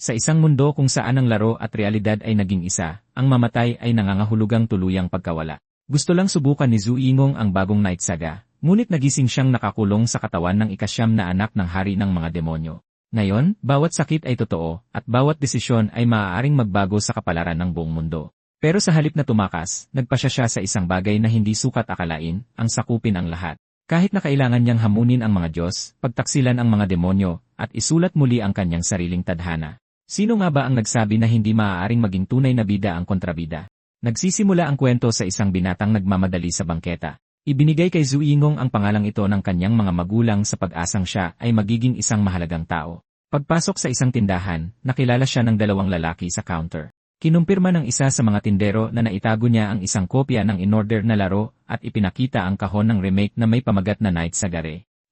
Sa isang mundo kung saan ang laro at realidad ay naging isa, ang mamatay ay nangangahulugang tuluyang pagkawala. Gusto lang subukan ni Zhu Yingong ang bagong Night Saga, ngunit nagising siyang nakakulong sa katawan ng ikasyam na anak ng hari ng mga demonyo. Ngayon, bawat sakit ay totoo, at bawat desisyon ay maaaring magbago sa kapalaran ng buong mundo. Pero sa halip na tumakas, nagpasya siya sa isang bagay na hindi sukat akalain, ang sakupin ang lahat. Kahit na kailangan niyang hamunin ang mga Diyos, pagtaksilan ang mga demonyo, at isulat muli ang kanyang sariling tadhana. Sino nga ba ang nagsabi na hindi maaaring maging tunay na bida ang kontrabida? Nagsisimula ang kwento sa isang binatang nagmamadali sa bangketa. Ibinigay kay Zhu Yingong ang pangalang ito ng kanyang mga magulang sa pag-asang siya ay magiging isang mahalagang tao. Pagpasok sa isang tindahan, nakilala siya ng dalawang lalaki sa counter. Kinumpirma ng isa sa mga tindero na naitago niya ang isang kopya ng in-order na laro at ipinakita ang kahon ng remake na may pamagat na Night Saga.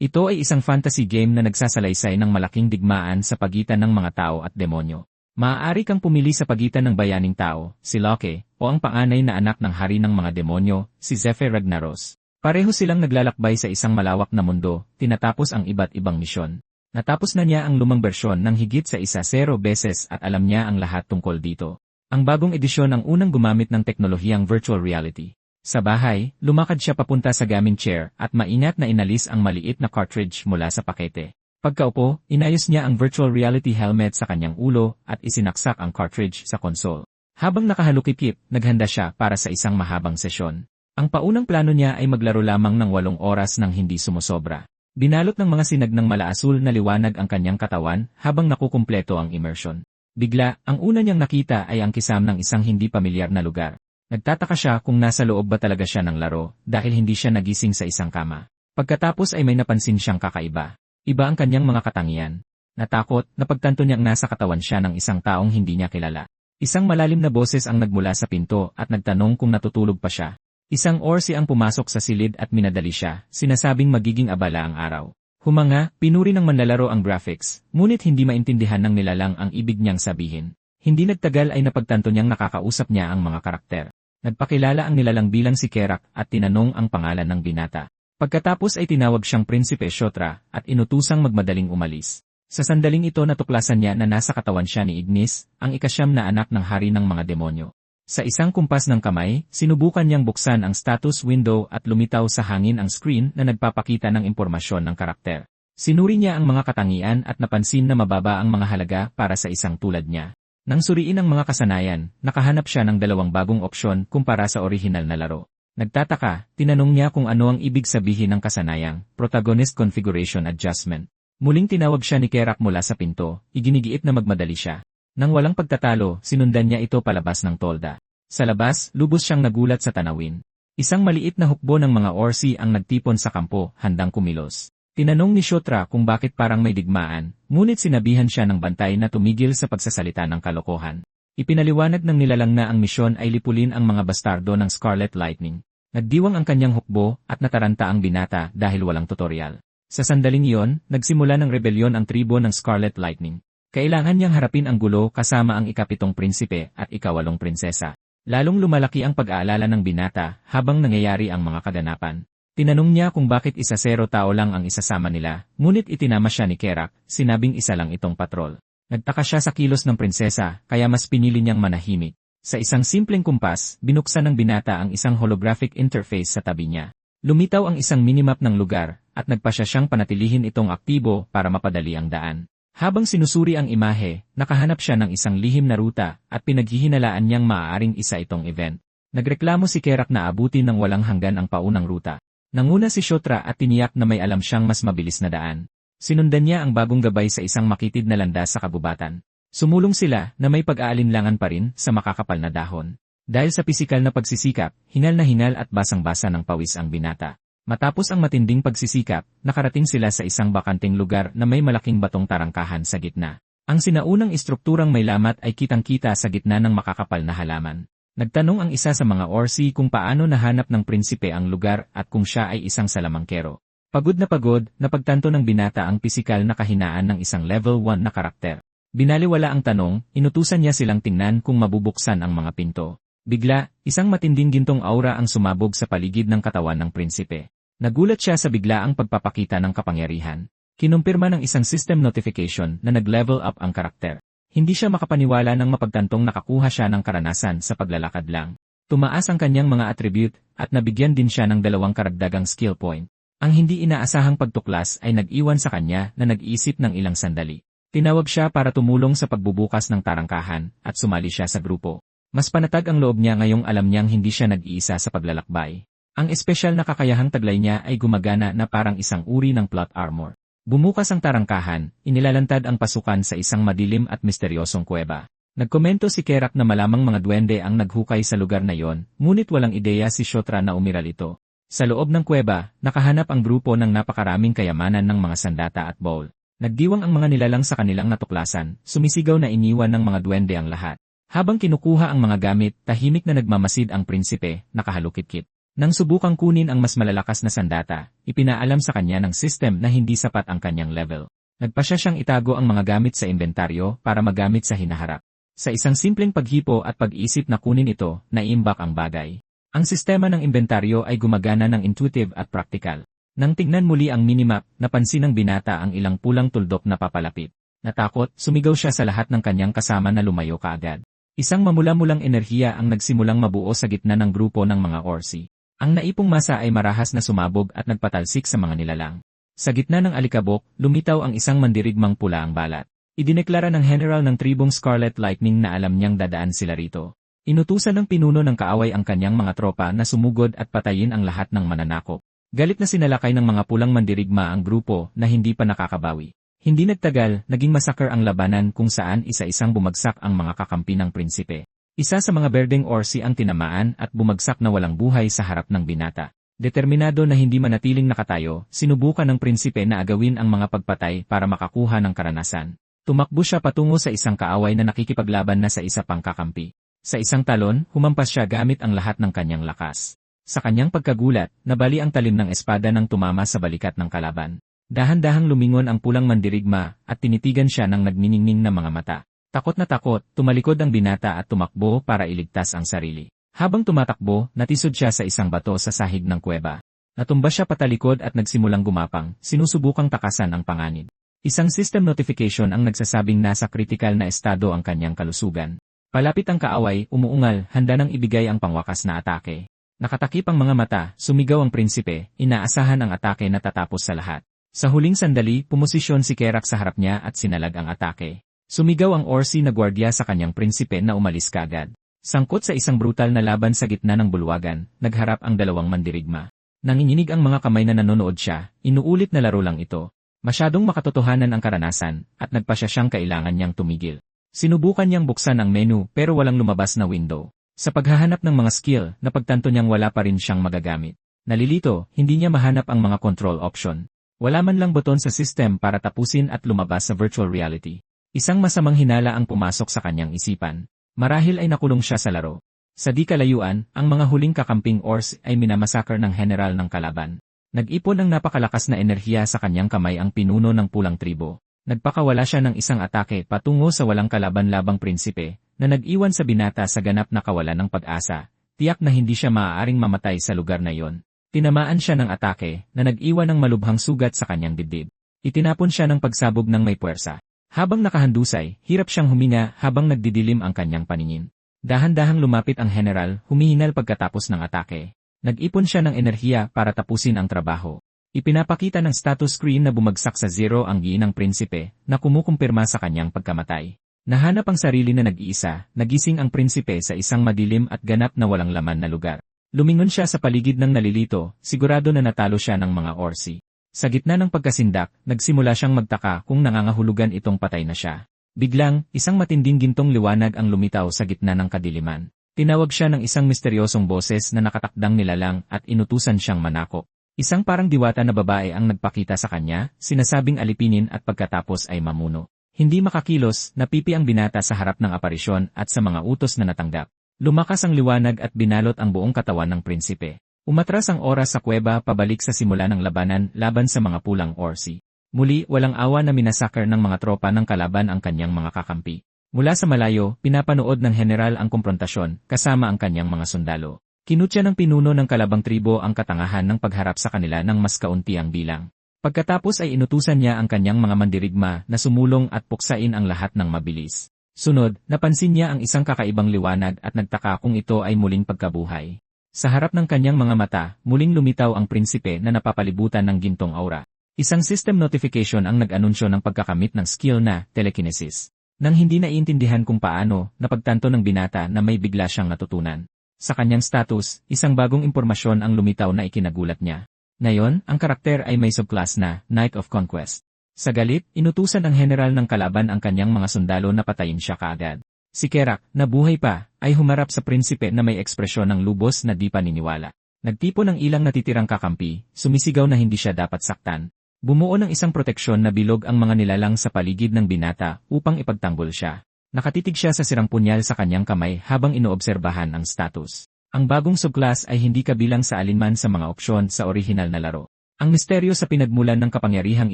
Ito ay isang fantasy game na nagsasalaysay ng malaking digmaan sa pagitan ng mga tao at demonyo. Maaari kang pumili sa pagitan ng bayaning tao, si Loki, o ang panganay na anak ng hari ng mga demonyo, si Zephyr Ragnaros. Pareho silang naglalakbay sa isang malawak na mundo, tinatapos ang iba't ibang misyon. Natapos na niya ang lumang bersyon ng higit sa 10 beses at alam niya ang lahat tungkol dito. Ang bagong edisyon ang unang gumamit ng teknolohiyang virtual reality. Sa bahay, lumakad siya papunta sa gaming chair at maingat na inalis ang maliit na cartridge mula sa pakete. Pagkaupo, inayos niya ang virtual reality helmet sa kanyang ulo at isinaksak ang cartridge sa console. Habang nakahalukikip, naghanda siya para sa isang mahabang sesyon. Ang paunang plano niya ay maglaro lamang ng 8 oras nang hindi sumusobra. Binalot ng mga sinag ng malaasul na liwanag ang kanyang katawan habang nakukumpleto ang immersion. Bigla, ang una niyang nakita ay ang kisam ng isang hindi pamilyar na lugar. Nagtataka siya kung nasa loob ba talaga siya ng laro dahil hindi siya nagising sa isang kama. Pagkatapos ay may napansin siyang kakaiba. Iba ang kanyang mga katangian. Natakot, napagtanto niyang nasa katawan siya ng isang taong hindi niya kilala. Isang malalim na boses ang nagmula sa pinto at nagtanong kung natutulog pa siya. Isang orsi ang pumasok sa silid at minadali siya, sinasabing magiging abala ang araw. Humanga, pinuri ng manlalaro ang graphics, ngunit hindi maintindihan ng nilalang ang ibig niyang sabihin. Hindi nagtagal ay napagtanto niyang nakakausap niya ang mga karakter. Nagpakilala ang nilalang bilang si Kerak at tinanong ang pangalan ng binata. Pagkatapos ay tinawag siyang Prinsipe Shotra at inutusang magmadaling umalis. Sa sandaling ito natuklasan niya na nasa katawan siya ni Ignis, ang ikasyam na anak ng hari ng mga demonyo. Sa isang kumpas ng kamay, sinubukan niyang buksan ang status window at lumitaw sa hangin ang screen na nagpapakita ng impormasyon ng karakter. Sinuri niya ang mga katangian at napansin na mababa ang mga halaga para sa isang tulad niya. Nang suriin ang mga kasanayan, nakahanap siya ng 2 bagong opsyon kumpara sa orihinal na laro. Nagtataka, tinanong niya kung ano ang ibig sabihin ng kasanayang Protagonist Configuration Adjustment. Muling tinawag siya ni Kerak mula sa pinto, iginigiit na magmadali siya. Nang walang pagtatalo, sinundan niya ito palabas ng tolda. Sa labas, lubos siyang nagulat sa tanawin. Isang maliit na hukbo ng mga orsi ang nagtipon sa kampo, handang kumilos. Tinanong ni Shotra kung bakit parang may digmaan, ngunit sinabihan siya ng bantay na tumigil sa pagsasalita ng kalokohan. Ipinaliwanag ng nilalang na ang misyon ay lipulin ang mga bastardo ng Scarlet Lightning. Nagdiwang ang kanyang hukbo at nataranta ang binata dahil walang tutorial. Sa sandaling iyon, nagsimula ng rebelyon ang tribo ng Scarlet Lightning. Kailangan niyang harapin ang gulo kasama ang ika-7 prinsipe at ika-8 prinsesa. Lalong lumalaki ang pag-aalala ng binata habang nangyayari ang mga kaganapan. Tinanong niya kung bakit 1-0 tao lang ang isasama nila, ngunit itinama siya ni Kerak, sinabing isa lang itong patrol. Nagtaka siya sa kilos ng prinsesa, kaya mas pinili niyang manahimik. Sa isang simpleng kumpas, binuksan ng binata ang isang holographic interface sa tabi niya. Lumitaw ang isang minimap ng lugar, at nagpasya siyang panatilihin itong aktibo para mapadali ang daan. Habang sinusuri ang imahe, nakahanap siya ng isang lihim na ruta at pinaghihinalaan niyang maaaring isa itong event. Nagreklamo si Kerak na abutin ng walang hanggan ang paunang ruta. Nanguna si Shotra at tiniyak na may alam siyang mas mabilis na daan. Sinundan niya ang bagong gabay sa isang makitid na landas sa kagubatan. Sumulong sila na may pag-aalinlangan pa rin sa makakapal na dahon. Dahil sa pisikal na pagsisikap, hingal na hingal at basang-basa ng pawis ang binata. Matapos ang matinding pagsisikap, nakarating sila sa isang bakanting lugar na may malaking batong tarangkahan sa gitna. Ang sinaunang istrukturang may lamat ay kitang-kita sa gitna ng makakapal na halaman. Nagtanong ang isa sa mga orsi kung paano nahanap ng prinsipe ang lugar at kung siya ay isang salamangkero. Pagod, napagtanto ng binata ang pisikal na kahinaan ng isang level 1 na karakter. Binaliwala ang tanong, inutusan niya silang tingnan kung mabubuksan ang mga pinto. Bigla, isang matinding gintong aura ang sumabog sa paligid ng katawan ng prinsipe. Nagulat siya sa biglaang pagpapakita ng kapangyarihan. Kinumpirma ng isang system notification na nag-level up ang karakter. Hindi siya makapaniwala nang mapagtantong nakakuha siya ng karanasan sa paglalakad lang. Tumaas ang kanyang mga attribute at nabigyan din siya ng 2 karagdagang skill point. Ang hindi inaasahang pagtuklas ay nag-iwan sa kanya na nag-iisip ng ilang sandali. Tinawag siya para tumulong sa pagbubukas ng tarangkahan at sumali siya sa grupo. Mas panatag ang loob niya ngayong alam niyang hindi siya nag-iisa sa paglalakbay. Ang espesyal na kakayahang taglay niya ay gumagana na parang isang uri ng plot armor. Bumukas ang tarangkahan, inilalantad ang pasukan sa isang madilim at misteryosong kuweba. Nagkomento si Kerak na malamang mga duwende ang naghukay sa lugar na yon, ngunit walang ideya si Shotra na umiral ito. Sa loob ng kuweba, nakahanap ang grupo ng napakaraming kayamanan ng mga sandata at bowl. Nagdiwang ang mga nilalang sa kanilang natuklasan, sumisigaw na iniwan ng mga duwende ang lahat. Habang kinukuha ang mga gamit, tahimik na nagmamasid ang prinsipe, nakahalukit-kit. Nang subukang kunin ang mas malalakas na sandata, ipinaalam sa kanya ng system na hindi sapat ang kanyang level. Nagpasya siyang itago ang mga gamit sa inventaryo para magamit sa hinaharap. Sa isang simpleng paghipo at pag-isip na kunin ito, naiimbak ang bagay. Ang sistema ng inventaryo ay gumagana ng intuitive at practical. Nang tignan muli ang minimap, napansin ng binata ang ilang pulang tuldok na papalapit. Natakot, sumigaw siya sa lahat ng kanyang kasama na lumayo kaagad. Isang mamula-mulang enerhiya ang nagsimulang mabuo sa gitna ng grupo ng mga Orsi. Ang naipong masa ay marahas na sumabog at nagpatalsik sa mga nilalang. Sa gitna ng alikabok, lumitaw ang isang mandirigmang pula ang balat. Idineklara ng general ng tribong Scarlet Lightning na alam niyang dadaan sila rito. Inutusan ng pinuno ng kaaway ang kanyang mga tropa na sumugod at patayin ang lahat ng mananakop. Galit na sinalakay ng mga pulang mandirigma ang grupo na hindi pa nakakabawi. Hindi nagtagal, naging massacre ang labanan kung saan isa-isang bumagsak ang mga kakampi ng prinsipe. Isa sa mga berdeng Orsi ang tinamaan at bumagsak na walang buhay sa harap ng binata. Determinado na hindi manatiling nakatayo, sinubukan ng prinsipe na agawin ang mga pagpatay para makakuha ng karanasan. Tumakbo siya patungo sa isang kaaway na nakikipaglaban na sa isa pang kakampi. Sa isang talon, humampas siya gamit ang lahat ng kanyang lakas. Sa kanyang pagkagulat, nabali ang talim ng espada nang tumama sa balikat ng kalaban. Dahan-dahang lumingon ang pulang mandirigma at tinitigan siya ng nagniningning na mga mata. Takot na takot, tumalikod ang binata at tumakbo para iligtas ang sarili. Habang tumatakbo, natisod siya sa isang bato sa sahig ng kuweba. Natumba siya patalikod at nagsimulang gumapang, sinusubukang takasan ang panganib. Isang system notification ang nagsasabing nasa critical na estado ang kanyang kalusugan. Palapit ang kaaway, umuungal, handa nang ibigay ang pangwakas na atake. Nakatakip ang mga mata, sumigaw ang prinsipe, inaasahan ang atake na tatapos sa lahat. Sa huling sandali, pumosisyon si Kerak sa harap niya at sinalag ang atake. Sumigaw ang Orsi na gwardiya sa kanyang prinsipe na umalis kaagad. Sangkot sa isang brutal na laban sa gitna ng bulwagan, nagharap ang dalawang mandirigma. Nanginginig ang mga kamay na nanonood siya, inuulit na laro lang ito. Masyadong makatotohanan ang karanasan, at nagpasya siyang kailangan niyang tumigil. Sinubukan niyang buksan ang menu pero walang lumabas na window. Sa paghahanap ng mga skill, napagtanto niyang wala pa rin siyang magagamit. Nalilito, hindi niya mahanap ang mga control option. Wala man lang buton sa system para tapusin at lumabas sa virtual reality. Isang masamang hinala ang pumasok sa kanyang isipan. Marahil ay nakulong siya sa laro. Sa di kalayuan, ang mga huling kakamping Ors ay minamassacre ng general ng kalaban. Nag-ipon ng napakalakas na enerhiya sa kanyang kamay ang pinuno ng pulang tribo. Nagpakawala siya ng isang atake patungo sa walang kalaban-labang prinsipe, na nag-iwan sa binata sa ganap na kawalan ng pag-asa. Tiyak na hindi siya maaaring mamatay sa lugar na yon. Tinamaan siya ng atake, na nag-iwan ng malubhang sugat sa kanyang dibdib. Itinapon siya ng pagsabog ng may puwersa. Habang nakahandusay, hirap siyang huminga habang nagdidilim ang kanyang paningin. Dahan-dahang lumapit ang general, humihinal pagkatapos ng atake. Nag-ipon siya ng enerhiya para tapusin ang trabaho. Ipinapakita ng status screen na bumagsak sa 0 ang ginang prinsipe, na kumukumpirma sa kanyang pagkamatay. Nahanap ang sarili na nag-iisa, nagising ang prinsipe sa isang madilim at ganap na walang laman na lugar. Lumingon siya sa paligid ng nalilito, sigurado na natalo siya ng mga Orsi. Sa gitna ng pagkasindak, nagsimula siyang magtaka kung nangangahulugan itong patay na siya. Biglang, isang matinding gintong liwanag ang lumitaw sa gitna ng kadiliman. Tinawag siya ng isang misteryosong boses na nakatakdang nilalang at inutusan siyang manakop. Isang parang diwata na babae ang nagpakita sa kanya, sinasabing alipinin at pagkatapos ay mamuno. Hindi makakilos, napipi ang binata sa harap ng aparisyon at sa mga utos na natanggap. Lumakas ang liwanag at binalot ang buong katawan ng prinsipe. Umatras ang oras sa kuweba pabalik sa simula ng labanan laban sa mga pulang Orsi. Muli, walang awa na minasakar ng mga tropa ng kalaban ang kanyang mga kakampi. Mula sa malayo, pinapanood ng general ang komprontasyon, kasama ang kanyang mga sundalo. Kinutya ng pinuno ng kalabang tribo ang katangahan ng pagharap sa kanila ng mas kaunti ang bilang. Pagkatapos ay inutusan niya ang kanyang mga mandirigma na sumulong at puksain ang lahat ng mabilis. Sunod, napansin niya ang isang kakaibang liwanag at nagtaka kung ito ay muling pagkabuhay. Sa harap ng kanyang mga mata, muling lumitaw ang prinsipe na napapalibutan ng gintong aura. Isang system notification ang nag-anunsyo ng pagkakamit ng skill na telekinesis. Nang hindi naiintindihan kung paano, napagtanto ng binata na may bigla siyang natutunan. Sa kanyang status, isang bagong impormasyon ang lumitaw na ikinagulat niya. Ngayon, ang karakter ay may subclass na Knight of Conquest. Sa galit, inutusan ng general ng kalaban ang kanyang mga sundalo na patayin siya kaagad. Si Kerak, na buhay pa, ay humarap sa prinsipe na may ekspresyon ng lubos na di paniniwala. Nagtipo ng ilang natitirang kakampi, sumisigaw na hindi siya dapat saktan. Bumuo ng isang proteksyon na bilog ang mga nilalang sa paligid ng binata upang ipagtanggol siya. Nakatitig siya sa sirang punyal sa kanyang kamay habang inoobserbahan ang status. Ang bagong subclass ay hindi kabilang sa alinman sa mga opsyon sa orihinal na laro. Ang misteryo sa pinagmulan ng kapangyarihang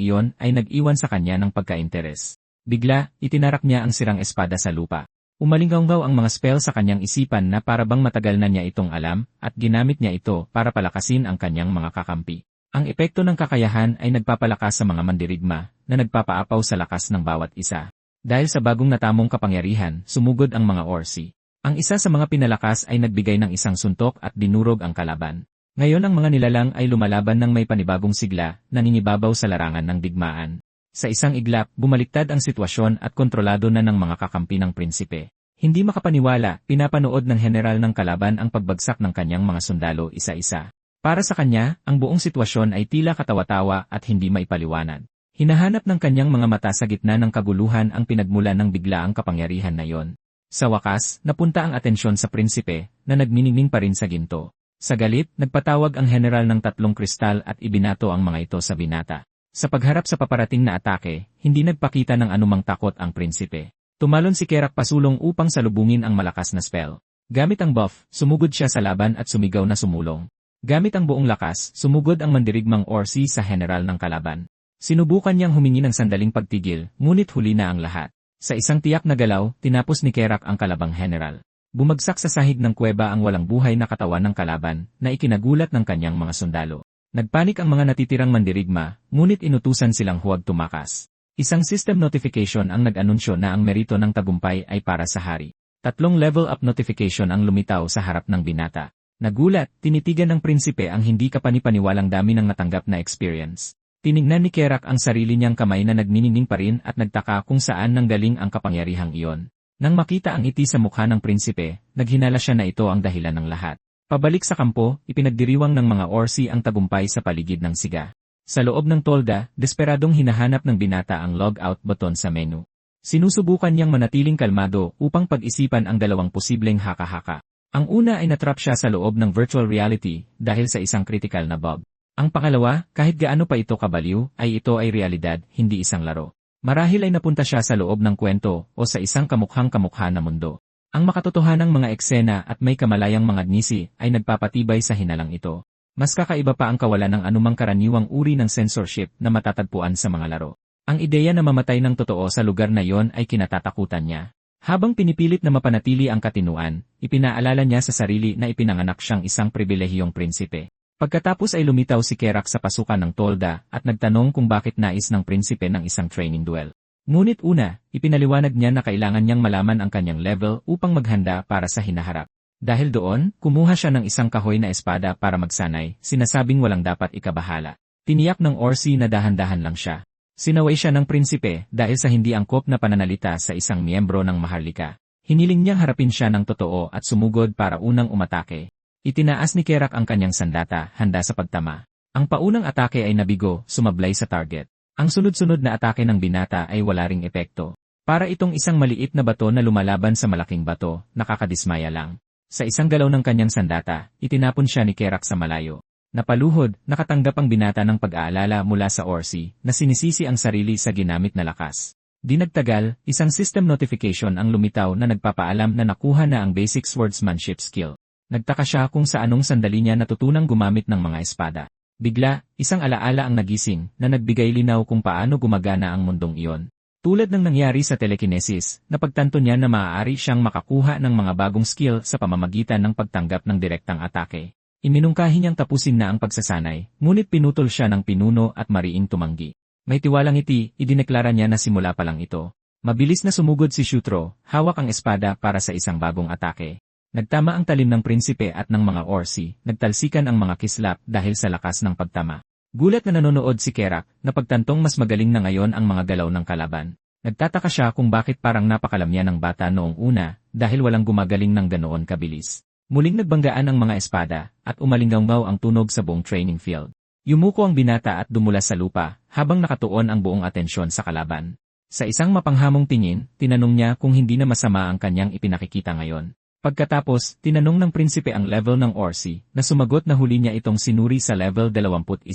iyon ay nag-iwan sa kanya ng pagka-interes. Bigla, itinarak niya ang sirang espada sa lupa. Umalinggaw ang mga spell sa kanyang isipan na parabang matagal na niya itong alam at ginamit niya ito para palakasin ang kanyang mga kakampi. Ang epekto ng kakayahan ay nagpapalakas sa mga mandirigma na nagpapaapaw sa lakas ng bawat isa. Dahil sa bagong natamong kapangyarihan, sumugod ang mga Orsi. Ang isa sa mga pinalakas ay nagbigay ng isang suntok at dinurog ang kalaban. Ngayon ang mga nilalang ay lumalaban ng may panibagong sigla, nangingibabaw sa larangan ng digmaan. Sa isang iglap, bumaliktad ang sitwasyon at kontrolado na ng mga kakampi ng prinsipe. Hindi makapaniwala, pinapanood ng general ng kalaban ang pagbagsak ng kanyang mga sundalo isa-isa. Para sa kanya, ang buong sitwasyon ay tila katawa-tawa at hindi maipaliwanag. Hinahanap ng kanyang mga mata sa gitna ng kaguluhan ang pinagmulan ng biglaang kapangyarihan na yon. Sa wakas, napunta ang atensyon sa prinsipe, na nagniningning pa rin sa ginto. Sa galit, nagpatawag ang general ng 3 kristal at ibinato ang mga ito sa binata. Sa pagharap sa paparating na atake, hindi nagpakita ng anumang takot ang prinsipe. Tumalon si Kerak pasulong upang salubungin ang malakas na spell. Gamit ang buff, sumugod siya sa laban at sumigaw na sumulong. Gamit ang buong lakas, sumugod ang mandirigmang Orsi sa general ng kalaban. Sinubukan niyang humingi ng sandaling pagtigil, ngunit huli na ang lahat. Sa isang tiyak na galaw, tinapos ni Kerak ang kalabang general. Bumagsak sa sahig ng kuweba ang walang buhay na katawan ng kalaban, na ikinagulat ng kanyang mga sundalo. Nagpanik ang mga natitirang mandirigma, ngunit inutusan silang huwag tumakas. Isang system notification ang nag-anunsyo na ang merito ng tagumpay ay para sa hari. 3 level up notification ang lumitaw sa harap ng binata. Nagulat, tinitigan ng prinsipe ang hindi kapanipaniwalang dami ng natanggap na experience. Tinignan ni Kerak ang sarili niyang kamay na nagniningning pa rin at nagtaka kung saan nanggaling ang kapangyarihang iyon. Nang makita ang ngiti sa mukha ng prinsipe, naghinala siya na ito ang dahilan ng lahat. Pabalik sa kampo, ipinagdiriwang ng mga Orsi ang tagumpay sa paligid ng siga. Sa loob ng tolda, desperadong hinahanap ng binata ang log out button sa menu. Sinusubukan niyang manatiling kalmado upang pag-isipan ang dalawang posibleng haka-haka. Ang una ay natrap siya sa loob ng virtual reality dahil sa isang critical na bug. Ang pangalawa, kahit gaano pa ito kabaliw, ay ito ay realidad, hindi isang laro. Marahil ay napunta siya sa loob ng kwento o sa isang kamukhang-kamukha na mundo. Ang makatotohanang mga eksena at may kamalayang mga gnisi ay nagpapatibay sa hinalang ito. Mas kakaiba pa ang kawalan ng anumang karaniwang uri ng censorship na matatagpuan sa mga laro. Ang ideya na mamatay ng totoo sa lugar na yon ay kinatatakutan niya. Habang pinipilit na mapanatili ang katinuan, ipinaalala niya sa sarili na ipinanganak siyang isang pribilehiyong prinsipe. Pagkatapos ay lumitaw si Kerak sa pasukan ng tolda at nagtanong kung bakit nais ng prinsipe ng isang training duel. Ngunit una, ipinaliwanag niya na kailangan niyang malaman ang kanyang level upang maghanda para sa hinaharap. Dahil doon, kumuha siya ng isang kahoy na espada para magsanay, sinasabing walang dapat ikabahala. Tiniyak ng Orsi na dahan-dahan lang siya. Sinaway siya ng prinsipe dahil sa hindi angkop na pananalita sa isang miyembro ng Maharlika. Hiniling niyang harapin siya ng totoo at sumugod para unang umatake. Itinaas ni Kerak ang kanyang sandata, handa sa pagtama. Ang paunang atake ay nabigo, sumablay sa target. Ang sunod-sunod na atake ng binata ay wala ring epekto. Para itong isang maliit na bato na lumalaban sa malaking bato, nakakadismaya lang. Sa isang galaw ng kanyang sandata, itinapon siya ni Kerak sa malayo. Napaluhod, nakatanggap ang binata ng pag-aalala mula sa Orsi, na sinisisi ang sarili sa ginamit na lakas. Di nagtagal, isang system notification ang lumitaw na nagpapaalam na nakuha na ang basic swordsmanship skill. Nagtaka siya kung sa anong sandali niya natutunang gumamit ng mga espada. Bigla, isang alaala ang nagising na nagbigay linaw kung paano gumagana ang mundong iyon. Tulad ng nangyari sa telekinesis, napagtanto niya na maaari siyang makakuha ng mga bagong skill sa pamamagitan ng pagtanggap ng direktang atake. Iminungkahi niyang tapusin na ang pagsasanay, ngunit pinutol siya ng pinuno at mariing tumanggi. May tiwalang ngiti, idineklara niya na simula pa lang ito. Mabilis na sumugod si Shutro, hawak ang espada para sa isang bagong atake. Nagtama ang talim ng prinsipe at ng mga orsi, nagtalsikan ang mga kislap dahil sa lakas ng pagtama. Gulat na nanonood si Kerak, na pagtantong mas magaling na ngayon ang mga galaw ng kalaban. Nagtataka siya kung bakit parang napakalamya ng bata noong una, dahil walang gumagaling ng ganoon kabilis. Muling nagbanggaan ang mga espada, at umalinggaw ang tunog sa buong training field. Yumuko ang binata at dumula sa lupa, habang nakatuon ang buong atensyon sa kalaban. Sa isang mapanghamong tingin, tinanong niya kung hindi na masama ang kanyang ipinakikita ngayon. Pagkatapos, tinanong ng prinsipe ang level ng orsi, na sumagot na huli niya itong sinuri sa level 21.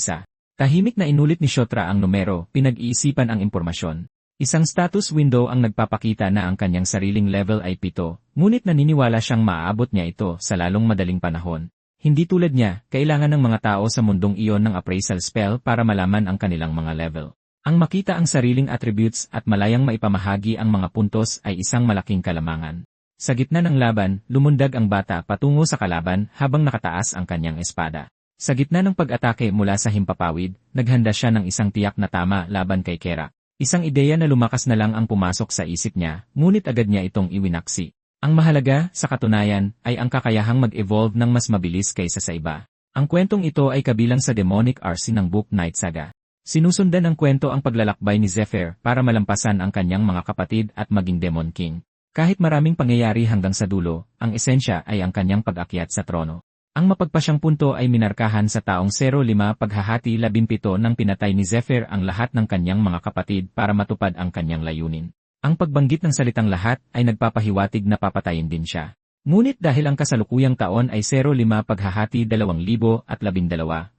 Tahimik na inulit ni Shotra ang numero, pinag-iisipan ang impormasyon. Isang status window ang nagpapakita na ang kanyang sariling level ay 7, ngunit naniniwala siyang maaabot niya ito sa lalong madaling panahon. Hindi tulad niya, kailangan ng mga tao sa mundong iyon ng appraisal spell para malaman ang kanilang mga level. Ang makita ang sariling attributes at malayang maipamahagi ang mga puntos ay isang malaking kalamangan. Sa gitna ng laban, lumundag ang bata patungo sa kalaban habang nakataas ang kanyang espada. Sa gitna ng pag-atake mula sa himpapawid, naghanda siya ng isang tiyak na tama laban kay Kerak. Isang ideya na lumakas na lang ang pumasok sa isip niya, ngunit agad niya itong iwinaksi. Ang mahalaga, sa katunayan, ay ang kakayahang mag-evolve ng mas mabilis kaysa sa iba. Ang kwentong ito ay kabilang sa demonic arc ng Book Night Saga. Sinusundan ng kwento ang paglalakbay ni Zephyr para malampasan ang kanyang mga kapatid at maging Demon King. Kahit maraming pangyayari hanggang sa dulo, ang esensya ay ang kanyang pag-akyat sa trono. Ang mapagpasyang punto ay minarkahan sa taong 05 paghahati 17 nang pinatay ni Zephyr ang lahat ng kanyang mga kapatid para matupad ang kanyang layunin. Ang pagbanggit ng salitang lahat ay nagpapahiwatig na papatayin din siya. Ngunit dahil ang kasalukuyang taon ay 05 paghahati 2012,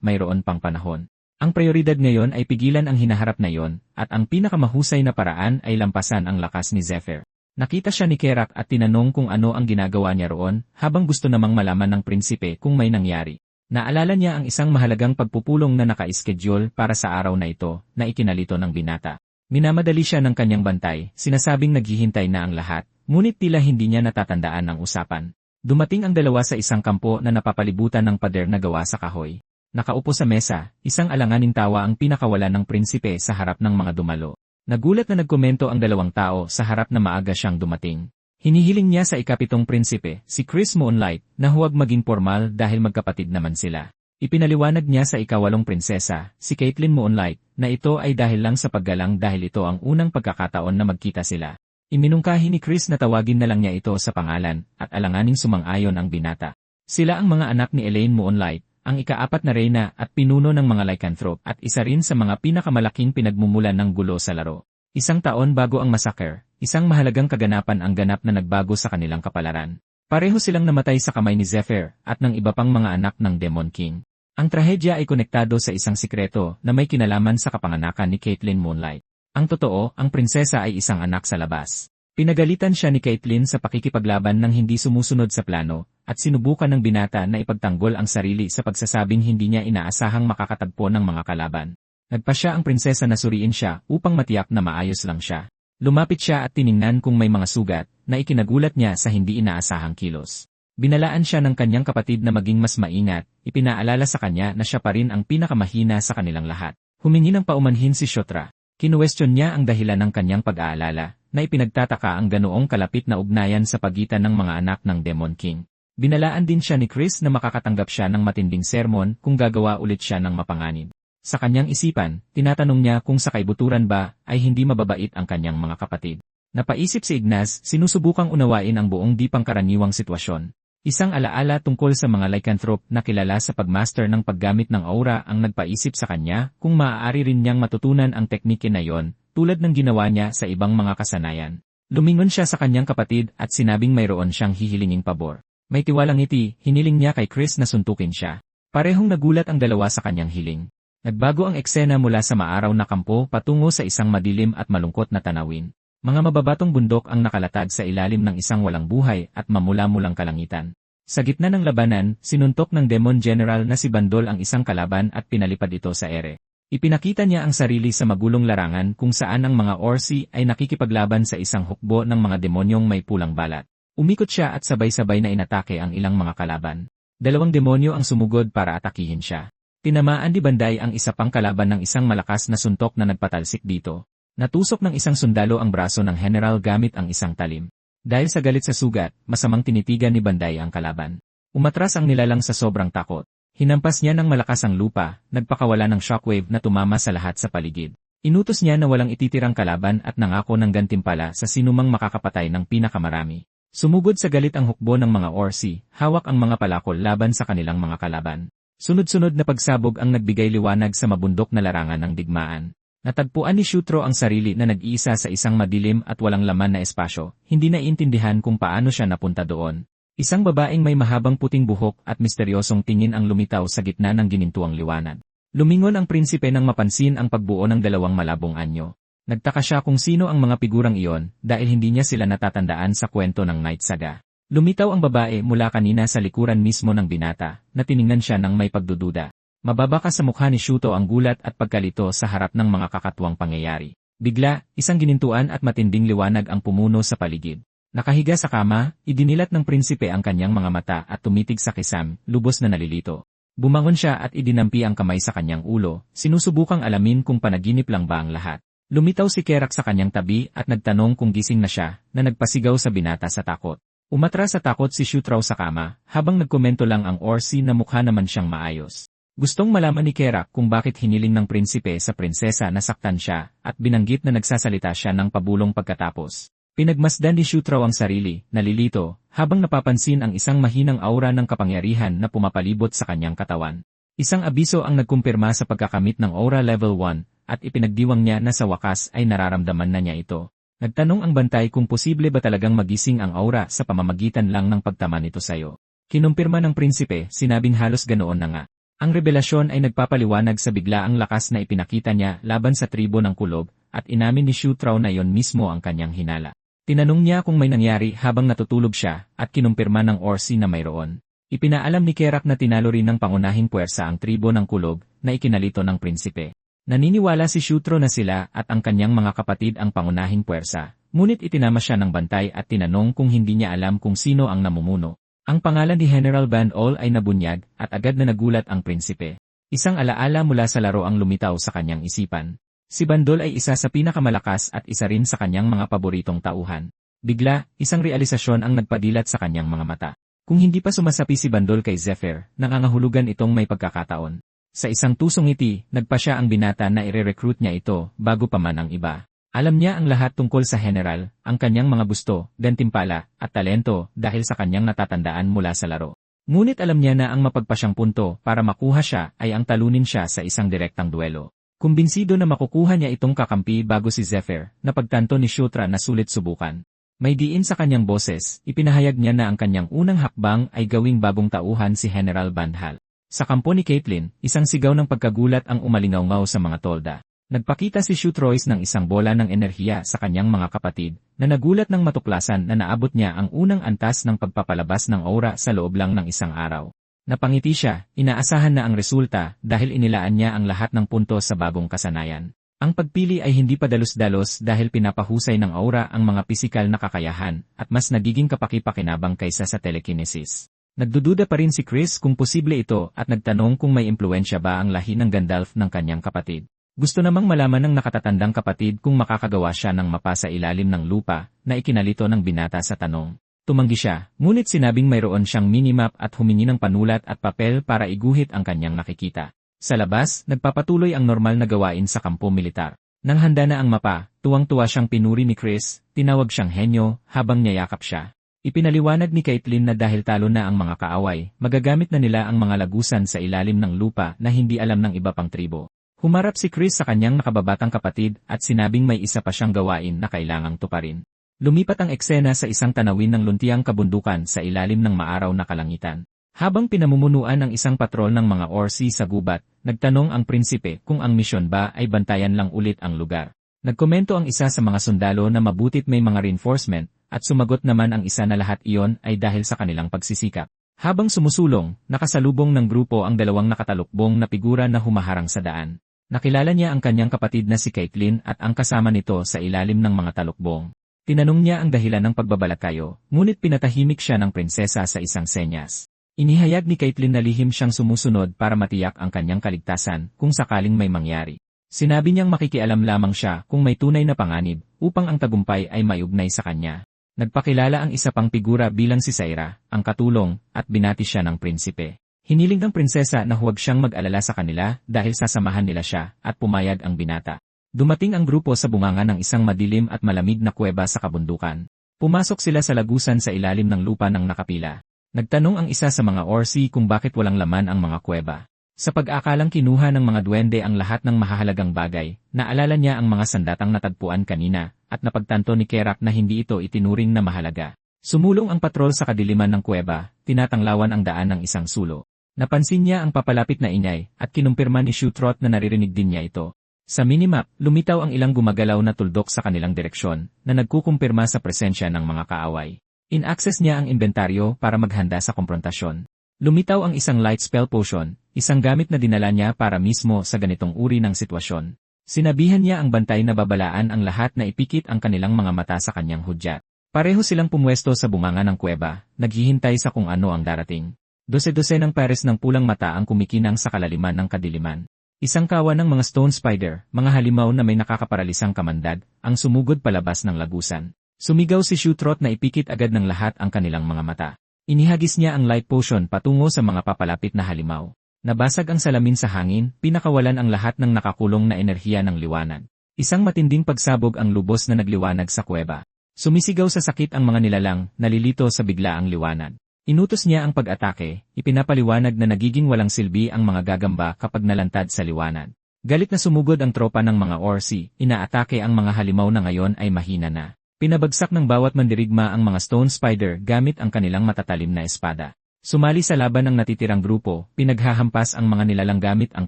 mayroon pang panahon. Ang prioridad ngayon ay pigilan ang hinaharap na yon, at ang pinakamahusay na paraan ay lampasan ang lakas ni Zephyr. Nakita siya ni Kerak at tinanong kung ano ang ginagawa niya roon, habang gusto namang malaman ng prinsipe kung may nangyari. Naalala niya ang isang mahalagang pagpupulong na naka-schedule para sa araw na ito, na ikinalito ng binata. Minamadali siya ng kanyang bantay, sinasabing naghihintay na ang lahat, ngunit tila hindi niya natatandaan ang usapan. Dumating ang dalawa sa isang kampo na napapalibutan ng pader na gawa sa kahoy. Nakaupo sa mesa, isang alanganing tawa ang pinakawalan ng prinsipe sa harap ng mga dumalo. Nagulat na nagkomento ang dalawang tao sa harap na maaga siyang dumating. Hinihiling niya sa ikapitong prinsipe, si Chris Moonlight, na huwag maging formal dahil magkapatid naman sila. Ipinaliwanag niya sa ikawalong prinsesa, si Caitlin Moonlight, na ito ay dahil lang sa paggalang dahil ito ang unang pagkakataon na magkita sila. Iminungkahi ni Chris na tawagin na lang niya ito sa pangalan, at alanganing sumang-ayon ang binata. Sila ang mga anak ni Elaine Moonlight, ang ika-4 na reyna at pinuno ng mga lycanthrope at isa rin sa mga pinakamalaking pinagmumulan ng gulo sa laro. Isang taon bago ang massacre, isang mahalagang kaganapan ang ganap na nagbago sa kanilang kapalaran. Pareho silang namatay sa kamay ni Zephyr at ng iba pang mga anak ng Demon King. Ang trahedya ay konektado sa isang sikreto na may kinalaman sa kapanganakan ni Caitlin Moonlight. Ang totoo, ang prinsesa ay isang anak sa labas. Pinagalitan siya ni Caitlin sa pakikipaglaban ng hindi sumusunod sa plano, at sinubukan ng binata na ipagtanggol ang sarili sa pagsasabing hindi niya inaasahang makakatagpo ng mga kalaban. Nagpasya ang prinsesa na suriin siya upang matiyak na maayos lang siya. Lumapit siya at tiningnan kung may mga sugat, na ikinagulat niya sa hindi inaasahang kilos. Binalaan siya ng kanyang kapatid na maging mas maingat, ipinaalala sa kanya na siya pa rin ang pinakamahina sa kanilang lahat. Humingi ng paumanhin si Shotra. Kinuwestiyon niya ang dahilan ng kanyang pag-aalala, na ipinagtataka ang ganoong kalapit na ugnayan sa pagitan ng mga anak ng Demon King. Binalaan din siya ni Chris na makakatanggap siya ng matinding sermon kung gagawa ulit siya ng mapanganib. Sa kanyang isipan, tinatanong niya kung sa kaibuturan ba ay hindi mababait ang kanyang mga kapatid. Napaisip si Ignaz, sinusubukang unawain ang buong di pangkaraniwang sitwasyon. Isang alaala tungkol sa mga lycanthrope na kilala sa pagmaster ng paggamit ng aura ang nagpaisip sa kanya kung maaari rin niyang matutunan ang teknike na yon, tulad ng ginawa niya sa ibang mga kasanayan. Lumingon siya sa kanyang kapatid at sinabing mayroon siyang hihilinging pabor. May tiwalang ngiti, hiniling niya kay Chris na suntukin siya. Parehong nagulat ang dalawa sa kanyang hiling. Nagbago ang eksena mula sa maaraw na kampo patungo sa isang madilim at malungkot na tanawin. Mga mababatong bundok ang nakalatag sa ilalim ng isang walang buhay at mamula-mulang kalangitan. Sa gitna ng labanan, sinuntok ng Demon General na si Bandol ang isang kalaban at pinalipad ito sa ere. Ipinakita niya ang sarili sa magulong larangan kung saan ang mga orsi ay nakikipaglaban sa isang hukbo ng mga demonyong may pulang balat. Umikot siya at sabay-sabay na inatake ang ilang mga kalaban. 2 demonyo ang sumugod para atakihin siya. Tinamaan ni Banday ang isa pang kalaban ng isang malakas na suntok na nagpatalsik dito. Natusok ng isang sundalo ang braso ng general gamit ang isang talim. Dahil sa galit sa sugat, masamang tinitigan ni Banday ang kalaban. Umatras ang nilalang sa sobrang takot. Hinampas niya ng malakas ang lupa, nagpakawala ng shockwave na tumama sa lahat sa paligid. Inutos niya na walang ititirang kalaban at nangako ng gantimpala sa sinumang makakapatay ng pinakamarami. Sumugod sa galit ang hukbo ng mga Orsi, hawak ang mga palakol laban sa kanilang mga kalaban. Sunod-sunod na pagsabog ang nagbigay liwanag sa mabundok na larangan ng digmaan. Natagpuan ni Shutro ang sarili na nag-iisa sa isang madilim at walang laman na espasyo, hindi naiintindihan kung paano siya napunta doon. Isang babaeng may mahabang puting buhok at misteryosong tingin ang lumitaw sa gitna ng ginintuang liwanag. Lumingon ang prinsipe nang mapansin ang pagbuo ng dalawang malabong anyo. Nagtaka siya kung sino ang mga figurang iyon dahil hindi niya sila natatandaan sa kwento ng Night Saga. Lumitaw ang babae mula kanina sa likuran mismo ng binata, na tiningnan siya ng may pagdududa. Mababaka sa mukha ni Shuto ang gulat at pagkalito sa harap ng mga kakatwang pangyayari. Bigla, isang ginintuan at matinding liwanag ang pumuno sa paligid. Nakahiga sa kama, idinilat ng prinsipe ang kanyang mga mata at tumitig sa kisam, lubos na nalilito. Bumangon siya at idinampi ang kamay sa kanyang ulo, sinusubukang alamin kung panaginip lang ba ang lahat. Lumitaw si Kerak sa kanyang tabi at nagtanong kung gising na siya, na nagpasigaw sa binata sa takot. Umatras sa takot si Shutraw sa kama, habang nagkomento lang ang Orsi na mukha naman siyang maayos. Gustong malaman ni Kerak kung bakit hiniling ng prinsipe sa prinsesa na saktan siya, at binanggit na nagsasalita siya ng pabulong pagkatapos. Pinagmasdan ni Shutraw ang sarili, nalilito, habang napapansin ang isang mahinang aura ng kapangyarihan na pumapalibot sa kanyang katawan. Isang abiso ang nagkumpirma sa pagkakamit ng aura level 1, at ipinagdiwang niya na sa wakas ay nararamdaman na niya ito. Nagtanong ang bantay kung posible ba talagang magising ang aura sa pamamagitan lang ng pagtama nito sayo. Kinumpirma ng prinsipe, sinabing halos ganoon na nga. Ang revelasyon ay nagpapaliwanag sa biglaang lakas na ipinakita niya laban sa tribo ng Kulob, at inamin ni Shutraw na yon mismo ang kanyang hinala. Tinanong niya kung may nangyari habang natutulog siya, at kinumpirma ng Orsi na mayroon. Ipinaalam ni Kerak na tinalo rin ng pangunahing puwersa ang tribo ng Kulob, na ikinalito ng prinsipe. Naniniwala si Shutro na sila at ang kanyang mga kapatid ang pangunahing puwersa, ngunit itinama siya ng bantay at tinanong kung hindi niya alam kung sino ang namumuno. Ang pangalan ni General Bandol ay nabunyag, at agad na nagulat ang prinsipe. Isang alaala mula sa laro ang lumitaw sa kanyang isipan. Si Bandol ay isa sa pinakamalakas at isa rin sa kanyang mga paboritong tauhan. Bigla, isang realisasyon ang nagpadilat sa kanyang mga mata. Kung hindi pa sumasapi si Bandol kay Zephyr, nangangahulugan itong may pagkakataon. Sa isang tusong ngiti, nagpa siya ang binata na ire-recruit niya ito bago pa man ang iba. Alam niya ang lahat tungkol sa general, ang kanyang mga gusto, gantimpala, at talento dahil sa kanyang natatandaan mula sa laro. Ngunit alam niya na ang mapagpasyang punto para makuha siya ay ang talunin siya sa isang direktang duelo. Kumbinsido na makukuha niya itong kakampi bago si Zephyr, napagtanto ni Shutra na sulit subukan. May diin sa kanyang boses, ipinahayag niya na ang kanyang unang hakbang ay gawing bagong tauhan si General Bandhal. Sa kampo ni Caitlyn, isang sigaw ng pagkagulat ang umalingaw-ngaw sa mga tolda. Nagpakita si Shutrois ng isang bola ng enerhiya sa kanyang mga kapatid, na nagulat ng matuklasan na naabot niya ang unang antas ng pagpapalabas ng aura sa loob lang ng isang araw. Napangiti siya, inaasahan na ang resulta dahil inilaan niya ang lahat ng punto sa bagong kasanayan. Ang pagpili ay hindi pa dalos-dalos dahil pinapahusay ng aura ang mga pisikal na kakayahan at mas nagiging kapaki-pakinabang kaysa sa telekinesis. Nagdududa pa rin si Chris kung posible ito at nagtanong kung may impluensya ba ang lahi ng Gandalf ng kanyang kapatid. Gusto namang malaman ng nakatatandang kapatid kung makakagawa siya ng mapa sa ilalim ng lupa na ikinalito ng binata sa tanong. Tumanggi siya, ngunit sinabing mayroon siyang minimap at humingi ng panulat at papel para iguhit ang kanyang nakikita. Sa labas, nagpapatuloy ang normal na gawain sa kampo militar. Nang handa na ang mapa, tuwang-tuwa siyang pinuri ni Chris, tinawag siyang henyo, habang niyayakap siya. Ipinaliwanag ni Caitlyn na dahil talo na ang mga kaaway, magagamit na nila ang mga lagusan sa ilalim ng lupa na hindi alam ng iba pang tribo. Humarap si Chris sa kanyang nakababatang kapatid at sinabing may isa pa siyang gawain na kailangang tuparin. Lumipat ang eksena sa isang tanawin ng luntiang kabundukan sa ilalim ng maaraw na kalangitan. Habang pinamumunuan ang isang patrol ng mga Orsi sa gubat, nagtanong ang prinsipe kung ang misyon ba ay bantayan lang ulit ang lugar. Nagkomento ang isa sa mga sundalo na mabutit may mga reinforcement, at sumagot naman ang isa na lahat iyon ay dahil sa kanilang pagsisikap. Habang sumusulong, nakasalubong ng grupo ang dalawang nakatalukbong na figura na humaharang sa daan. Nakilala niya ang kanyang kapatid na si Caitlyn at ang kasama nito sa ilalim ng mga talukbong. Tinanong niya ang dahilan ng pagbabalakayo, ngunit pinatahimik siya ng prinsesa sa isang senyas. Inihayag ni Caitlyn na lihim siyang sumusunod para matiyak ang kanyang kaligtasan kung sakaling may mangyari. Sinabi niyang makikialam lamang siya kung may tunay na panganib upang ang tagumpay ay maiugnay sa kanya. Nagpakilala ang isa pang figura bilang si Saira, ang katulong, at binati siya ng prinsipe. Hiniling ng prinsesa na huwag siyang mag-alala sa kanila dahil sasamahan nila siya at pumayag ang binata. Dumating ang grupo sa bunganga ng isang madilim at malamig na kuweba sa kabundukan. Pumasok sila sa lagusan sa ilalim ng lupa ng nakapila. Nagtanong ang isa sa mga Orsi kung bakit walang laman ang mga kuweba. Sa pag-akalang kinuha ng mga duwende ang lahat ng mahahalagang bagay, naalala niya ang mga sandatang natagpuan kanina, at napagtanto ni Kerak na hindi ito itinuring na mahalaga. Sumulong ang patrol sa kadiliman ng kuweba, tinatanglawan ang daan ng isang sulo. Napansin niya ang papalapit na ingay, at kinumpirma ni Shutrot na naririnig din niya ito. Sa minimap, lumitaw ang ilang gumagalaw na tuldok sa kanilang direksyon, na nagkukumpirma sa presensya ng mga kaaway. In-access niya ang inventaryo para maghanda sa komprontasyon. Lumitaw ang isang light spell potion, isang gamit na dinala niya para mismo sa ganitong uri ng sitwasyon. Sinabihan niya ang bantay na babalaan ang lahat na ipikit ang kanilang mga mata sa kanyang hudyat. Pareho silang pumwesto sa bunganga ng kuweba, naghihintay sa kung ano ang darating. Dose-dose ng pares ng pulang mata ang kumikinang sa kalaliman ng kadiliman. Isang kawan ng mga stone spider, mga halimaw na may nakakaparalisang kamandag, ang sumugod palabas ng lagusan. Sumigaw si Shutrot na ipikit agad ng lahat ang kanilang mga mata. Inihagis niya ang light potion patungo sa mga papalapit na halimaw. Nabasag ang salamin sa hangin, pinakawalan ang lahat ng nakakulong na enerhiya ng liwanag. Isang matinding pagsabog ang lubos na nagliwanag sa kuweba. Sumisigaw sa sakit ang mga nilalang, nalilito sa biglaang liwanag. Inutos niya ang pag-atake, ipinapaliwanag na nagiging walang silbi ang mga gagamba kapag nalantad sa liwanag. Galit na sumugod ang tropa ng mga Orsi, inaatake ang mga halimaw na ngayon ay mahina na. Pinabagsak ng bawat mandirigma ang mga stone spider gamit ang kanilang matatalim na espada. Sumali sa laban ng natitirang grupo, pinaghahampas ang mga nilalang gamit ang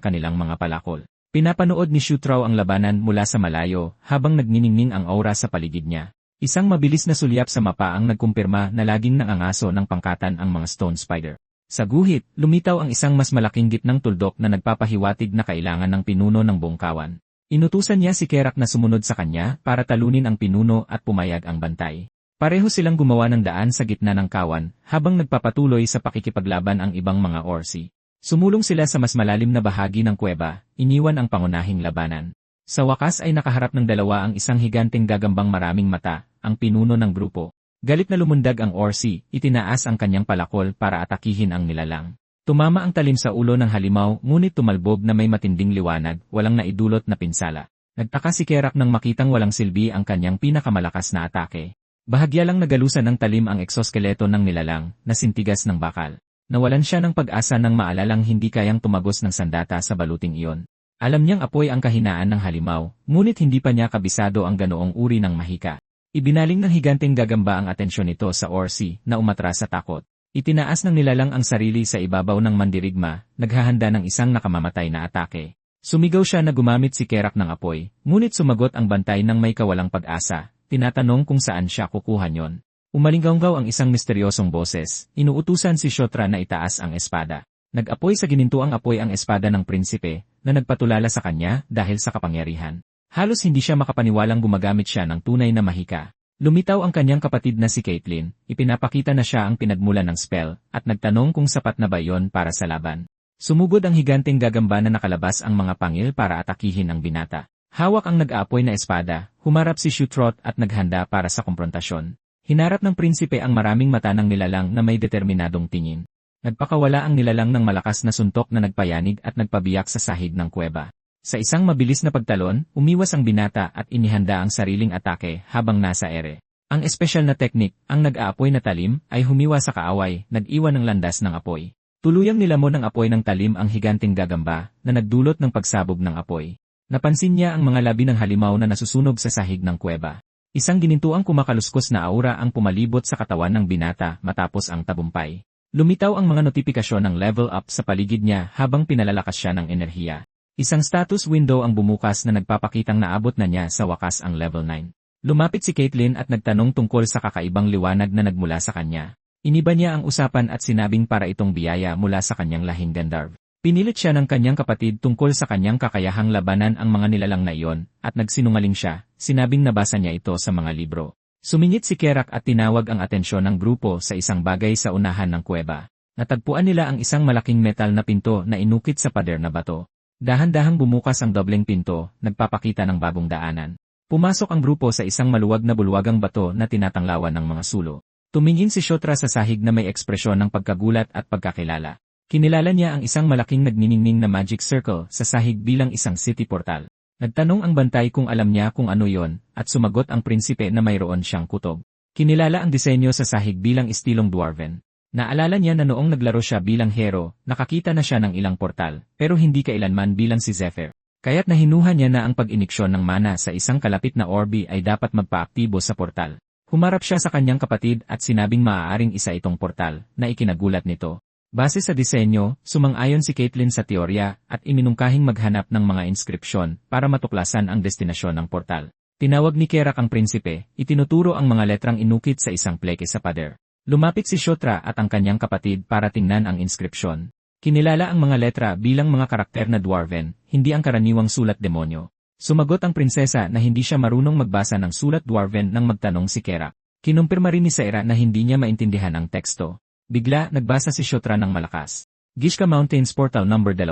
kanilang mga palakol. Pinapanood ni Shutraw ang labanan mula sa malayo habang nagniningning ang aura sa paligid niya. Isang mabilis na sulyap sa mapa ang nagkumpirma na laging nangangaso ng pangkatan ang mga stone spider. Sa guhit, lumitaw ang isang mas malaking gitnang tuldok na nagpapahiwatig na kailangan ng pinuno ng buong kawan. Inutusan niya si Kerak na sumunod sa kanya para talunin ang pinuno at pumayag ang bantay. Pareho silang gumawa ng daan sa gitna ng kawan habang nagpapatuloy sa pakikipaglaban ang ibang mga Orsi. Sumulong sila sa mas malalim na bahagi ng kuweba, iniwan ang pangunahing labanan. Sa wakas ay nakaharap ng dalawa ang isang higanteng gagambang maraming mata, ang pinuno ng grupo. Galit na lumundag ang Orsi, itinaas ang kanyang palakol para atakihin ang nilalang. Tumama ang talim sa ulo ng halimaw ngunit tumalbog na may matinding liwanag, walang naidulot na pinsala. Nagtaka si Kerak nang makitang walang silbi ang kanyang pinakamalakas na atake. Bahagya lang nagalusan ng talim ang eksoskeleto ng nilalang, na sintigas ng bakal. Nawalan siya ng pag-asa nang maalalang hindi kayang tumagos ng sandata sa baluting iyon. Alam niyang apoy ang kahinaan ng halimaw, ngunit hindi pa niya kabisado ang ganoong uri ng mahika. Ibinaling ng higanteng gagamba ang atensyon nito sa Orsi na umatras sa takot. Itinaas ng nilalang ang sarili sa ibabaw ng mandirigma, naghahanda ng isang nakamamatay na atake. Sumigaw siya na gumamit si Kerak ng apoy, ngunit sumagot ang bantay ng may kawalang pag-asa, tinatanong kung saan siya kukuha niyon. Umalinggaw ang isang misteryosong boses, inuutusan si Shotra na itaas ang espada. Nag-apoy sa ginintuang apoy ang espada ng prinsipe, na nagpatulala sa kanya dahil sa kapangyarihan. Halos hindi siya makapaniwalang gumagamit siya ng tunay na mahika. Lumitaw ang kanyang kapatid na si Caitlyn, ipinapakita na siya ang pinagmulan ng spell, at nagtanong kung sapat na ba iyon para sa laban. Sumugod ang higanteng gagamba na nakalabas ang mga pangil para atakihin ang binata. Hawak ang nag-aapoy na espada, humarap si Shutrot at naghanda para sa komprontasyon. Hinarap ng prinsipe ang maraming mata ng nilalang na may determinadong tingin. Nagpakawala ang nilalang ng malakas na suntok na nagpayanig at nagpabiyak sa sahig ng kuweba. Sa isang mabilis na pagtalon, umiwas ang binata at inihanda ang sariling atake habang nasa ere. Ang espesyal na teknik, ang nag-aapoy na talim, ay humiwa sa kaaway, nag-iwan ng landas ng apoy. Tuluyang nilamon ng apoy ng talim ang higanting gagamba na nagdulot ng pagsabog ng apoy. Napansin niya ang mga labi ng halimaw na nasusunog sa sahig ng kuweba. Isang ginintuang kumakaluskos na aura ang pumalibot sa katawan ng binata matapos ang tabumpay. Lumitaw ang mga notifikasyon ng level up sa paligid niya habang pinalalakas siya ng enerhiya. Isang status window ang bumukas na nagpapakitang naabot na niya sa wakas ang level 9. Lumapit si Caitlyn at nagtanong tungkol sa kakaibang liwanag na nagmula sa kanya. Iniba niya ang usapan at sinabing para itong biyaya mula sa kanyang lahing Gandharv. Pinilit siya ng kanyang kapatid tungkol sa kanyang kakayahang labanan ang mga nilalang na iyon, at nagsinungaling siya, sinabing nabasa niya ito sa mga libro. Sumingit si Kerak at tinawag ang atensyon ng grupo sa isang bagay sa unahan ng kuweba. Natagpuan nila ang isang malaking metal na pinto na inukit sa pader na bato. Dahan-dahang bumukas ang dobleng pinto, nagpapakita ng bagong daanan. Pumasok ang grupo sa isang maluwag na bulwagang bato na tinatanglawan ng mga sulo. Tumingin si Siotra sa sahig na may ekspresyon ng pagkagulat at pagkakilala. Kinilala niya ang isang malaking nagniningning na magic circle sa sahig bilang isang city portal. Nagtanong ang bantay kung alam niya kung ano yon, at sumagot ang prinsipe na mayroon siyang kutob. Kinilala ang disenyo sa sahig bilang istilong dwarven. Naalala niya na noong naglaro siya bilang hero, nakakita na siya ng ilang portal, pero hindi kailanman bilang si Zephyr. Kaya't nahinuha niya na ang pag-iniksyon ng mana sa isang kalapit na orbi ay dapat magpaaktibo sa portal. Humarap siya sa kanyang kapatid at sinabing maaaring isa itong portal, na ikinagulat nito. Base sa disenyo, sumang-ayon si Caitlyn sa teorya at iminungkahing maghanap ng mga inskripsyon para matuklasan ang destinasyon ng portal. Tinawag ni Kerak ang prinsipe, itinuturo ang mga letrang inukit sa isang pleke sa pader. Lumapit si Siotra at ang kanyang kapatid para tingnan ang inskripsyon. Kinilala ang mga letra bilang mga karakter na dwarven, hindi ang karaniwang sulat demonyo. Sumagot ang prinsesa na hindi siya marunong magbasa ng sulat dwarven nang magtanong si Kerak. Kinumpirma rin ni Saira na hindi niya maintindihan ang teksto. Bigla, nagbasa si Siotra ng malakas. Gishka Mountains Portal number 2.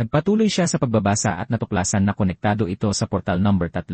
Nagpatuloy siya sa pagbabasa at natuklasan na konektado ito sa portal number 3.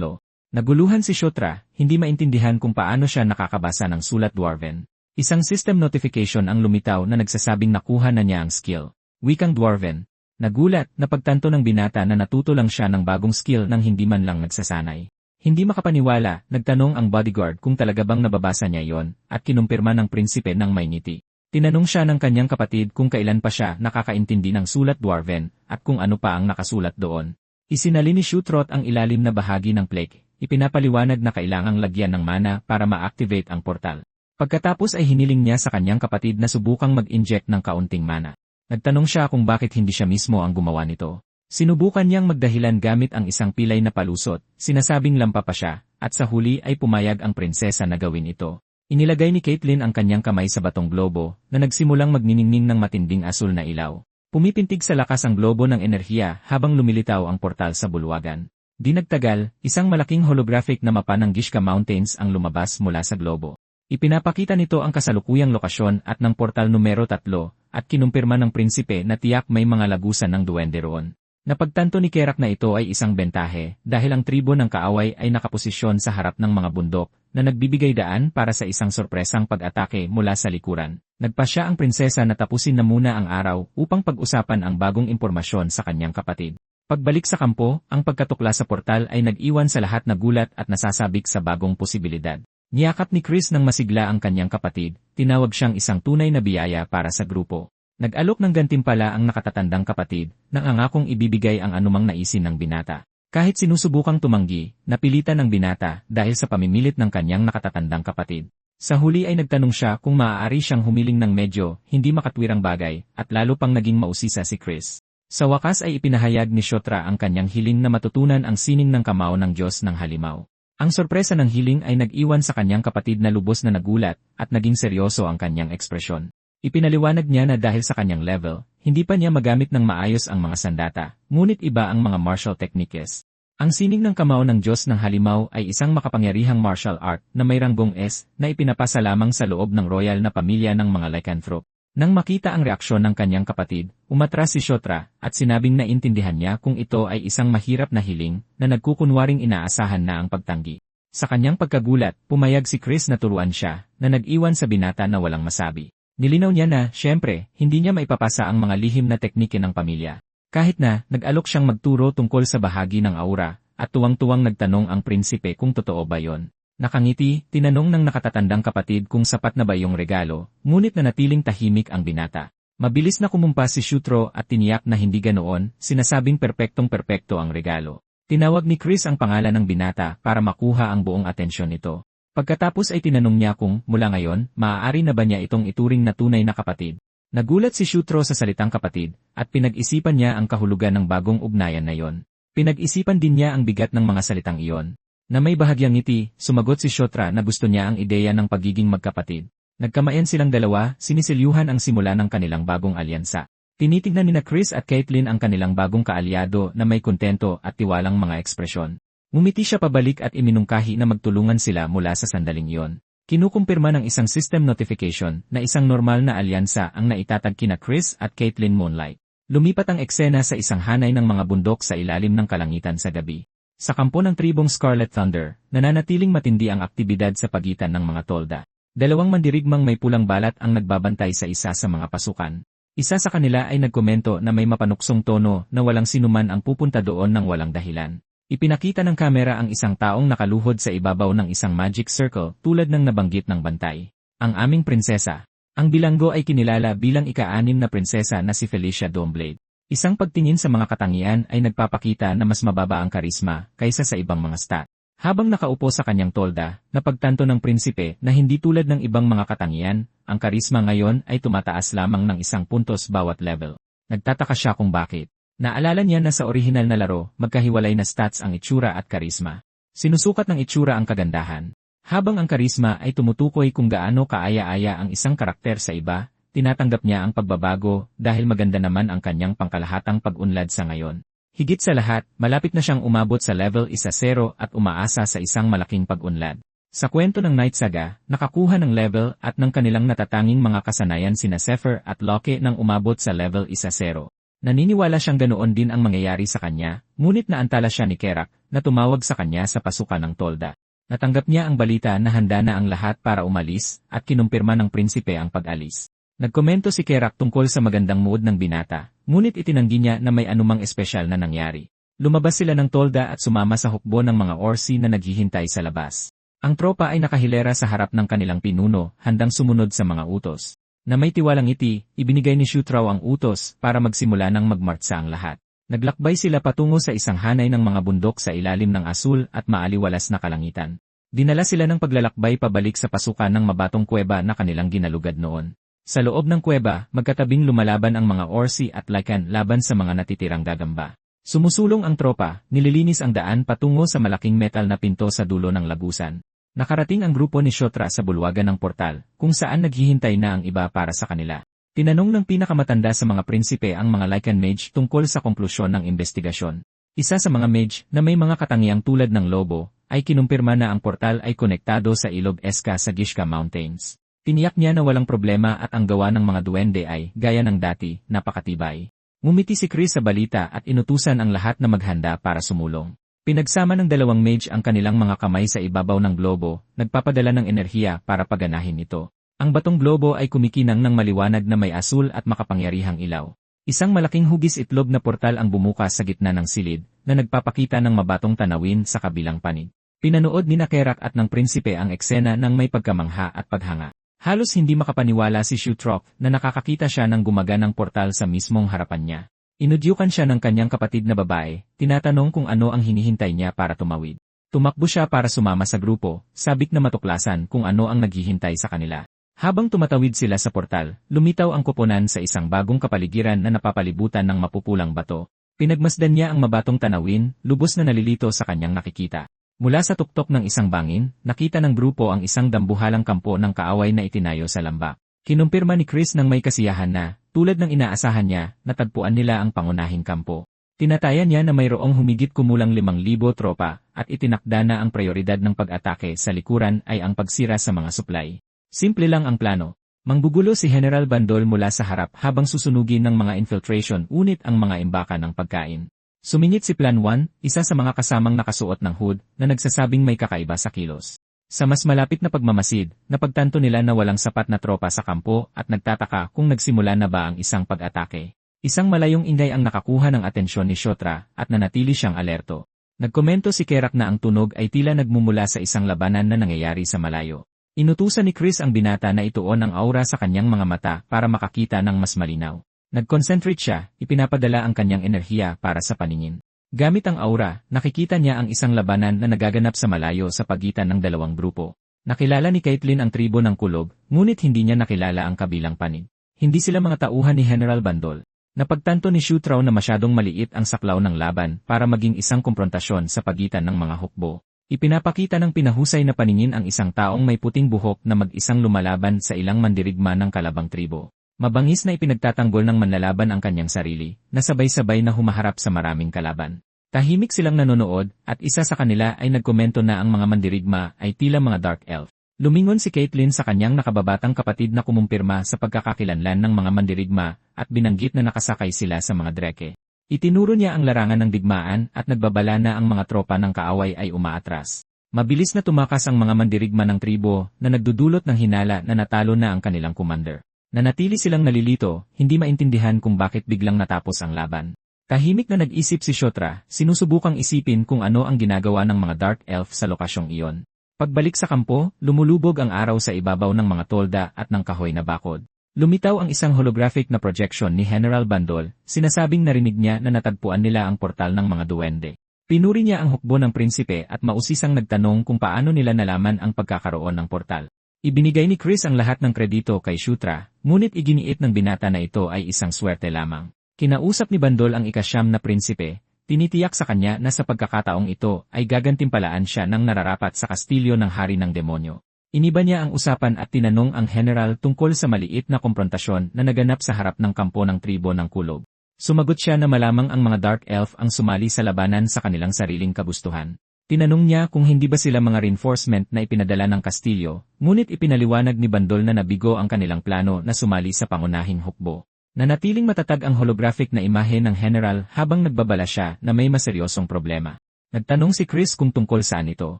Naguluhan si Siotra, hindi maintindihan kung paano siya nakakabasa ng sulat dwarven. Isang system notification ang lumitaw na nagsasabing nakuha na niya ang skill. Wikang dwarven. Nagulat, napagtanto ng binata na natuto lang siya ng bagong skill nang hindi man lang nagsasanay. Hindi makapaniwala, nagtanong ang bodyguard kung talaga bang nababasa niya yon, at kinumpirma ng prinsipe ng may ngiti. Tinanong siya ng kanyang kapatid kung kailan pa siya nakakaintindi ng sulat dwarven, at kung ano pa ang nakasulat doon. Isinalin ni Shutrot ang ilalim na bahagi ng pleke. Ipinapaliwanag na kailangang lagyan ng mana para ma-activate ang portal. Pagkatapos ay hiniling niya sa kanyang kapatid na subukang mag-inject ng kaunting mana. Nagtanong siya kung bakit hindi siya mismo ang gumawa nito. Sinubukan niyang magdahilan gamit ang isang pilay na palusot, sinasabing lampa pa siya, at sa huli ay pumayag ang prinsesa na gawin ito. Inilagay ni Caitlyn ang kanyang kamay sa batong globo, na nagsimulang magniningning ng matinding asul na ilaw. Pumipintig sa lakas ang globo ng enerhiya habang lumilitaw ang portal sa bulwagan. Di nagtagal, isang malaking holographic na mapa ng Gishka Mountains ang lumabas mula sa globo. Ipinapakita nito ang kasalukuyang lokasyon at ng portal numero 3, at kinumpirma ng prinsipe na tiyak may mga lagusan ng duwende roon. Napagtanto ni Kerak na ito ay isang bentahe dahil ang tribo ng kaaway ay nakaposisyon sa harap ng mga bundok na nagbibigay daan para sa isang sorpresang pag-atake mula sa likuran. Nagpasya ang prinsesa na tapusin na muna ang araw upang pag-usapan ang bagong impormasyon sa kanyang kapatid. Pagbalik sa kampo, ang pagkatukla sa portal ay nag-iwan sa lahat na gulat at nasasabik sa bagong posibilidad. Niyakap ni Chris ng masigla ang kanyang kapatid, tinawag siyang isang tunay na biyaya para sa grupo. Nag-alok ng gantimpala ang nakatatandang kapatid, nang angakong ibibigay ang anumang naisin ng binata. Kahit sinusubukang tumanggi, napilitan ng binata dahil sa pamimilit ng kanyang nakatatandang kapatid. Sa huli ay nagtanong siya kung maaari siyang humiling ng medyo hindi makatwirang bagay, at lalo pang naging mausisa si Chris. Sa wakas ay ipinahayag ni Siotra ang kanyang hiling na matutunan ang sining ng kamao ng Diyos ng halimaw. Ang sorpresa ng hiling ay nag-iwan sa kanyang kapatid na lubos na nagulat, at naging seryoso ang kanyang ekspresyon. Ipinaliwanag niya na dahil sa kanyang level, hindi pa niya magamit ng maayos ang mga sandata, ngunit iba ang mga martial techniques. Ang sining ng kamao ng Diyos ng halimaw ay isang makapangyarihang martial art na may ranggong S na ipinapasa lamang sa loob ng royal na pamilya ng mga lycanthrope. Nang makita ang reaksyon ng kanyang kapatid, umatras si Siotra at sinabing naintindihan niya kung ito ay isang mahirap na hiling na nagkukunwaring inaasahan na ang pagtanggi. Sa kanyang pagkagulat, pumayag si Chris na turuan siya na nag-iwan sa binata na walang masabi. Nilinaw niya na, syempre, hindi niya maipapasa ang mga lihim na teknike ng pamilya. Kahit na, nag-alok siyang magturo tungkol sa bahagi ng aura, at tuwang-tuwang nagtanong ang prinsipe kung totoo ba yon. Nakangiti, tinanong ng nakatatandang kapatid kung sapat na ba yung regalo, ngunit nanatiling tahimik ang binata. Mabilis na kumumpas si Shutro at tiniyak na hindi ganoon, sinasabing perpektong-perpekto ang regalo. Tinawag ni Chris ang pangalan ng binata para makuha ang buong atensyon nito. Pagkatapos ay tinanong niya kung, mula ngayon, maaari na ba niya itong ituring na tunay na kapatid. Nagulat si Shutro sa salitang kapatid, at pinag-isipan niya ang kahulugan ng bagong ugnayan na yon. Pinag-isipan din niya ang bigat ng mga salitang iyon. Na may bahagyang ngiti, sumagot si Siotra na gusto niya ang ideya ng pagiging magkapatid. Nagkamayan silang dalawa, sinisilyuhan ang simula ng kanilang bagong alyansa. Tinitignan nina Chris at Caitlyn ang kanilang bagong kaalyado na may kontento at tiwalang mga ekspresyon. Ngumiti siya pabalik at iminungkahi na magtulungan sila mula sa sandaling iyon. Kinukumpirma ng isang system notification na isang normal na alyansa ang naitatag kina Chris at Caitlyn Moonlight. Lumipat ang eksena sa isang hanay ng mga bundok sa ilalim ng kalangitan sa gabi. Sa kampo ng tribong Scarlet Thunder, nananatiling matindi ang aktibidad sa pagitan ng mga tolda. Dalawang mandirigmang may pulang balat ang nagbabantay sa isa sa mga pasukan. Isa sa kanila ay nagkomento na may mapanuksong tono na walang sinuman ang pupunta doon ng walang dahilan. Ipinakita ng kamera ang isang taong nakaluhod sa ibabaw ng isang magic circle tulad ng nabanggit ng bantay. Ang aming prinsesa. Ang bilanggo ay kinilala bilang ika-6 na prinsesa na si Felicia Dawnblade. Isang pagtingin sa mga katangian ay nagpapakita na mas mababa ang karisma kaysa sa ibang mga stat. Habang nakaupo sa kanyang tolda, napagtanto ng prinsipe na hindi tulad ng ibang mga katangian, ang karisma ngayon ay tumataas lamang ng 1 puntos bawat level. Nagtataka siya kung bakit. Naalala niya na sa orihinal na laro, magkahiwalay na stats ang itsura at karisma. Sinusukat ng itsura ang kagandahan. Habang ang karisma ay tumutukoy kung gaano kaaya-aya ang isang karakter sa iba, tinatanggap niya ang pagbabago dahil maganda naman ang kanyang pangkalahatang pag-unlad sa ngayon. Higit sa lahat, malapit na siyang umabot sa level 1-0 at umaasa sa isang malaking pag-unlad. Sa kwento ng Night Saga, nakakuha ng level at ng kanilang natatanging mga kasanayan sina Zephyr at Loki nang umabot sa level 1-0. Naniniwala siyang ganoon din ang mangyayari sa kanya, ngunit naantala siya ni Kerak na tumawag sa kanya sa pasukan ng tolda. Natanggap niya ang balita na handa na ang lahat para umalis at kinumpirma ng prinsipe ang pag-alis. Nagkomento si Kerak tungkol sa magandang mood ng binata, ngunit itinanggi niya na may anumang espesyal na nangyari. Lumabas sila ng tolda at sumama sa hukbo ng mga Orsi na naghihintay sa labas. Ang tropa ay nakahilera sa harap ng kanilang pinuno, handang sumunod sa mga utos. Na may tiwalang ngiti, ibinigay ni Shutraw ang utos para magsimula ng magmartsa ang lahat. Naglakbay sila patungo sa isang hanay ng mga bundok sa ilalim ng asul at maaliwalas na kalangitan. Dinala sila ng paglalakbay pabalik sa pasukan ng mabatong kuweba na kanilang ginalugad noon. Sa loob ng kuweba, magkatabing lumalaban ang mga Orsi at Lycan laban sa mga natitirang gagamba. Sumusulong ang tropa, nililinis ang daan patungo sa malaking metal na pinto sa dulo ng lagusan. Nakarating ang grupo ni Shotra sa bulwagan ng portal, kung saan naghihintay na ang iba para sa kanila. Tinanong ng pinakamatanda sa mga prinsipe ang mga Lycan mage tungkol sa konklusyon ng investigasyon. Isa sa mga mage na may mga katangiang tulad ng lobo, ay kinumpirma na ang portal ay konektado sa ilog Eska sa Gishka Mountains. Tiniyak niya na walang problema at ang gawa ng mga duwende ay, gaya ng dati, napakatibay. Ngumiti si Chris sa balita at inutusan ang lahat na maghanda para sumulong. Pinagsama ng dalawang mage ang kanilang mga kamay sa ibabaw ng globo, nagpapadala ng enerhiya para paganahin ito. Ang batong globo ay kumikinang ng maliwanag na may asul at makapangyarihang ilaw. Isang malaking hugis itlog na portal ang bumukas sa gitna ng silid, na nagpapakita ng mabatong tanawin sa kabilang panig. Pinanood ni Kerak at ng prinsipe ang eksena ng may pagkamangha at paghanga. Halos hindi makapaniwala si Shutrok na nakakakita siya ng gumaganang portal sa mismong harapan niya. Inudyukan siya ng kanyang kapatid na babae, tinatanong kung ano ang hinihintay niya para tumawid. Tumakbo siya para sumama sa grupo, sabik na matuklasan kung ano ang naghihintay sa kanila. Habang tumatawid sila sa portal, lumitaw ang koponan sa isang bagong kapaligiran na napapalibutan ng mapupulang bato. Pinagmasdan niya ang mabatong tanawin, lubos na nalilito sa kanyang nakikita. Mula sa tuktok ng isang bangin, nakita ng grupo ang isang dambuhalang kampo ng kaaway na itinayo sa lambak. Kinumpirma ni Chris ng may kasiyahan na, tulad ng inaasahan niya, natagpuan nila ang pangunahing kampo. Tinatayan niya na mayroong humigit kumulang 5,000 tropa, at itinakda na ang prioridad ng pag-atake sa likuran ay ang pagsira sa mga supply. Simple lang ang plano. Manggugulo si General Bandol mula sa harap habang susunugin ng mga infiltration unit ang mga imbaka ng pagkain. Sumingit si Plan 1, isa sa mga kasamang nakasuot ng hood, na nagsasabing may kakaiba sa kilos. Sa mas malapit na pagmamasid, napagtanto nila na walang sapat na tropa sa kampo at nagtataka kung nagsimula na ba ang isang pag-atake. Isang malayong ingay ang nakakuha ng atensyon ni Shotra at nanatili siyang alerto. Nagkomento si Kerak na ang tunog ay tila nagmumula sa isang labanan na nangyayari sa malayo. Inutusan ni Chris ang binata na ituon ang aura sa kanyang mga mata para makakita ng mas malinaw. Nag-concentrate siya, ipinapadala ang kanyang enerhiya para sa paningin. Gamit ang aura, nakikita niya ang isang labanan na nagaganap sa malayo sa pagitan ng dalawang grupo. Nakilala ni Caitlyn ang tribo ng Kulog, ngunit hindi niya nakilala ang kabilang panig. Hindi sila mga tauhan ni General Bandol. Napagtanto ni Shutraw na masyadong maliit ang saklaw ng laban para maging isang komprontasyon sa pagitan ng mga hukbo. Ipinapakita ng pinahusay na paningin ang isang taong may puting buhok na mag-isang lumalaban sa ilang mandirigma ng kalabang tribo. Mabangis na ipinagtatanggol ng manlalaban ang kanyang sarili, na sabay-sabay na humaharap sa maraming kalaban. Tahimik silang nanonood, at isa sa kanila ay nagkomento na ang mga mandirigma ay tila mga dark elf. Lumingon si Caitlyn sa kanyang nakababatang kapatid na kumumpirma sa pagkakakilanlan ng mga mandirigma at binanggit na nakasakay sila sa mga dreke. Itinuro niya ang larangan ng digmaan at nagbabala na ang mga tropa ng kaaway ay umaatras. Mabilis na tumakas ang mga mandirigma ng tribo na nagdudulot ng hinala na natalo na ang kanilang commander. Nanatili silang nalilito, hindi maintindihan kung bakit biglang natapos ang laban. Tahimik na nag-isip si Kshatriya, sinusubukang isipin kung ano ang ginagawa ng mga Dark Elf sa lokasyong iyon. Pagbalik sa kampo, lumulubog ang araw sa ibabaw ng mga tolda at ng kahoy na bakod. Lumitaw ang isang holographic na projection ni General Bandol, sinasabing narinig niya na natagpuan nila ang portal ng mga duwende. Pinuri niya ang hukbo ng prinsipe at mausisang nagtanong kung paano nila nalaman ang pagkakaroon ng portal. Ibinigay ni Chris ang lahat ng kredito kay Kshatriya, ngunit iginiit ng binata na ito ay isang swerte lamang. Kinausap ni Bandol ang ikasyam na prinsipe, tinitiyak sa kanya na sa pagkakataong ito ay gagantimpalaan siya ng nararapat sa kastilyo ng hari ng demonyo. Iniba niya ang usapan at tinanong ang general tungkol sa maliit na komprontasyon na naganap sa harap ng kampo ng tribo ng Kulog. Sumagot siya na malamang ang mga Dark Elf ang sumali sa labanan sa kanilang sariling kagustuhan. Tinanong niya kung hindi ba sila mga reinforcement na ipinadala ng kastilyo, ngunit ipinaliwanag ni Bandol na nabigo ang kanilang plano na sumali sa pangunahing hukbo. Nanatiling matatag ang holographic na imahe ng general habang nagbabala siya na may maseryosong problema. Nagtanong si Chris kung tungkol saan ito.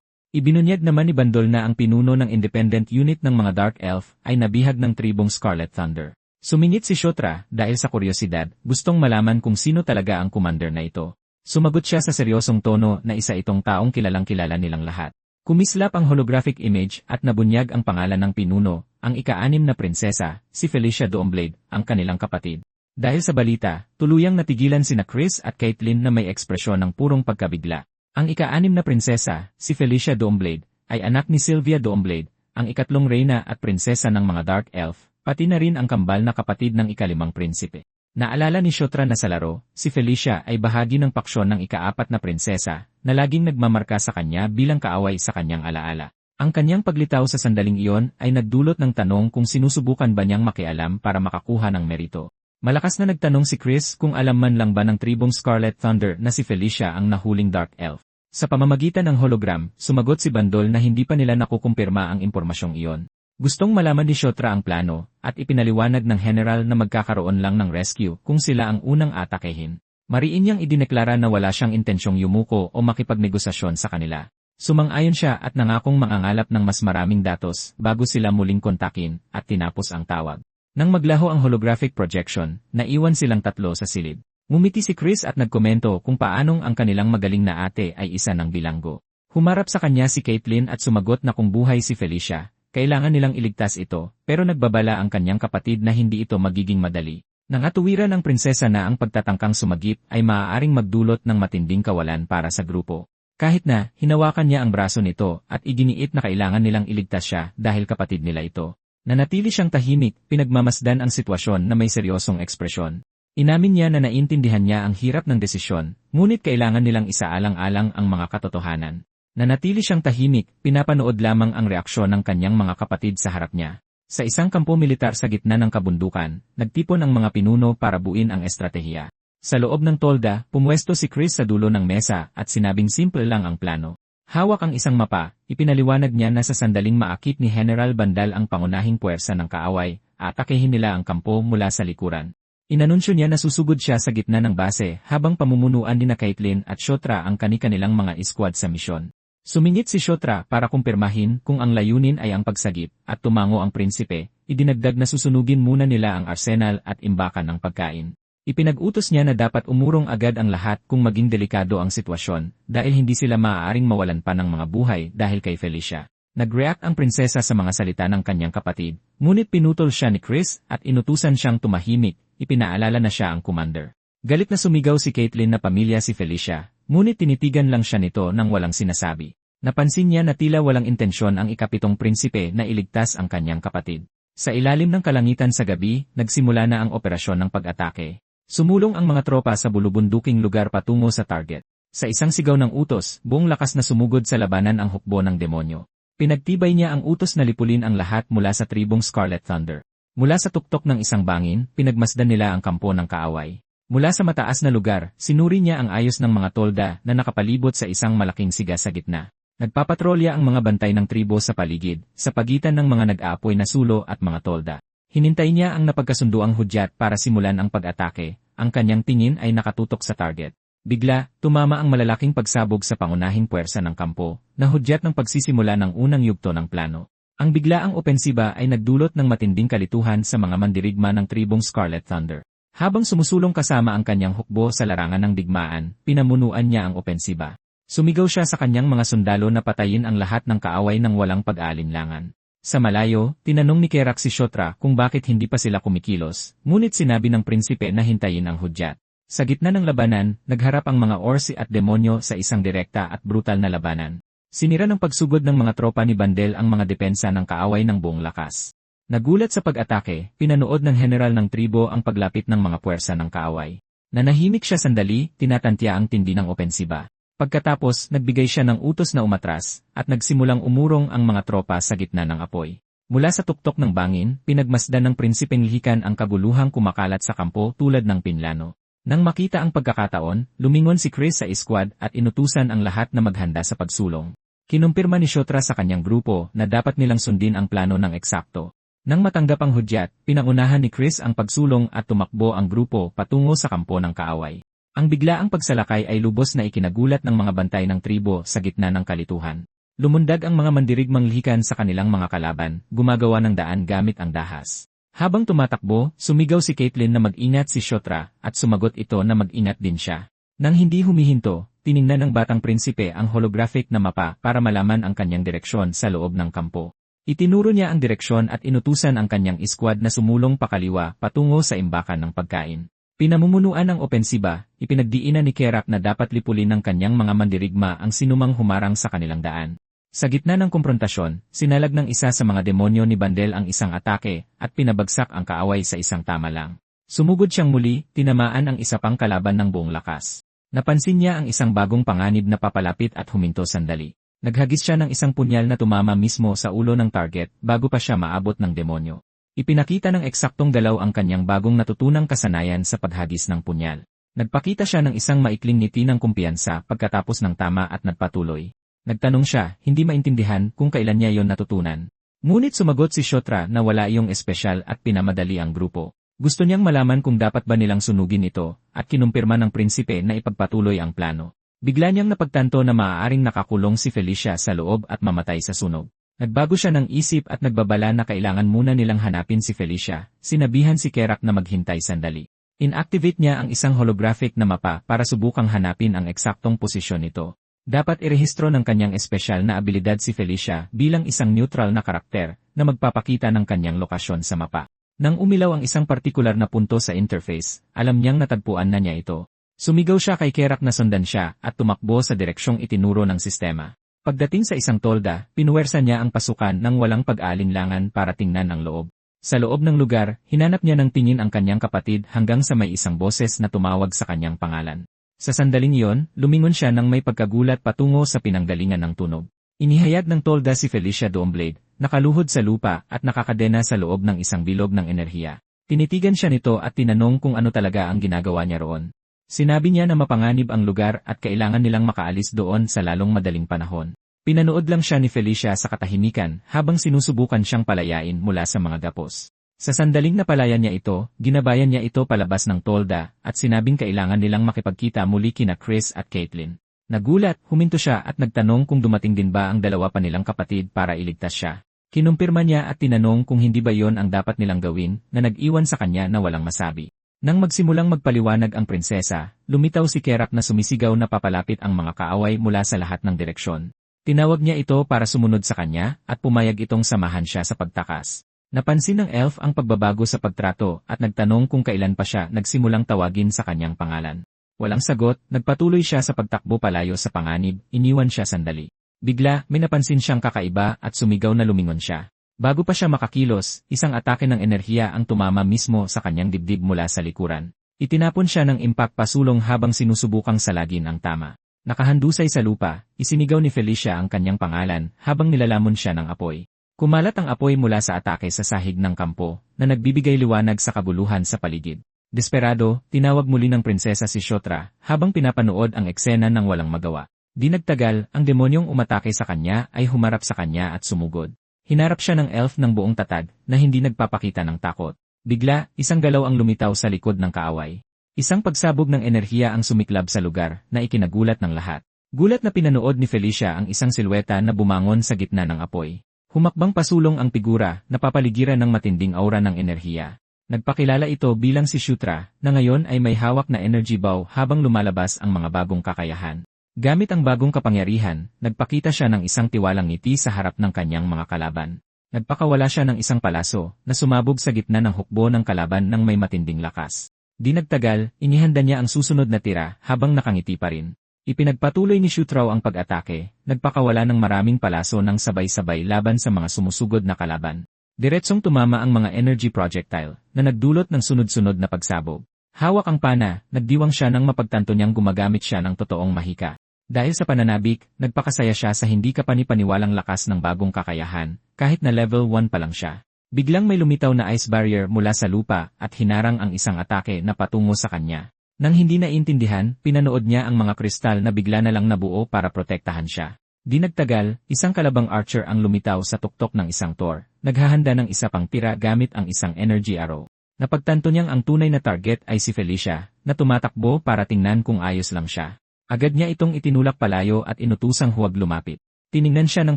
Ibinunyag naman ni Bandol na ang pinuno ng independent unit ng mga Dark Elf ay nabihag ng tribong Scarlet Thunder. Sumingit si Kshatriya dahil sa kuryosidad, gustong malaman kung sino talaga ang commander na ito. Sumagot siya sa seryosong tono na isa itong taong kilalang-kilala nilang lahat. Kumislap ang holographic image at nabunyag ang pangalan ng pinuno, ang ika-6 na prinsesa, si Felicia Doomblade, ang kanilang kapatid. Dahil sa balita, tuluyang natigilan sina Chris at Caitlyn na may ekspresyon ng purong pagkabigla. Ang ika-6 na prinsesa, si Felicia Doomblade, ay anak ni Sylvia Doomblade, ang ikatlong reyna at prinsesa ng mga Dark Elf, pati na rin ang kambal na kapatid ng ika-5 prinsipe. Naalala ni Kshatriya na sa laro, si Felicia ay bahagi ng paksyon ng ika-4 na prinsesa, na laging nagmamarka sa kanya bilang kaaway sa kanyang alaala. Ang kanyang paglitaw sa sandaling iyon ay nagdulot ng tanong kung sinusubukan ba niyang makialam para makakuha ng merito. Malakas na nagtanong si Chris kung alam man lang ba ng tribong Scarlet Thunder na si Felicia ang nahuling Dark Elf. Sa pamamagitan ng hologram, sumagot si Bandol na hindi pa nila nakukumpirma ang impormasyong iyon. Gustong malaman ni Kshatriya ang plano, at ipinaliwanag ng general na magkakaroon lang ng rescue kung sila ang unang atakehin. Mariin niyang idineklara na wala siyang intensyong yumuko o makipagnegosasyon sa kanila. Sumang-ayon siya at nangakong mangangalap ng mas maraming datos bago sila muling kontakin at tinapos ang tawag. Nang maglaho ang holographic projection, naiwan silang tatlo sa silid. Ngumiti si Chris at nagkomento kung paanong ang kanilang magaling na ate ay isa ng bilanggo. Humarap sa kanya si Caitlyn at sumagot na kung buhay si Felicia, kailangan nilang iligtas ito, pero nagbabala ang kanyang kapatid na hindi ito magiging madali. Nangatuwiran ng prinsesa na ang pagtatangkang sumagip ay maaaring magdulot ng matinding kawalan para sa grupo. Kahit na, hinawakan niya ang braso nito at iginiit na kailangan nilang iligtas siya dahil kapatid nila ito. Nanatili siyang tahimik, pinagmamasdan ang sitwasyon na may seryosong ekspresyon. Inamin niya na naintindihan niya ang hirap ng desisyon, ngunit kailangan nilang isaalang-alang ang mga katotohanan. Nanatili siyang tahimik, pinapanood lamang ang reaksyon ng kanyang mga kapatid sa harap niya. Sa isang kampo militar sa gitna ng kabundukan, nagtipon ang mga pinuno para buuin ang estratehiya. Sa loob ng tolda, pumwesto si Chris sa dulo ng mesa at sinabing simple lang ang plano. Hawak ang isang mapa, ipinaliwanag niya na sa sandaling maakit ni General Bandal ang pangunahing puwersa ng kaaway, atakehin nila ang kampo mula sa likuran. Inanunsyo niya na susugod siya sa gitna ng base habang pamumunuan ni Caitlyn at Kshatriya ang kani-kanilang mga iskwad sa misyon. Sumingit si Kshatriya para kumpirmahin kung ang layunin ay ang pagsagip at tumango ang prinsipe, idinagdag na susunugin muna nila ang arsenal at imbakan ng pagkain. Ipinag-utos niya na dapat umurong agad ang lahat kung maging delikado ang sitwasyon dahil hindi sila maaaring mawalan pa ng mga buhay dahil kay Felicia. Nag-react ang prinsesa sa mga salita ng kanyang kapatid, ngunit pinutol siya ni Chris at inutusan siyang tumahimik, ipinaalala na siya ang commander. Galit na sumigaw si Caitlyn na pamilya si Felicia. Ngunit tinitigan lang siya nito nang walang sinasabi. Napansin niya na tila walang intensyon ang ika-7 prinsipe na iligtas ang kanyang kapatid. Sa ilalim ng kalangitan sa gabi, nagsimula na ang operasyon ng pag-atake. Sumulong ang mga tropa sa bulubunduking lugar patungo sa target. Sa isang sigaw ng utos, buong lakas na sumugod sa labanan ang hukbo ng demonyo. Pinagtibay niya ang utos na lipulin ang lahat mula sa tribong Scarlet Thunder. Mula sa tuktok ng isang bangin, pinagmasdan nila ang kampo ng kaaway. Mula sa mataas na lugar, sinuri niya ang ayos ng mga tolda na nakapalibot sa isang malaking siga sa gitna. Nagpapatrolya ang mga bantay ng tribo sa paligid, sa pagitan ng mga nag-aapoy na sulo at mga tolda. Hinintay niya ang napagkasunduang hudyat para simulan ang pag-atake, ang kanyang tingin ay nakatutok sa target. Bigla, tumama ang malalaking pagsabog sa pangunahing puwersa ng kampo, na hudyat ng pagsisimula ng unang yugto ng plano. Ang biglaang opensiba ay nagdulot ng matinding kalituhan sa mga mandirigma ng tribong Scarlet Thunder. Habang sumusulong kasama ang kanyang hukbo sa larangan ng digmaan, pinamunuan niya ang opensiba. Sumigaw siya sa kanyang mga sundalo na patayin ang lahat ng kaaway ng walang pag-aalinlangan. Sa malayo, tinanong ni Kerak si Shotra kung bakit hindi pa sila kumikilos, ngunit sinabi ng prinsipe na hintayin ang hudyat. Sa gitna ng labanan, nagharap ang mga orsi at demonyo sa isang direkta at brutal na labanan. Sinira ng pagsugod ng mga tropa ni Bandel ang mga depensa ng kaaway ng buong lakas. Nagulat sa pag-atake, pinanood ng general ng tribo ang paglapit ng mga puwersa ng kaaway. Nanahimik siya sandali, tinatantya ang tindi ng opensiba. Pagkatapos, nagbigay siya ng utos na umatras, at nagsimulang umurong ang mga tropa sa gitna ng apoy. Mula sa tuktok ng bangin, pinagmasdan ng prinsipeng lihikan ang kaguluhang kumakalat sa kampo tulad ng pinlano. Nang makita ang pagkakataon, lumingon si Chris sa squad at inutusan ang lahat na maghanda sa pagsulong. Kinumpirma ni Shotra sa kanyang grupo na dapat nilang sundin ang plano ng eksakto. Nang matanggap ang hudyat, pinangunahan ni Chris ang pagsulong at tumakbo ang grupo patungo sa kampo ng kaaway. Ang biglaang pagsalakay ay lubos na ikinagulat ng mga bantay ng tribo sa gitna ng kalituhan. Lumundag ang mga mandirigmang lihikan sa kanilang mga kalaban, gumagawa ng daan gamit ang dahas. Habang tumatakbo, sumigaw si Caitlyn na mag-ingat si Shotra, at sumagot ito na mag-ingat din siya. Nang hindi humihinto, tiningnan ng batang prinsipe ang holographic na mapa para malaman ang kanyang direksyon sa loob ng kampo. Itinuro niya ang direksyon at inutusan ang kanyang squad na sumulong pakaliwa patungo sa imbakan ng pagkain. Pinamumunuan ng opensiba, ipinagdiinan ni Kerak na dapat lipulin ng kanyang mga mandirigma ang sinumang humarang sa kanilang daan. Sa gitna ng komprontasyon, sinalag ng isa sa mga demonyo ni Bandel ang isang atake, at pinabagsak ang kaaway sa isang tama lang. Sumugod siyang muli, tinamaan ang isa pang kalaban ng buong lakas. Napansin niya ang isang bagong panganib na papalapit at huminto sandali. Naghagis siya ng isang punyal na tumama mismo sa ulo ng target bago pa siya maabot ng demonyo. Ipinakita ng eksaktong galaw ang kanyang bagong natutunang kasanayan sa paghagis ng punyal. Nagpakita siya ng isang maikling ngiti ng kumpiyansa pagkatapos ng tama at nagpatuloy. Nagtanong siya, hindi maintindihan kung kailan niya yon natutunan. Ngunit sumagot si Shotra na wala iyong espesyal at pinamadali ang grupo. Gusto niyang malaman kung dapat ba nilang sunugin ito, at kinumpirma ng prinsipe na ipagpatuloy ang plano. Bigla niyang napagtanto na maaaring nakakulong si Felicia sa loob at mamatay sa sunog. Nagbago siya ng isip at nagbabala na kailangan muna nilang hanapin si Felicia. Sinabihan si Kerak na maghintay sandali. Inactivate niya ang isang holographic na mapa para subukang hanapin ang eksaktong posisyon nito. Dapat irehistro ng kanyang espesyal na abilidad si Felicia bilang isang neutral na karakter na magpapakita ng kanyang lokasyon sa mapa. Nang umilaw ang isang partikular na punto sa interface, alam niyang natagpuan na niya ito. Sumigaw siya kay Kerak na sundan siya at tumakbo sa direksyong itinuro ng sistema. Pagdating sa isang tolda, pinuwersa niya ang pasukan ng walang pag-aalinlangan para tingnan ang loob. Sa loob ng lugar, hinanap niya ng tingin ang kanyang kapatid hanggang sa may isang boses na tumawag sa kanyang pangalan. Sa sandaling iyon, lumingon siya nang may pagkagulat patungo sa pinanggalingan ng tunog. Inihayag ng tolda si Felicia Doomblade, nakaluhod sa lupa at nakakadena sa loob ng isang bilog ng enerhiya. Tinitigan siya nito at tinanong kung ano talaga ang ginagawa niya roon. Sinabi niya na mapanganib ang lugar at kailangan nilang makaalis doon sa lalong madaling panahon. Pinanood lang siya ni Felicia sa katahimikan habang sinusubukan siyang palayain mula sa mga gapos. Sa sandaling napalaya niya ito, ginabayan niya ito palabas ng tolda at sinabing kailangan nilang makipagkita muli kina Chris at Caitlyn. Nagulat, huminto siya at nagtanong kung dumating din ba ang dalawa pa nilang kapatid para iligtas siya. Kinumpirma niya at tinanong kung hindi ba yon ang dapat nilang gawin na nag-iwan sa kanya na walang masabi. Nang magsimulang magpaliwanag ang prinsesa, lumitaw si Kerak na sumisigaw na papalapit ang mga kaaway mula sa lahat ng direksyon. Tinawag niya ito para sumunod sa kanya at pumayag itong samahan siya sa pagtakas. Napansin ng elf ang pagbabago sa pagtrato at nagtanong kung kailan pa siya nagsimulang tawagin sa kanyang pangalan. Walang sagot, nagpatuloy siya sa pagtakbo palayo sa panganib, iniwan siya sandali. Bigla, may napansin siyang kakaiba at sumigaw na lumingon siya. Bago pa siya makakilos, isang atake ng enerhiya ang tumama mismo sa kanyang dibdib mula sa likuran. Itinapon siya ng impact pasulong habang sinusubukang salagin ang tama. Nakahandusay sa lupa, isinigaw ni Felicia ang kanyang pangalan habang nilalamon siya ng apoy. Kumalat ang apoy mula sa atake sa sahig ng kampo, na nagbibigay liwanag sa kabuluhan sa paligid. Desperado, tinawag muli ng prinsesa si Shotra habang pinapanood ang eksena ng walang magawa. Di nagtagal, ang demonyong umatake sa kanya ay humarap sa kanya at sumugod. Hinarap siya ng elf ng buong tatag na hindi nagpapakita ng takot. Bigla, isang galaw ang lumitaw sa likod ng kaaway. Isang pagsabog ng enerhiya ang sumiklab sa lugar na ikinagulat ng lahat. Gulat na pinanood ni Felicia ang isang silweta na bumangon sa gitna ng apoy. Humakbang pasulong ang figura na papaligiran ng matinding aura ng enerhiya. Nagpakilala ito bilang si Shutra na ngayon ay may hawak na energy bow habang lumalabas ang mga bagong kakayahan. Gamit ang bagong kapangyarihan, nagpakita siya ng isang tiwalang ngiti sa harap ng kanyang mga kalaban. Nagpakawala siya ng isang palaso na sumabog sa gitna ng hukbo ng kalaban ng may matinding lakas. Di nagtagal, inihanda niya ang susunod na tira habang nakangiti pa rin. Ipinagpatuloy ni Shutra ang pag-atake, nagpakawala ng maraming palaso ng sabay-sabay laban sa mga sumusugod na kalaban. Diretsong tumama ang mga energy projectile na nagdulot ng sunod-sunod na pagsabog. Hawak ang pana, nagdiwang siya nang mapagtanto niyang gumagamit siya ng totoong mahika. Dahil sa pananabik, nagpakasaya siya sa hindi kapanipaniwalang lakas ng bagong kakayahan, kahit na level 1 pa lang siya. Biglang may lumitaw na ice barrier mula sa lupa at hinarang ang isang atake na patungo sa kanya. Nang hindi naiintindihan, pinanood niya ang mga kristal na bigla na lang nabuo para protektahan siya. Di nagtagal, isang kalabang archer ang lumitaw sa tuktok ng isang Thor, naghahanda ng isa pang tira gamit ang isang energy arrow. Napagtanto niyang ang tunay na target ay si Felicia, na tumatakbo para tingnan kung ayos lang siya. Agad niya itong itinulak palayo at inutusang huwag lumapit. Tiningnan siya ng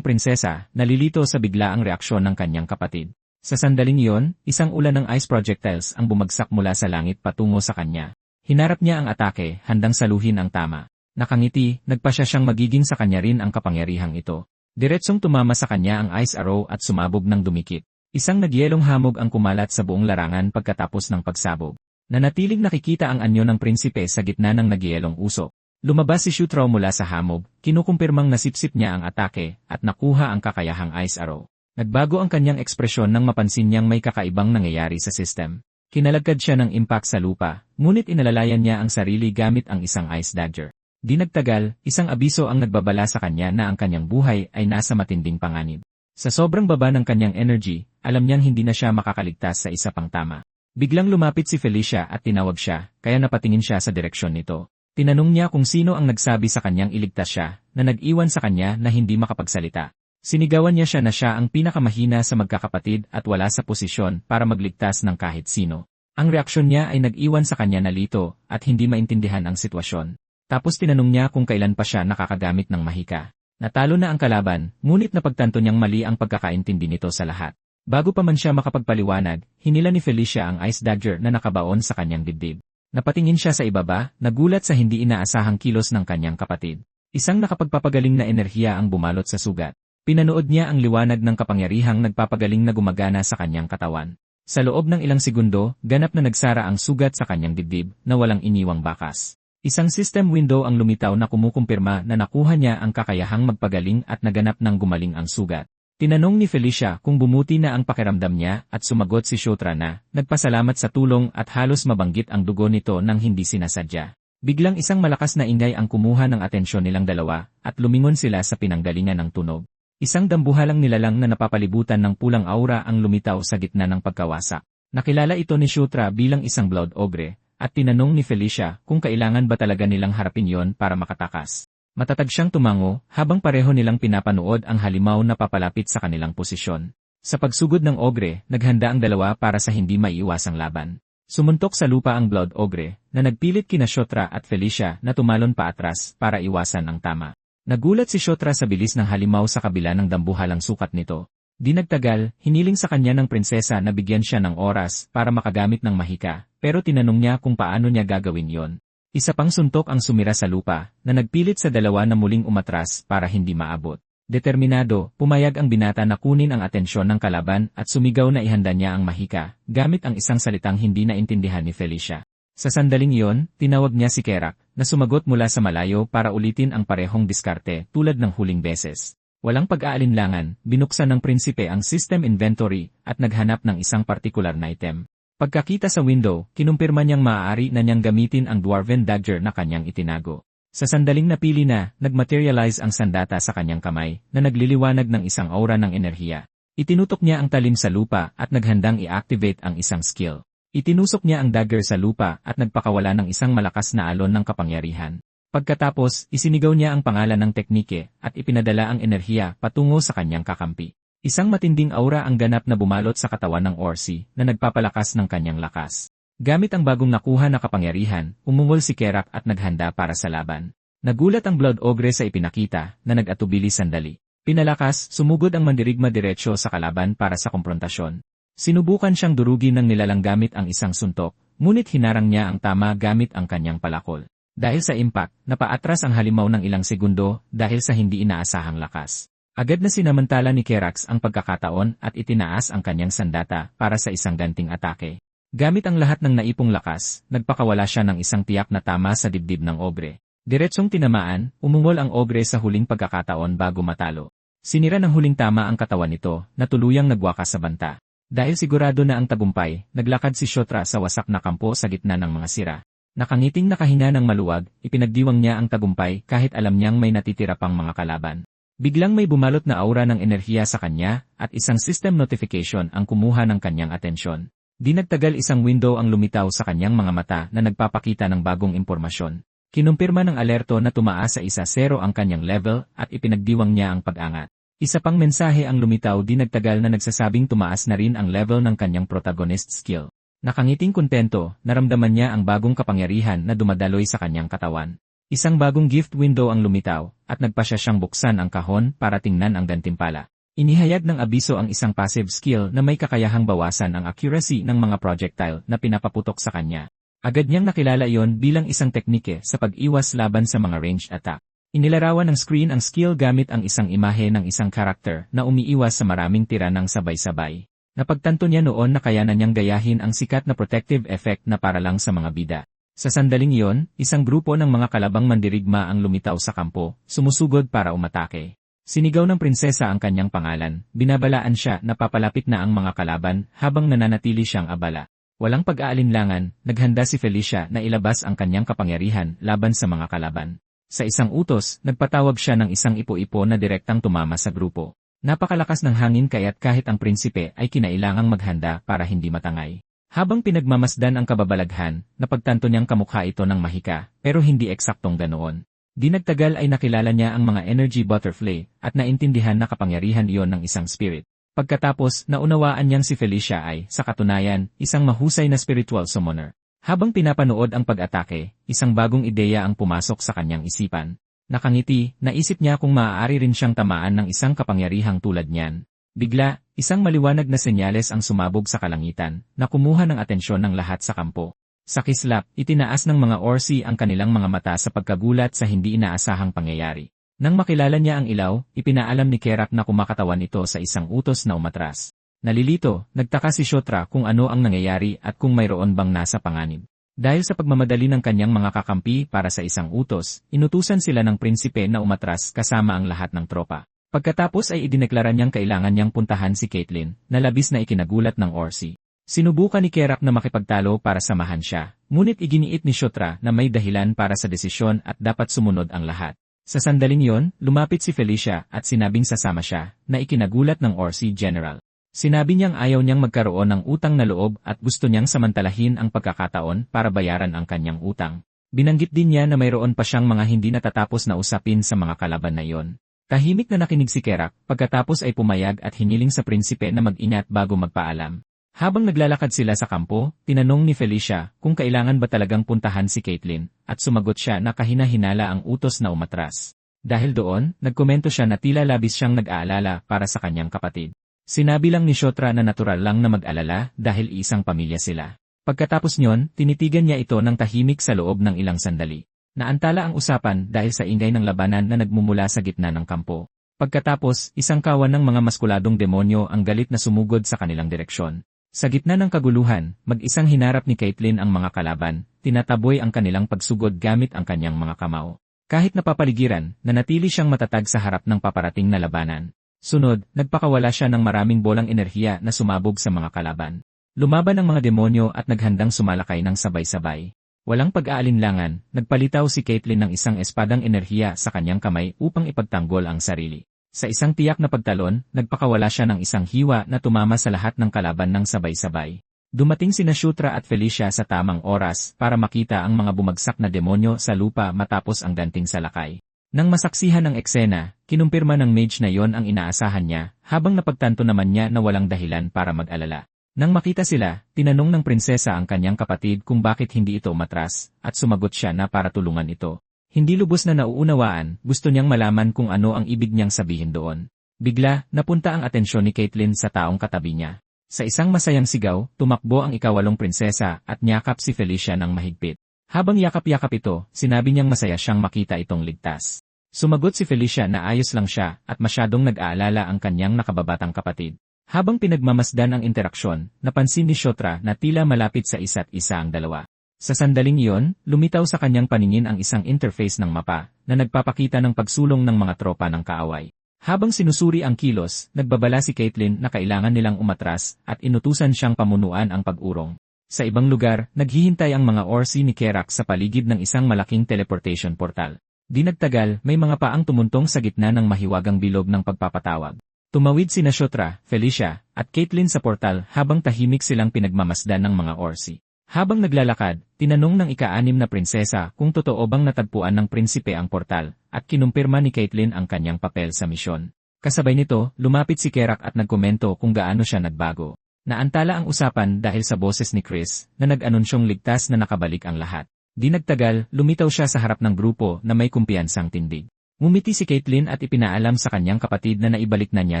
prinsesa, nalilito sa biglaang reaksyon ng kanyang kapatid. Sa sandaling iyon, isang ulan ng ice projectiles ang bumagsak mula sa langit patungo sa kanya. Hinarap niya ang atake, handang saluhin ang tama. Nakangiti, nagpasya siyang magiging sa kanya rin ang kapangyarihang ito. Diretsong tumama sa kanya ang ice arrow at sumabog ng dumikit. Isang nagyelong hamog ang kumalat sa buong larangan pagkatapos ng pagsabog. Nanatiling nakikita ang anyo ng prinsipe sa gitna ng nagyelong usok. Lumabas si Shutra mula sa hamog, kinukumpirmang nasipsip niya ang atake at nakuha ang kakayahang ice arrow. Nagbago ang kanyang ekspresyon nang mapansin niyang may kakaibang nangyayari sa system. Kinalagkad siya ng impact sa lupa, ngunit inalalayan niya ang sarili gamit ang isang ice dagger. Di nagtagal, isang abiso ang nagbabala sa kanya na ang kanyang buhay ay nasa matinding panganib. Sa sobrang baba ng kanyang energy, alam niyang hindi na siya makakaligtas sa isa pang tama. Biglang lumapit si Felicia at tinawag siya, kaya napatingin siya sa direksyon nito. Tinanong niya kung sino ang nagsabi sa kanyang iligtas siya, na nag-iwan sa kanya na hindi makapagsalita. Sinigawan niya siya na siya ang pinakamahina sa magkakapatid at wala sa posisyon para magligtas ng kahit sino. Ang reaksyon niya ay nag-iwan sa kanya na lito at hindi maintindihan ang sitwasyon. Tapos tinanong niya kung kailan pa siya nakakagamit ng mahika. Natalo na ang kalaban, ngunit napagtanto niyang mali ang pagkakaintindi nito sa lahat. Bago pa man siya makapagpaliwanag, hinila ni Felicia ang ice dagger na nakabaon sa kanyang dibdib. Napatingin siya sa ibaba, nagulat sa hindi inaasahang kilos ng kanyang kapatid. Isang nakapagpapagaling na enerhiya ang bumalot sa sugat. Pinanood niya ang liwanag ng kapangyarihang nagpapagaling na gumagana sa kanyang katawan. Sa loob ng ilang segundo, ganap na nagsara ang sugat sa kanyang dibdib na walang iniwang bakas. Isang system window ang lumitaw na kumukumpirma na nakuha niya ang kakayahang magpagaling at naganap ng gumaling ang sugat. Tinanong ni Felicia kung bumuti na ang pakiramdam niya at sumagot si Shutra na nagpasalamat sa tulong at halos mabanggit ang dugo nito nang hindi sinasadya. Biglang isang malakas na ingay ang kumuha ng atensyon nilang dalawa at lumingon sila sa pinanggalingan ng tunog. Isang dambuhalang nilalang na napapalibutan ng pulang aura ang lumitaw sa gitna ng pagkawasak. Nakilala ito ni Shutra bilang isang Blood Ogre. At tinanong ni Felicia kung kailangan ba talaga nilang harapin yon para makatakas. Matatag siyang tumango habang pareho nilang pinapanood ang halimaw na papalapit sa kanilang posisyon. Sa pagsugod ng ogre, naghanda ang dalawa para sa hindi maiiwasang laban. Sumuntok sa lupa ang Blood Ogre na nagpilit kina Shutra at Felicia na tumalon pa atras para iwasan ang tama. Nagulat si Shutra sa bilis ng halimaw sa kabila ng dambuhalang sukat nito. Di nagtagal, hiniling sa kanya ng prinsesa na bigyan siya ng oras para makagamit ng mahika, pero tinanong niya kung paano niya gagawin yon. Isa pang suntok ang sumira sa lupa, na nagpilit sa dalawa na muling umatras para hindi maabot. Determinado, pumayag ang binata na kunin ang atensyon ng kalaban at sumigaw na ihanda niya ang mahika, gamit ang isang salitang hindi naintindihan ni Felicia. Sa sandaling iyon, tinawag niya si Kerak, na sumagot mula sa malayo para ulitin ang parehong diskarte tulad ng huling beses. Walang pag-aalinlangan, binuksan ng prinsipe ang system inventory at naghanap ng isang partikular na item. Pagkakita sa window, kinumpirma niyang maaari na niyang gamitin ang dwarven dagger na kanyang itinago. Sa sandaling napili na, nagmaterialize ang sandata sa kanyang kamay na nagliliwanag ng isang aura ng enerhiya. Itinutok niya ang talim sa lupa at naghandang i-activate ang isang skill. Itinusok niya ang dagger sa lupa at nagpakawala ng isang malakas na alon ng kapangyarihan. Pagkatapos, isinigaw niya ang pangalan ng teknike at ipinadala ang enerhiya patungo sa kanyang kakampi. Isang matinding aura ang ganap na bumalot sa katawan ng Orsi na nagpapalakas ng kanyang lakas. Gamit ang bagong nakuha na kapangyarihan, umungol si Kerak at naghanda para sa laban. Nagulat ang Blood Ogre sa ipinakita na nag-atubili sandali. Pinalakas, sumugod ang mandirigma diretsyo sa kalaban para sa komprontasyon. Sinubukan siyang durugin ng nilalang gamit ang isang suntok, ngunit hinarang niya ang tama gamit ang kanyang palakol. Dahil sa impact, napaatras ang halimaw ng ilang segundo dahil sa hindi inaasahang lakas. Agad na sinamantala ni Kerax ang pagkakataon at itinaas ang kanyang sandata para sa isang ganting atake. Gamit ang lahat ng naipong lakas, nagpakawala siya ng isang tiyak na tama sa dibdib ng Ogre. Diretsong tinamaan, umungol ang Ogre sa huling pagkakataon bago matalo. Sinira ng huling tama ang katawan nito na tuluyang nagwakas sa banta. Dahil sigurado na ang tagumpay, naglakad si Shotra sa wasak na kampo sa gitna ng mga sira. Nakangiting nakahinga ng maluwag, ipinagdiwang niya ang tagumpay kahit alam niyang may natitira pang mga kalaban. Biglang may bumalot na aura ng enerhiya sa kanya at isang system notification ang kumuha ng kanyang atensyon. Di nagtagal isang window ang lumitaw sa kanyang mga mata na nagpapakita ng bagong impormasyon. Kinumpirma ng alerto na tumaas sa 1-0 ang kanyang level at ipinagdiwang niya ang pag-angat. Isa pang mensahe ang lumitaw di nagtagal na nagsasabing tumaas na rin ang level ng kanyang protagonist skill. Nakangiting kontento, naramdaman niya ang bagong kapangyarihan na dumadaloy sa kanyang katawan. Isang bagong gift window ang lumitaw, at nagpasya siyang buksan ang kahon para tingnan ang gantimpala. Inihayag ng abiso ang isang passive skill na may kakayahang bawasan ang accuracy ng mga projectile na pinapaputok sa kanya. Agad niyang nakilala iyon bilang isang teknike sa pag-iwas laban sa mga ranged attack. Inilarawan ng screen ang skill gamit ang isang imahe ng isang karakter na umiiwas sa maraming tira ng sabay-sabay. Napagtanto niya noon na kayanan niyang gayahin ang sikat na protective effect na para lang sa mga bida. Sa sandaling iyon, isang grupo ng mga kalabang mandirigma ang lumitaw sa kampo, sumusugod para umatake. Sinigaw ng prinsesa ang kanyang pangalan, binabalaan siya na papalapit na ang mga kalaban habang nananatili siyang abala. Walang pag-aalinlangan, naghanda si Felicia na ilabas ang kanyang kapangyarihan laban sa mga kalaban. Sa isang utos, nagpatawag siya ng isang ipo-ipo na direktang tumama sa grupo. Napakalakas ng hangin kaya't kahit ang prinsipe ay kinailangang maghanda para hindi matangay. Habang pinagmamasdan ang kababalaghan, napagtanto niyang kamukha ito ng mahika, pero hindi eksaktong ganoon. Di nagtagal ay nakilala niya ang mga energy butterfly, at naintindihan na kapangyarihan iyon ng isang spirit. Pagkatapos, naunawaan niyang si Felicia ay, sa katunayan, isang mahusay na spiritual summoner. Habang pinapanood ang pag-atake, isang bagong ideya ang pumasok sa kanyang isipan. Nakangiti, naisip niya kung maaari rin siyang tamaan ng isang kapangyarihang tulad niyan. Bigla, isang maliwanag na senyales ang sumabog sa kalangitan, na kumuha ng atensyon ng lahat sa kampo. Sa kislap, itinaas ng mga Orsi ang kanilang mga mata sa pagkagulat sa hindi inaasahang pangyayari. Nang makilala niya ang ilaw, ipinaalam ni Kerak na kumakatawan ito sa isang utos na umatras. Nalilito, nagtaka si Shotra kung ano ang nangyayari at kung mayroon bang nasa panganib. Dahil sa pagmamadali ng kanyang mga kakampi para sa isang utos, inutusan sila ng prinsipe na umatras kasama ang lahat ng tropa. Pagkatapos ay idineklara niyang kailangan niyang puntahan si Caitlyn, na labis na ikinagulat ng Orsi. Sinubukan ni Kerak na makipagtalo para samahan siya, ngunit iginiit ni Shotra na may dahilan para sa desisyon at dapat sumunod ang lahat. Sa sandaling yon, lumapit si Felicia at sinabing sasama siya, na ikinagulat ng Orsi General. Sinabi niyang ayaw niyang magkaroon ng utang na loob at gusto niyang samantalahin ang pagkakataon para bayaran ang kanyang utang. Binanggit din niya na mayroon pa siyang mga hindi natatapos na usapin sa mga kalaban na iyon. Tahimik na nakinig si Kerak, pagkatapos ay pumayag at hiniling sa prinsipe na mag-ingat bago magpaalam. Habang naglalakad sila sa kampo, tinanong ni Felicia kung kailangan ba talagang puntahan si Caitlyn, at sumagot siya na kahina-hinala ang utos na umatras. Dahil doon, nagkomento siya na tila labis siyang nag-aalala para sa kanyang kapatid. Sinabi lang ni Shotra na natural lang na mag-alala dahil isang pamilya sila. Pagkatapos nyon, tinitigan niya ito ng tahimik sa loob ng ilang sandali. Naantala ang usapan dahil sa ingay ng labanan na nagmumula sa gitna ng kampo. Pagkatapos, isang kawan ng mga maskuladong demonyo ang galit na sumugod sa kanilang direksyon. Sa gitna ng kaguluhan, mag-isang hinarap ni Caitlyn ang mga kalaban, tinataboy ang kanilang pagsugod gamit ang kanyang mga kamao. Kahit napapaligiran, nanatili siyang matatag sa harap ng paparating na labanan. Sunod, nagpakawala siya ng maraming bolang enerhiya na sumabog sa mga kalaban. Lumaban ang mga demonyo at naghandang sumalakay ng sabay-sabay. Walang pag-aalinlangan, nagpalitaw si Caitlyn ng isang espadang enerhiya sa kanyang kamay upang ipagtanggol ang sarili. Sa isang tiyak na pagtalon, nagpakawala siya ng isang hiwa na tumama sa lahat ng kalaban ng sabay-sabay. Dumating sina Shotra at Felicia sa tamang oras para makita ang mga bumagsak na demonyo sa lupa matapos ang ganting salakay. Nang masaksihan ang eksena, kinumpirma ng mage na yon ang inaasahan niya, habang napagtanto naman niya na walang dahilan para mag-alala. Nang makita sila, tinanong ng prinsesa ang kanyang kapatid kung bakit hindi ito umatras, at sumagot siya na para tulungan ito. Hindi lubos na nauunawaan, gusto niyang malaman kung ano ang ibig niyang sabihin doon. Bigla, napunta ang atensyon ni Caitlyn sa taong katabi niya. Sa isang masayang sigaw, tumakbo ang ikawalong prinsesa at niyakap si Felicia ng mahigpit. Habang yakap-yakap ito, sinabi niyang masaya siyang makita itong ligtas. Sumagot si Felicia na ayos lang siya at masyadong nag-aalala ang kanyang nakababatang kapatid. Habang pinagmamasdan ang interaksyon, napansin ni Shotra na tila malapit sa isa't isa ang dalawa. Sa sandaling iyon, lumitaw sa kanyang paningin ang isang interface ng mapa na nagpapakita ng pagsulong ng mga tropa ng kaaway. Habang sinusuri ang kilos, nagbabala si Caitlyn na kailangan nilang umatras at inutusan siyang pamunuan ang pag-urong. Sa ibang lugar, naghihintay ang mga Orsi ni Kerak sa paligid ng isang malaking teleportation portal. Di nagtagal, may mga paang tumuntong sa gitna ng mahiwagang bilog ng pagpapatawag. Tumawid sina Shotra, Felicia, at Caitlyn sa portal habang tahimik silang pinagmamasdan ng mga Orsi. Habang naglalakad, tinanong ng ika-6 na prinsesa kung totoo bang natagpuan ng prinsipe ang portal, at kinumpirma ni Caitlyn ang kanyang papel sa misyon. Kasabay nito, lumapit si Kerak at nagkomento kung gaano siya nagbago. Naantala ang usapan dahil sa boses ni Chris, na nag-anunsyong ligtas na nakabalik ang lahat. Di nagtagal, lumitaw siya sa harap ng grupo na may kumpiyansang tindig. Ngumiti si Caitlyn at ipinaalam sa kanyang kapatid na naibalik na niya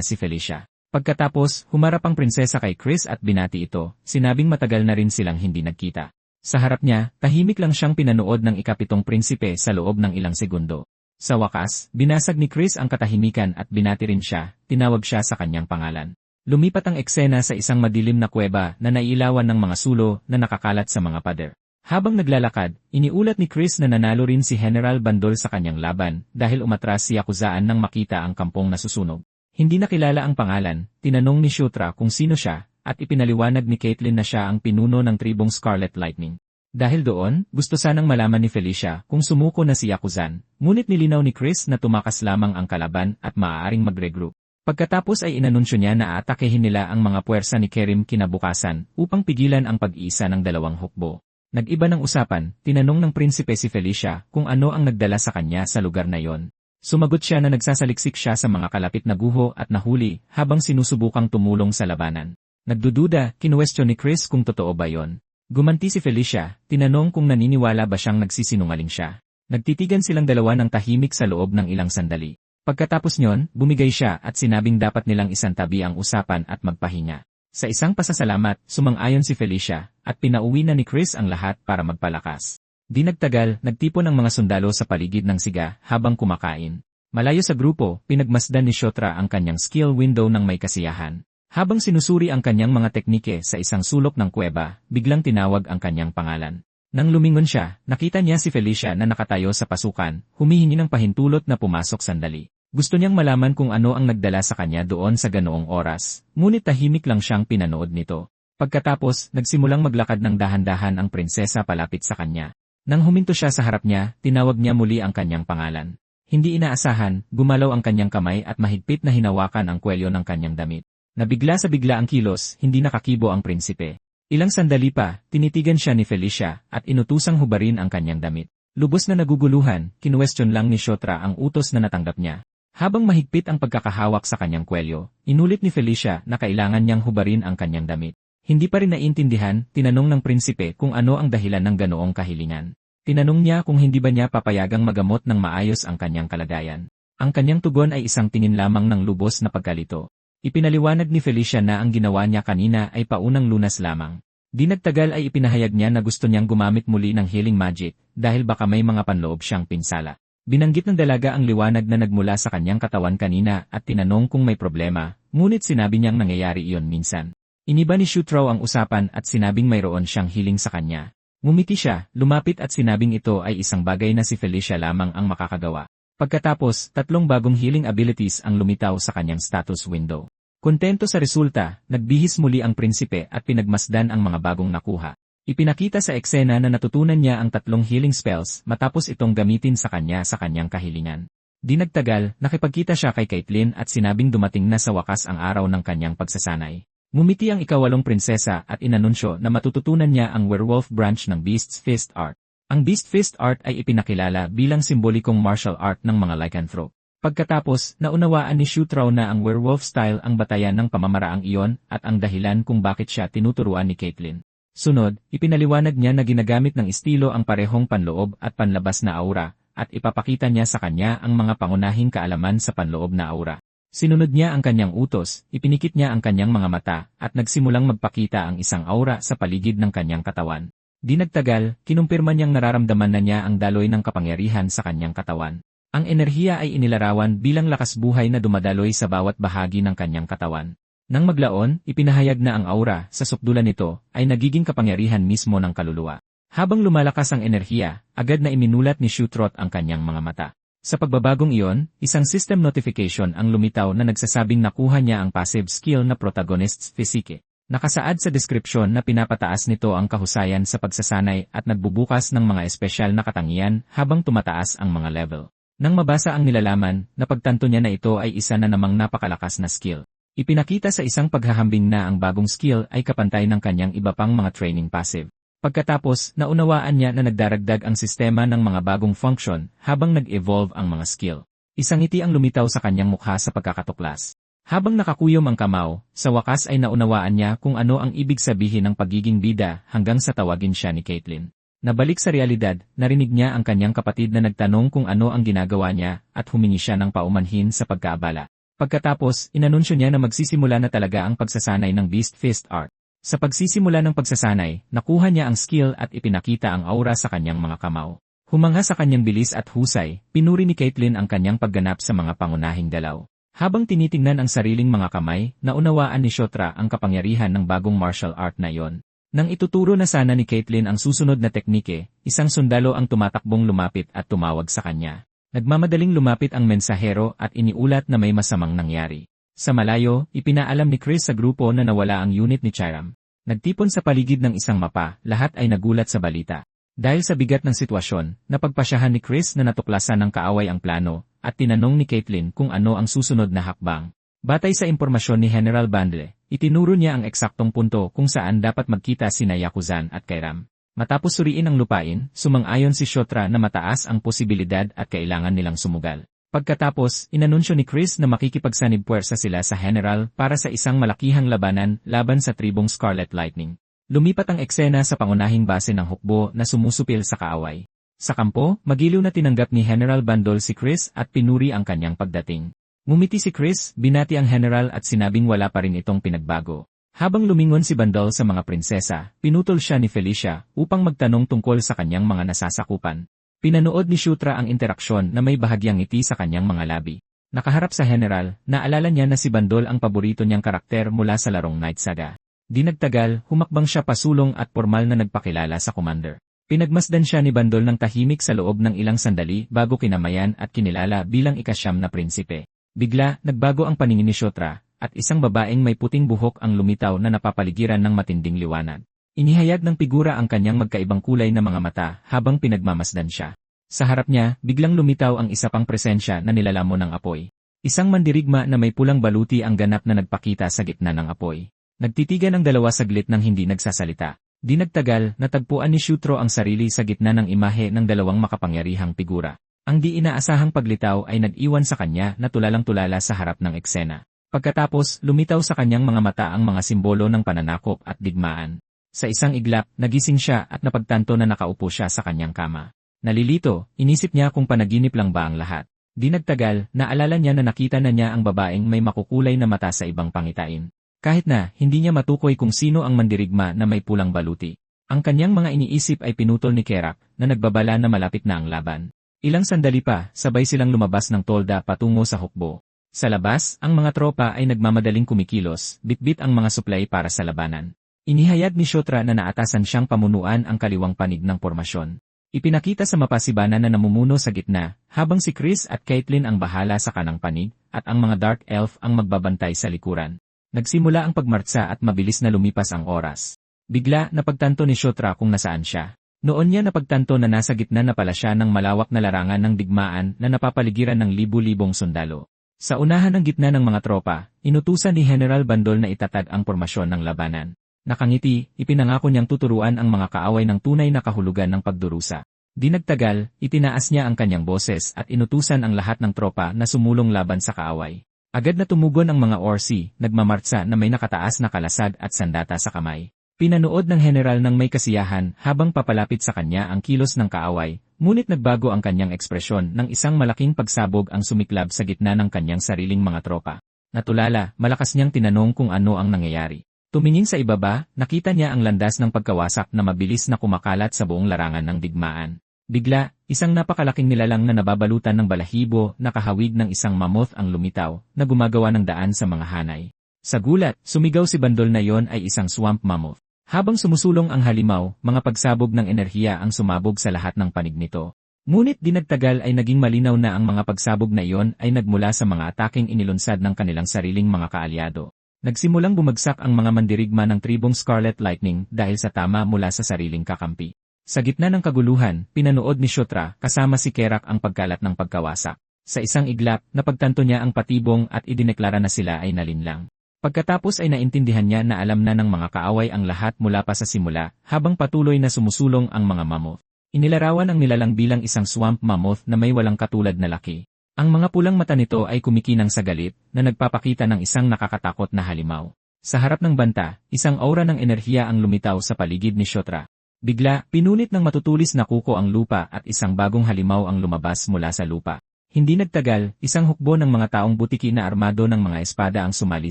si Felicia. Pagkatapos, humarap ang prinsesa kay Chris at binati ito, sinabing matagal na rin silang hindi nagkita. Sa harap niya, tahimik lang siyang pinanood ng ika-7 prinsipe sa loob ng ilang segundo. Sa wakas, binasag ni Chris ang katahimikan at binati rin siya, tinawag siya sa kanyang pangalan. Lumipat ang eksena sa isang madilim na kuweba na nailawan ng mga sulo na nakakalat sa mga pader. Habang naglalakad, iniulat ni Chris na nanalo rin si General Bandol sa kanyang laban dahil umatras si Yakuzaan nang makita ang kampong nasusunog. Hindi nakilala ang pangalan, tinanong ni Shotra kung sino siya, at ipinaliwanag ni Caitlyn na siya ang pinuno ng tribong Scarlet Lightning. Dahil doon, gusto sanang malaman ni Felicia kung sumuko na si Yakuzan, ngunit nilinaw ni Chris na tumakas lamang ang kalaban at maaaring mag-regroup. Pagkatapos ay inanunsyo niya na aatakehin nila ang mga puwersa ni Kerim kinabukasan upang pigilan ang pag-iisa ng dalawang hukbo. Nag-iba ng usapan, tinanong ng prinsipe si Felicia kung ano ang nagdala sa kanya sa lugar na yon. Sumagot siya na nagsasaliksik siya sa mga kalapit na guho at nahuli habang sinusubukang tumulong sa labanan. Nagdududa, kinuwestiyon ni Chris kung totoo ba yon. Gumanti si Felicia, tinanong kung naniniwala ba siyang nagsisinungaling siya. Nagtitigan silang dalawa ng tahimik sa loob ng ilang sandali. Pagkatapos nyon, bumigay siya at sinabing dapat nilang isantabi ang usapan at magpahinga. Sa isang pasasalamat, sumang-ayon si Felicia at pinauwi na ni Chris ang lahat para magpalakas. Di nagtagal, nagtipon ang mga sundalo sa paligid ng siga habang kumakain. Malayo sa grupo, pinagmasdan ni Shotra ang kanyang skill window ng may kasiyahan. Habang sinusuri ang kanyang mga teknike sa isang sulok ng kuweba, biglang tinawag ang kanyang pangalan. Nang lumingon siya, nakita niya si Felicia na nakatayo sa pasukan, humihingi ng pahintulot na pumasok sandali. Gusto niyang malaman kung ano ang nagdala sa kanya doon sa ganoong oras, ngunit tahimik lang siyang pinanood nito. Pagkatapos, nagsimulang maglakad ng dahan-dahan ang prinsesa palapit sa kanya. Nang huminto siya sa harap niya, tinawag niya muli ang kanyang pangalan. Hindi inaasahan, gumalaw ang kanyang kamay at mahigpit na hinawakan ang kwelyo ng kanyang damit. Nabigla sa bigla ang kilos, hindi nakakibo ang prinsipe. Ilang sandali pa, tinitigan siya ni Felicia at inutusang hubarin ang kanyang damit. Lubos na naguguluhan, kinuwestiyon lang ni Shotra ang utos na natanggap niya. Habang mahigpit ang pagkakahawak sa kanyang kwelyo, inulit ni Felicia na kailangan niyang hubarin ang kanyang damit. Hindi pa rin naiintindihan, tinanong ng prinsipe kung ano ang dahilan ng ganoong kahilingan. Tinanong niya kung hindi ba niya papayagang magamot ng maayos ang kanyang kalagayan. Ang kanyang tugon ay isang tingin lamang ng lubos na pagkalito. Ipinaliwanag ni Felicia na ang ginawa niya kanina ay paunang lunas lamang. Di nagtagal ay ipinahayag niya na gusto niyang gumamit muli ng healing magic dahil baka may mga panloob siyang pinsala. Binanggit ng dalaga ang liwanag na nagmula sa kanyang katawan kanina at tinanong kung may problema, ngunit sinabi niyang nangyayari iyon minsan. Iniba ni Shutraw ang usapan at sinabing mayroon siyang healing sa kanya. Ngumiti siya, lumapit at sinabing ito ay isang bagay na si Felicia lamang ang makakagawa. Pagkatapos, 3 bagong healing abilities ang lumitaw sa kanyang status window. Kontento sa resulta, nagbihis muli ang prinsipe at pinagmasdan ang mga bagong nakuha. Ipinakita sa eksena na natutunan niya ang 3 healing spells matapos itong gamitin sa kanyang kahilingan. Di nagtagal, nakipagkita siya kay Caitlyn at sinabing dumating na sa wakas ang araw ng kanyang pagsasanay. Ngumiti ang ika-8 prinsesa at inanunsyo na matututunan niya ang werewolf branch ng Beast's Fist Art. Ang Beast Fist art ay ipinakilala bilang simbolikong martial art ng mga lycanthrope. Pagkatapos, naunawaan ni Shutrao na ang werewolf style ang batayan ng pamamaraang iyon at ang dahilan kung bakit siya tinuturuan ni Caitlyn. Sunod, ipinaliwanag niya na ginagamit ng estilo ang parehong panloob at panlabas na aura, at ipapakita niya sa kanya ang mga pangunahing kaalaman sa panloob na aura. Sinunod niya ang kanyang utos, ipinikit niya ang kanyang mga mata, at nagsimulang magpakita ang isang aura sa paligid ng kanyang katawan. Di nagtagal, kinumpirma niyang nararamdaman na niya ang daloy ng kapangyarihan sa kanyang katawan. Ang enerhiya ay inilarawan bilang lakas buhay na dumadaloy sa bawat bahagi ng kanyang katawan. Nang maglaon, ipinahayag na ang aura sa sukdulan nito ay nagiging kapangyarihan mismo ng kaluluwa. Habang lumalakas ang enerhiya, agad na iminulat ni Shutrot ang kanyang mga mata. Sa pagbabagong iyon, isang system notification ang lumitaw na nagsasabing nakuha niya ang passive skill na Protagonist's Physique. Nakasaad sa deskripsyon na pinapataas nito ang kahusayan sa pagsasanay at nagbubukas ng mga espesyal na katangian habang tumataas ang mga level. Nang mabasa ang nilalaman, napagtanto niya na ito ay isa na namang napakalakas na skill. Ipinakita sa isang paghahambing na ang bagong skill ay kapantay ng kanyang iba pang mga training passive. Pagkatapos, naunawaan niya na nagdaragdag ang sistema ng mga bagong function habang nag-evolve ang mga skill. Isang ngiti ang lumitaw sa kanyang mukha sa pagkakatuklas. Habang nakakuyom ang kamao, sa wakas ay naunawaan niya kung ano ang ibig sabihin ng pagiging bida hanggang sa tawagin siya ni Caitlyn. Nabalik sa realidad, narinig niya ang kanyang kapatid na nagtanong kung ano ang ginagawa niya at humingi siya ng paumanhin sa pagkaabala. Pagkatapos, inanunsyo niya na magsisimula na talaga ang pagsasanay ng Beast Fist art. Sa pagsisimula ng pagsasanay, nakuha niya ang skill at ipinakita ang aura sa kanyang mga kamao. Humanga sa kanyang bilis at husay, pinuri ni Caitlyn ang kanyang pagganap sa mga pangunahing dalaw. Habang tinitingnan ang sariling mga kamay, naunawaan ni Shotra ang kapangyarihan ng bagong martial art na iyon. Nang ituturo na sana ni Caitlyn ang susunod na teknike, isang sundalo ang tumatakbong lumapit at tumawag sa kanya. Nagmamadaling lumapit ang mensahero at iniulat na may masamang nangyari. Sa malayo, ipinaalam ni Chris sa grupo na nawala ang unit ni Chiram. Nagtipon sa paligid ng isang mapa, lahat ay nagulat sa balita. Dahil sa bigat ng sitwasyon, napagpasyahan ni Chris na natuklasan ng kaaway ang plano, at tinanong ni Caitlyn kung ano ang susunod na hakbang. Batay sa impormasyon ni General Bandle, itinuro niya ang eksaktong punto kung saan dapat magkita sina Yakuzan at Kairam. Matapos suriin ang lupain, sumang-ayon si Shotra na mataas ang posibilidad at kailangan nilang sumugal. Pagkatapos, inanunsyo ni Chris na makikipagsanib puwersa sila sa General para sa isang malakihang labanan laban sa tribong Scarlet Lightning. Lumipat ang eksena sa pangunahing base ng hukbo na sumusupil sa kaaway. Sa kampo, magiliw na tinanggap ni General Bandol si Chris at pinuri ang kanyang pagdating. Ngumiti si Chris, binati ang general at sinabing wala pa rin itong pinagbago. Habang lumingon si Bandol sa mga prinsesa, pinutol siya ni Felicia upang magtanong tungkol sa kanyang mga nasasakupan. Pinanood ni Shutra ang interaksyon na may bahagyang ngiti sa kanyang mga labi. Nakaharap sa general, naalala niya na si Bandol ang paborito niyang karakter mula sa larong Night Saga. Di nagtagal, humakbang siya pasulong at formal na nagpakilala sa commander. Pinagmasdan siya ni Bandol ng tahimik sa loob ng ilang sandali bago kinamayan at kinilala bilang ikasyam na prinsipe. Bigla, nagbago ang paningin ni Shotra, at isang babaeng may puting buhok ang lumitaw na napapaligiran ng matinding liwanag. Inihayag ng figura ang kanyang magkaibang kulay na mga mata habang pinagmamasdan siya. Sa harap niya, biglang lumitaw ang isa pang presensya na nilalamon ng apoy. Isang mandirigma na may pulang baluti ang ganap na nagpakita sa gitna ng apoy. Nagtitigan ang dalawa saglit nang hindi nagsasalita. Di nagtagal, natagpuan ni Shutro ang sarili sa gitna ng imahe ng dalawang makapangyarihang figura. Ang di inaasahang paglitaw ay nag-iwan sa kanya na tulalang-tulala sa harap ng eksena. Pagkatapos, lumitaw sa kanyang mga mata ang mga simbolo ng pananakop at digmaan. Sa isang iglap, nagising siya at napagtanto na nakaupo siya sa kanyang kama. Nalilito, inisip niya kung panaginip lang ba ang lahat. Di nagtagal, naalala niya na nakita na niya ang babaeng may makukulay na mata sa ibang pangitain. Kahit na, hindi niya matukoy kung sino ang mandirigma na may pulang baluti. Ang kanyang mga iniisip ay pinutol ni Kerak na nagbabala na malapit na ang laban. Ilang sandali pa, sabay silang lumabas ng tolda patungo sa hukbo. Sa labas, ang mga tropa ay nagmamadaling kumikilos, bitbit ang mga suplay para sa labanan. Inihayag ni Shotra na naatasan siyang pamunuan ang kaliwang panig ng pormasyon. Ipinakita sa mapasibanan na namumuno sa gitna, habang si Chris at Caitlyn ang bahala sa kanang panig, at ang mga Dark Elf ang magbabantay sa likuran. Nagsimula ang pagmartsa at mabilis na lumipas ang oras. Bigla, napagtanto ni Shotra kung nasaan siya. Noon niya napagtanto na nasa gitna na pala siya ng malawak na larangan ng digmaan na napapaligiran ng libu-libong sundalo. Sa unahan ng gitna ng mga tropa, inutusan ni General Bandol na itatag ang pormasyon ng labanan. Nakangiti, ipinangako niyang tuturuan ang mga kaaway ng tunay na kahulugan ng pagdurusa. Di nagtagal, itinaas niya ang kanyang boses at inutusan ang lahat ng tropa na sumulong laban sa kaaway. Agad na tumugon ang mga Orsi, nagmamartsa na may nakataas na kalasag at sandata sa kamay. Pinanood ng general ng may kasiyahan habang papalapit sa kanya ang kilos ng kaaway, ngunit nagbago ang kanyang ekspresyon nang isang malaking pagsabog ang sumiklab sa gitna ng kanyang sariling mga tropa. Natulala, malakas niyang tinanong kung ano ang nangyayari. Tumingin sa ibaba, nakita niya ang landas ng pagkawasak na mabilis na kumakalat sa buong larangan ng digmaan. Bigla, isang napakalaking nilalang na nababalutan ng balahibo na kahawig ng isang mammoth ang lumitaw, na gumagawa ng daan sa mga hanay. Sa gulat, sumigaw si Bandol na yon ay isang swamp mammoth. Habang sumusulong ang halimaw, mga pagsabog ng enerhiya ang sumabog sa lahat ng panig nito. Ngunit di nagtagal ay naging malinaw na ang mga pagsabog na iyon ay nagmula sa mga ataking inilunsad ng kanilang sariling mga kaalyado. Nagsimulang bumagsak ang mga mandirigma ng tribong Scarlet Lightning dahil sa tama mula sa sariling kakampi. Sa gitna ng kaguluhan, pinanood ni Shutra kasama si Kerak ang pagkalat ng pagkawasak. Sa isang iglap, napagtanto niya ang patibong at idineklara na sila ay nalinlang. Pagkatapos ay naintindihan niya na alam na ng mga kaaway ang lahat mula pa sa simula, habang patuloy na sumusulong ang mga mammoth. Inilarawan ang nilalang bilang isang swamp mammoth na may walang katulad na laki. Ang mga pulang mata nito ay kumikinang sa galit, na nagpapakita ng isang nakakatakot na halimaw. Sa harap ng banta, isang aura ng enerhiya ang lumitaw sa paligid ni Shutra. Bigla, pinunit ng matutulis na kuko ang lupa at isang bagong halimaw ang lumabas mula sa lupa. Hindi nagtagal, isang hukbo ng mga taong butiki na armado ng mga espada ang sumali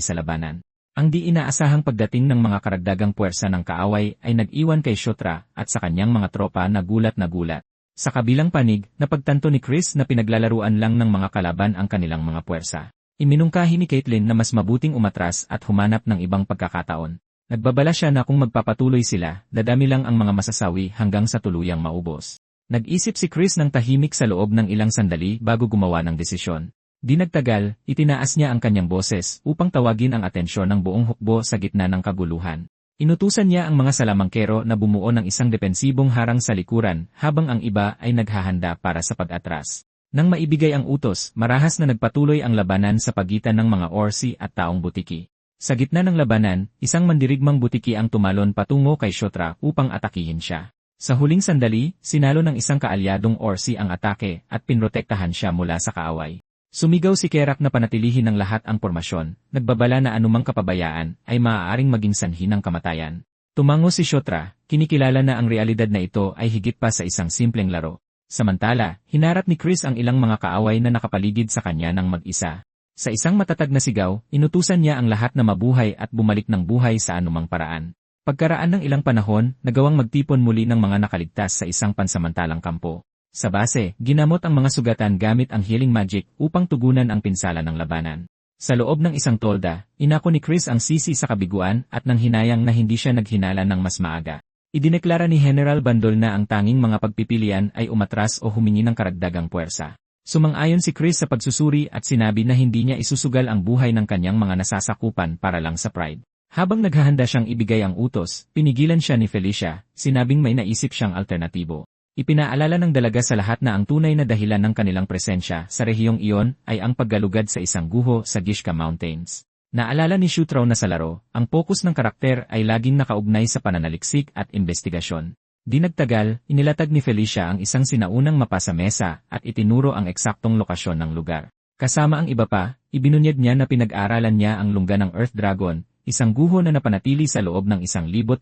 sa labanan. Ang di inaasahang pagdating ng mga karagdagang puwersa ng kaaway ay nag-iwan kay Shutra at sa kanyang mga tropa na gulat na gulat. Sa kabilang panig, napagtanto ni Chris na pinaglalaruan lang ng mga kalaban ang kanilang mga puwersa. Iminungkahi ni Caitlyn na mas mabuting umatras at humanap ng ibang pagkakataon. Nagbabala siya na kung magpapatuloy sila, dadami lang ang mga masasawi hanggang sa tuluyang maubos. Nag-isip si Chris ng tahimik sa loob ng ilang sandali bago gumawa ng desisyon. Di nagtagal, itinaas niya ang kanyang boses upang tawagin ang atensyon ng buong hukbo sa gitna ng kaguluhan. Inutusan niya ang mga salamangkero na bumuo ng isang depensibong harang sa likuran habang ang iba ay naghahanda para sa pag-atras. Nang maibigay ang utos, marahas na nagpatuloy ang labanan sa pagitan ng mga Orsi at taong butiki. Sa gitna ng labanan, isang mandirigmang butiki ang tumalon patungo kay Shutra upang atakihin siya. Sa huling sandali, sinalo ng isang kaalyadong Orsi ang atake at pinrotektahan siya mula sa kaaway. Sumigaw si Kerak na panatilihin ng lahat ang pormasyon, nagbabala na anumang kapabayaan ay maaaring maging sanhi ng kamatayan. Tumango si Shutra, kinikilala na ang realidad na ito ay higit pa sa isang simpleng laro. Samantala, hinarap ni Chris ang ilang mga kaaway na nakapaligid sa kanya ng mag-isa. Sa isang matatag na sigaw, inutusan niya ang lahat na mabuhay at bumalik ng buhay sa anumang paraan. Pagkaraan ng ilang panahon, nagawang magtipon muli ng mga nakaligtas sa isang pansamantalang kampo. Sa base, ginamot ang mga sugatan gamit ang healing magic upang tugunan ang pinsala ng labanan. Sa loob ng isang tolda, inako ni Chris ang sisi sa kabiguan at nang hinayang na hindi siya naghinala ng mas maaga. Idineklara ni General Bandol na ang tanging mga pagpipilian ay umatras o humingi ng karagdagang puwersa. Sumang-ayon si Chris sa pagsusuri at sinabi na hindi niya isusugal ang buhay ng kanyang mga nasasakupan para lang sa pride. Habang naghahanda siyang ibigay ang utos, pinigilan siya ni Felicia, sinabing may naisip siyang alternatibo. Ipinaalala ng dalaga sa lahat na ang tunay na dahilan ng kanilang presensya sa rehiyong iyon ay ang paggalugad sa isang guho sa Gishka Mountains. Naalala ni Shutraw na sa laro, ang focus ng karakter ay laging nakaugnay sa pananaliksik at investigasyon. Di nagtagal, inilatag ni Felicia ang isang sinaunang mapa sa mesa at itinuro ang eksaktong lokasyon ng lugar. Kasama ang iba pa, ibinunyag niya na pinag-aralan niya ang lungga ng Earth Dragon, isang guho na napanatili sa loob ng 1,500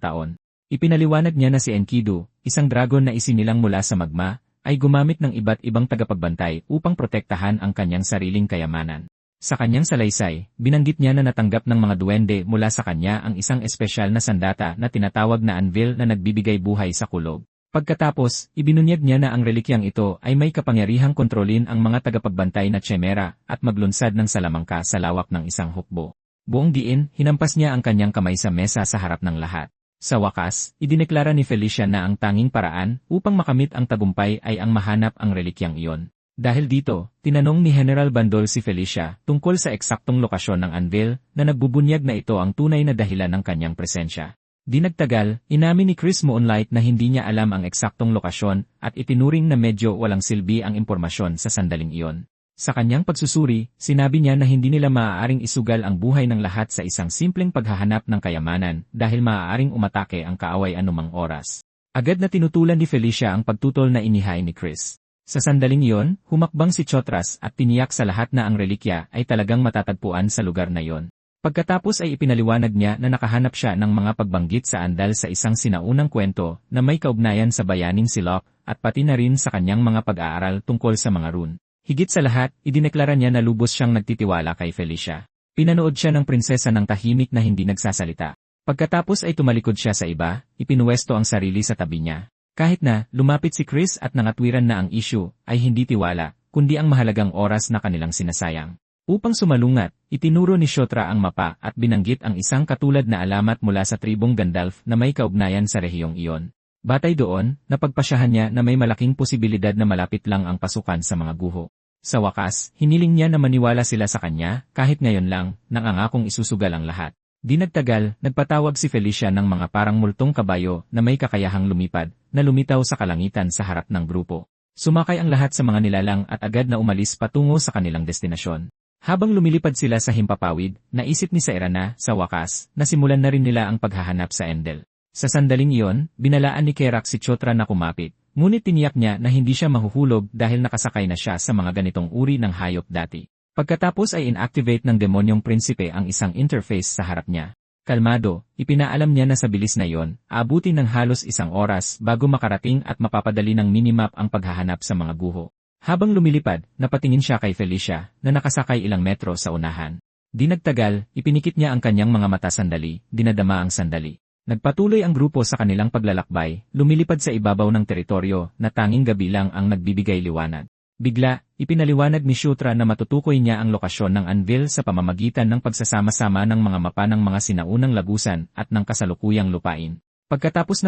taon. Ipinaliwanag niya na si Enkidu, isang dragon na isinilang mula sa magma, ay gumamit ng iba't ibang tagapagbantay upang protektahan ang kanyang sariling kayamanan. Sa kanyang salaysay, binanggit niya na natanggap ng mga duwende mula sa kanya ang isang espesyal na sandata na tinatawag na anvil na nagbibigay buhay sa kulog. Pagkatapos, ibinunyag niya na ang relikyang ito ay may kapangyarihang kontrolin ang mga tagapagbantay na Chimera at maglunsad ng salamangka sa lawak ng isang hukbo. Buong diin, hinampas niya ang kanyang kamay sa mesa sa harap ng lahat. Sa wakas, idineklara ni Felicia na ang tanging paraan upang makamit ang tagumpay ay ang mahanap ang relikyang iyon. Dahil dito, tinanong ni General Bandol si Felicia tungkol sa eksaktong lokasyon ng anvil na nagbubunyag na ito ang tunay na dahilan ng kanyang presensya. Di nagtagal, inamin ni Chris Moonlight na hindi niya alam ang eksaktong lokasyon at itinuring na medyo walang silbi ang impormasyon sa sandaling iyon. Sa kanyang pagsusuri, sinabi niya na hindi nila maaaring isugal ang buhay ng lahat sa isang simpleng paghahanap ng kayamanan dahil maaaring umatake ang kaaway anumang oras. Agad na tinutulan ni Felicia ang pagtutol na inihay ni Chris. Sa sandaling iyon, humakbang si Chotras at tiniyak sa lahat na ang relikya ay talagang matatagpuan sa lugar na iyon. Pagkatapos ay ipinaliwanag niya na nakahanap siya ng mga pagbanggit sa andal sa isang sinaunang kwento na may kaugnayan sa bayaning si Locke at pati na rin sa kanyang mga pag-aaral tungkol sa mga rune. Higit sa lahat, idineklara niya na lubos siyang nagtitiwala kay Felicia. Pinanood siya ng prinsesa ng tahimik na hindi nagsasalita. Pagkatapos ay tumalikod siya sa iba, ipinuwesto ang sarili sa tabi niya. Kahit na, lumapit si Chris at nangatwiran na ang issue, ay hindi tiwala, kundi ang mahalagang oras na kanilang sinasayang. Upang sumalungat, itinuro ni Shotra ang mapa at binanggit ang isang katulad na alamat mula sa tribong Gandalf na may kaugnayan sa rehiyong iyon. Batay doon, napagpasyahan niya na may malaking posibilidad na malapit lang ang pasukan sa mga guho. Sa wakas, hiniling niya na maniwala sila sa kanya, kahit ngayon lang, nangangakong isusugal ang lahat. Di nagtagal, nagpatawag si Felicia ng mga parang multong kabayo na may kakayahang lumipad, na lumitaw sa kalangitan sa harap ng grupo. Sumakay ang lahat sa mga nilalang at agad na umalis patungo sa kanilang destinasyon. Habang lumilipad sila sa himpapawid, naisip ni Saira na, sa wakas, nasimulan na rin nila ang paghahanap sa Endel. Sa sandaling iyon, binalaan ni Kerak si Chotra na kumapit, ngunit tiniyak niya na hindi siya mahuhulog dahil nakasakay na siya sa mga ganitong uri ng hayop dati. Pagkatapos ay inactivate ng demonyong prinsipe ang isang interface sa harap niya. Kalmado, ipinaalam niya na sa bilis na iyon, aabutin ng halos 1 oras bago makarating at mapapadali ng minimap ang paghahanap sa mga guho. Habang lumilipad, napatingin siya kay Felicia, na nakasakay ilang metro sa unahan. Di nagtagal, ipinikit niya ang kanyang mga mata sandali, dinadama ang sandali. Nagpatuloy ang grupo sa kanilang paglalakbay, lumilipad sa ibabaw ng teritoryo na tanging gabi lang ang nagbibigay liwanag. Bigla, ipinaliwanag ni Shutra na matutukoy niya ang lokasyon ng anvil sa pamamagitan ng pagsasama-sama ng mga mapa ng mga sinaunang lagusan at ng kasalukuyang lupain. Pagkatapos